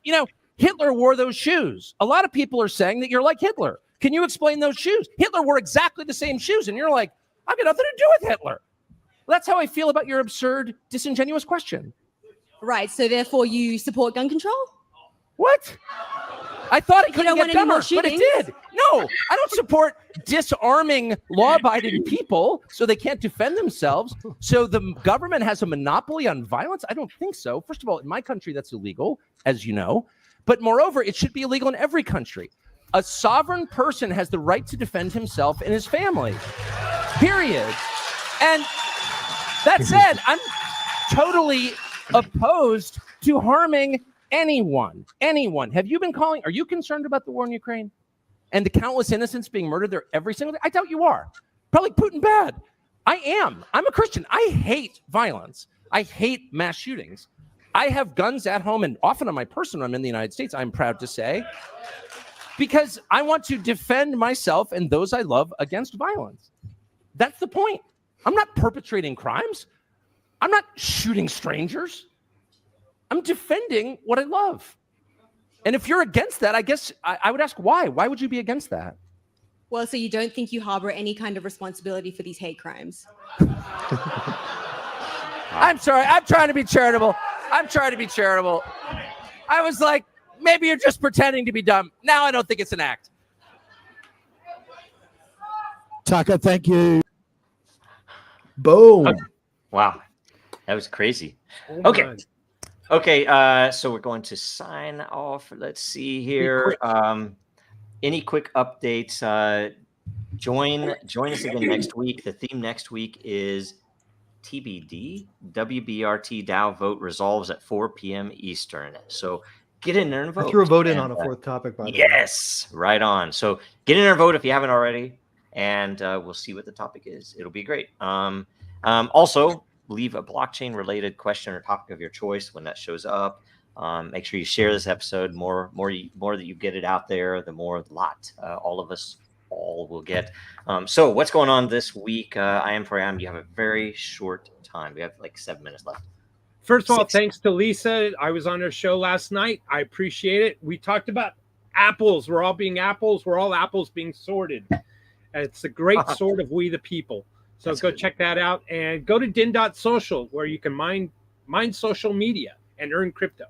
Speaker 9: Hitler wore those shoes. A lot of people are saying that you're like Hitler. Can you explain those shoes? Hitler wore exactly the same shoes. And you're like, I've got nothing to do with Hitler. Well, that's how I feel about your absurd, disingenuous question.
Speaker 8: Right. So therefore you support gun control?
Speaker 9: What? I thought it couldn't get dumber, but it did. No, I don't support disarming law-abiding people so they can't defend themselves. So the government has a monopoly on violence? I don't think so. First of all, in my country, that's illegal, as you know. But moreover, it should be illegal in every country. A sovereign person has the right to defend himself and his family, period. And that said, I'm totally opposed to harming anyone. Have you been are you concerned about the war in Ukraine and the countless innocents being murdered there every single day? I doubt you are. Probably Putin bad. I am. I'm a Christian. I hate violence. I hate mass shootings. I have guns at home and often on my person when I'm in the United States, I'm proud to say, because I want to defend myself and those I love against violence. That's the point. I'm not perpetrating crimes. I'm not shooting strangers. I'm defending what I love. And if you're against that, I guess I would ask why. Why would you be against that?
Speaker 8: Well, so you don't think you harbor any kind of responsibility for these hate crimes?
Speaker 9: I'm sorry. I'm trying to be charitable. I was like, maybe you're just pretending to be dumb. Now I don't think it's an act.
Speaker 10: Tucker, thank you.
Speaker 5: Boom.
Speaker 3: Okay. Wow. That was crazy.
Speaker 4: Oh
Speaker 3: okay. Okay, so we're going to sign off. Let's see here. Any quick updates? Join us again next week. The theme next week is TBD. WBRT Dow vote resolves at 4 p.m. Eastern. So get in there and vote.
Speaker 5: I threw a vote in on a fourth topic, by the way.
Speaker 3: Yes, right on. So get in there and vote if you haven't already, and we'll see what the topic is. It'll be great. Also, leave a blockchain-related question or topic of your choice when that shows up. Make sure you share this episode. More that you get it out there, the more all of us all will get. So what's going on this week? I am Prayam. You have a very short time. We have like 7 minutes left.
Speaker 4: First of all, thanks to Lisa. I was on her show last night. I appreciate it. We talked about apples. We're all being apples. We're all apples being sorted. It's a great sort of We the People. So go check that out and go to din.social where you can mine Mine social media and earn crypto.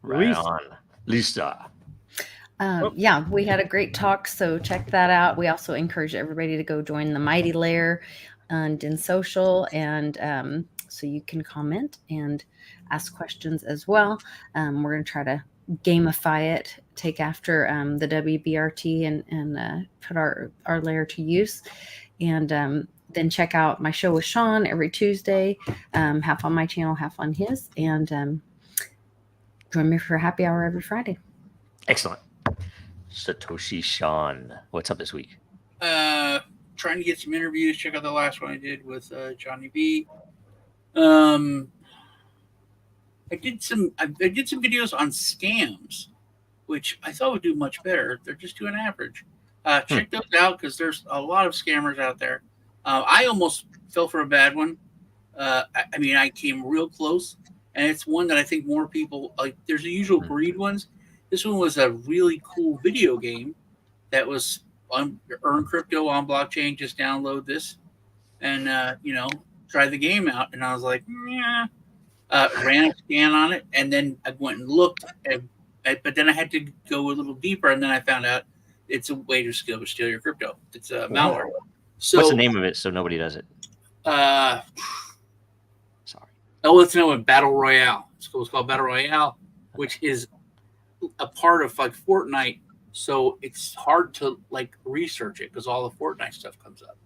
Speaker 3: Right on. Lisa.
Speaker 6: Yeah, we had a great talk, so check that out. We also encourage everybody to go join the Mighty Layer and in social, and so you can comment and ask questions as well. We're going to try to gamify it, take after the WBRT and put our layer to use. And then check out my show with Sean every Tuesday, half on my channel, half on his, and join me for happy hour every Friday.
Speaker 3: Excellent. Satoshi Sean, what's up this week?
Speaker 7: Trying to get some interviews. Check out the last one I did with Johnny B. I did some videos on scams, which I thought would do much better. They're just doing average. Check those out because there's a lot of scammers out there. I almost fell for a bad one. I came real close, and it's one that I think more people like. There's the usual greed ones. This one was a really cool video game that was on earn crypto on blockchain. Just download this and try the game out. And I was like, yeah. Ran a scan on it, and then I went and looked. But then I had to go a little deeper, and then I found out it's a way to steal your crypto. It's a malware. So
Speaker 3: what's the name of it so nobody does it?
Speaker 7: Sorry. Oh, let's know it. Battle Royale. It's called Battle Royale, which is a part of like Fortnite. So it's hard to like research it because all the Fortnite stuff comes up.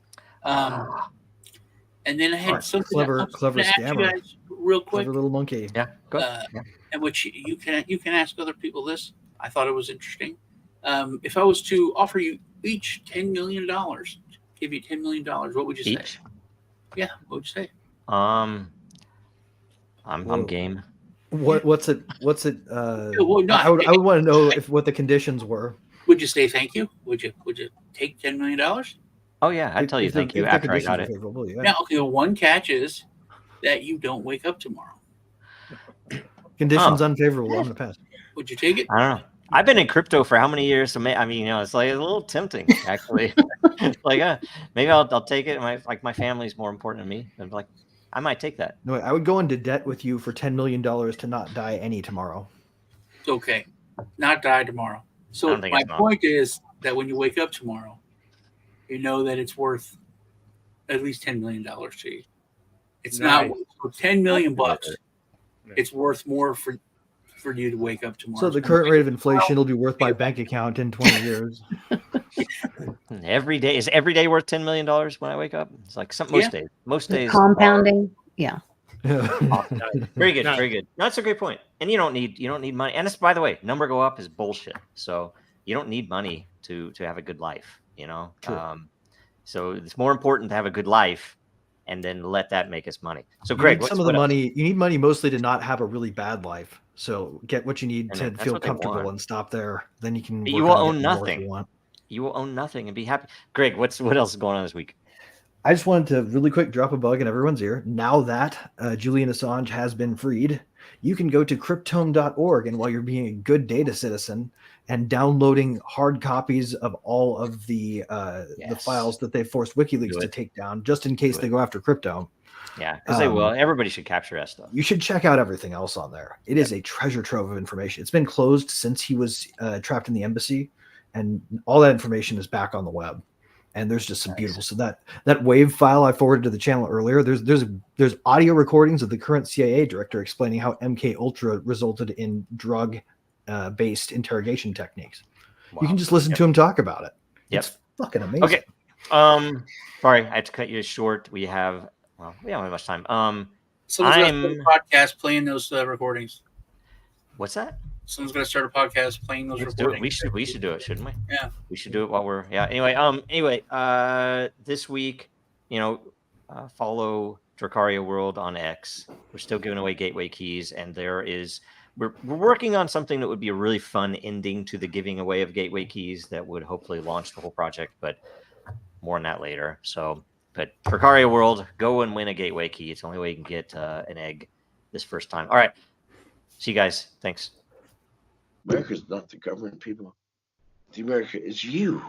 Speaker 7: And then I had something
Speaker 5: clever scammer,
Speaker 7: real quick.
Speaker 5: Clever little monkey.
Speaker 3: Yeah, go ahead.
Speaker 7: And which you can ask other people this. I thought it was interesting. If I was to offer you each $10 million, give you $10 million, what would you say? Yeah, what would you say?
Speaker 3: I'm game.
Speaker 5: What's it?
Speaker 7: Well, no,
Speaker 5: I would want to know what the conditions were.
Speaker 7: Would you say thank you? Would you take $10 million?
Speaker 3: Oh yeah, I'd tell you thank you after I got it.
Speaker 5: Yeah.
Speaker 7: Now, okay, one catch is that you don't wake up tomorrow.
Speaker 5: Conditions unfavorable. I'm gonna pass.
Speaker 7: Would you take it?
Speaker 3: I don't know. I've been in crypto for how many years? So it's like a little tempting, actually. Like, maybe I'll take it. My family's more important to me. And like, I might take that.
Speaker 5: No, I would go into debt with you for $10 million to not die any tomorrow.
Speaker 7: Okay, not die tomorrow. So my point is that when you wake up tomorrow, you know that it's worth at least $10 million to you. It's not $10 million. It's worth more for you to wake up tomorrow.
Speaker 5: So the current rate of inflation will be worth my bank account in 20 years.
Speaker 3: Every day is every day worth $10 million when I wake up. It's like most days
Speaker 6: compounding. Yeah.
Speaker 3: Very good. Very good. That's a great point. And you don't need money. And it's, by the way, number go up is bullshit. So you don't need money to have a good life. True. So it's more important to have a good life and then let that make us money. So Greg,
Speaker 5: you need money mostly to not have a really bad life. So get what you need to feel comfortable and stop there. Then you can.
Speaker 3: You will own nothing. You will own nothing and be happy. Greg, what else is going on this week?
Speaker 5: I just wanted to really quick drop a bug in everyone's ear. Now that Julian Assange has been freed, you can go to cryptome.org, and while you're being a good data citizen and downloading hard copies of all of the files that they forced WikiLeaks to take down, just in case they go after crypto.
Speaker 3: Yeah, because they will. Everybody should capture that stuff.
Speaker 5: You should check out everything else on there. It is a treasure trove of information. It's been closed since he was trapped in the embassy, and all that information is back on the web. And there's just some beautiful. So that wave file I forwarded to the channel earlier, there's audio recordings of the current CIA director explaining how MK Ultra resulted in drug based interrogation techniques. Wow. You can just listen to him talk about it. It's fucking amazing.
Speaker 3: Okay. Sorry, I had to cut you short. We don't have much time.
Speaker 7: Someone's going to start a podcast playing those recordings.
Speaker 3: What's that?
Speaker 7: Someone's going to start a podcast playing those recordings.
Speaker 3: We should do it, shouldn't we?
Speaker 7: Yeah.
Speaker 3: We should do it while we're Anyway, this week, follow Dracario World on X. We're still giving away gateway keys, and we're working on something that would be a really fun ending to the giving away of gateway keys that would hopefully launch the whole project, but more on that later. So, but Dracario World, go and win a gateway key. It's the only way you can get an egg this first time. All right. See you guys. Thanks.
Speaker 11: America's not the government, people. The America is you.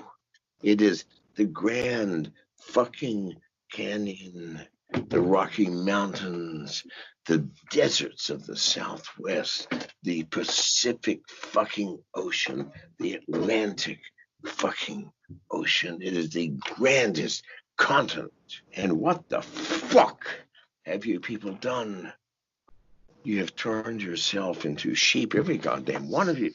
Speaker 11: It is the Grand fucking Canyon. the Rocky Mountains, the deserts of the Southwest, the Pacific fucking Ocean, the Atlantic fucking Ocean. It is the grandest continent. And what the fuck have you people done? You have turned yourself into sheep, every goddamn one of you.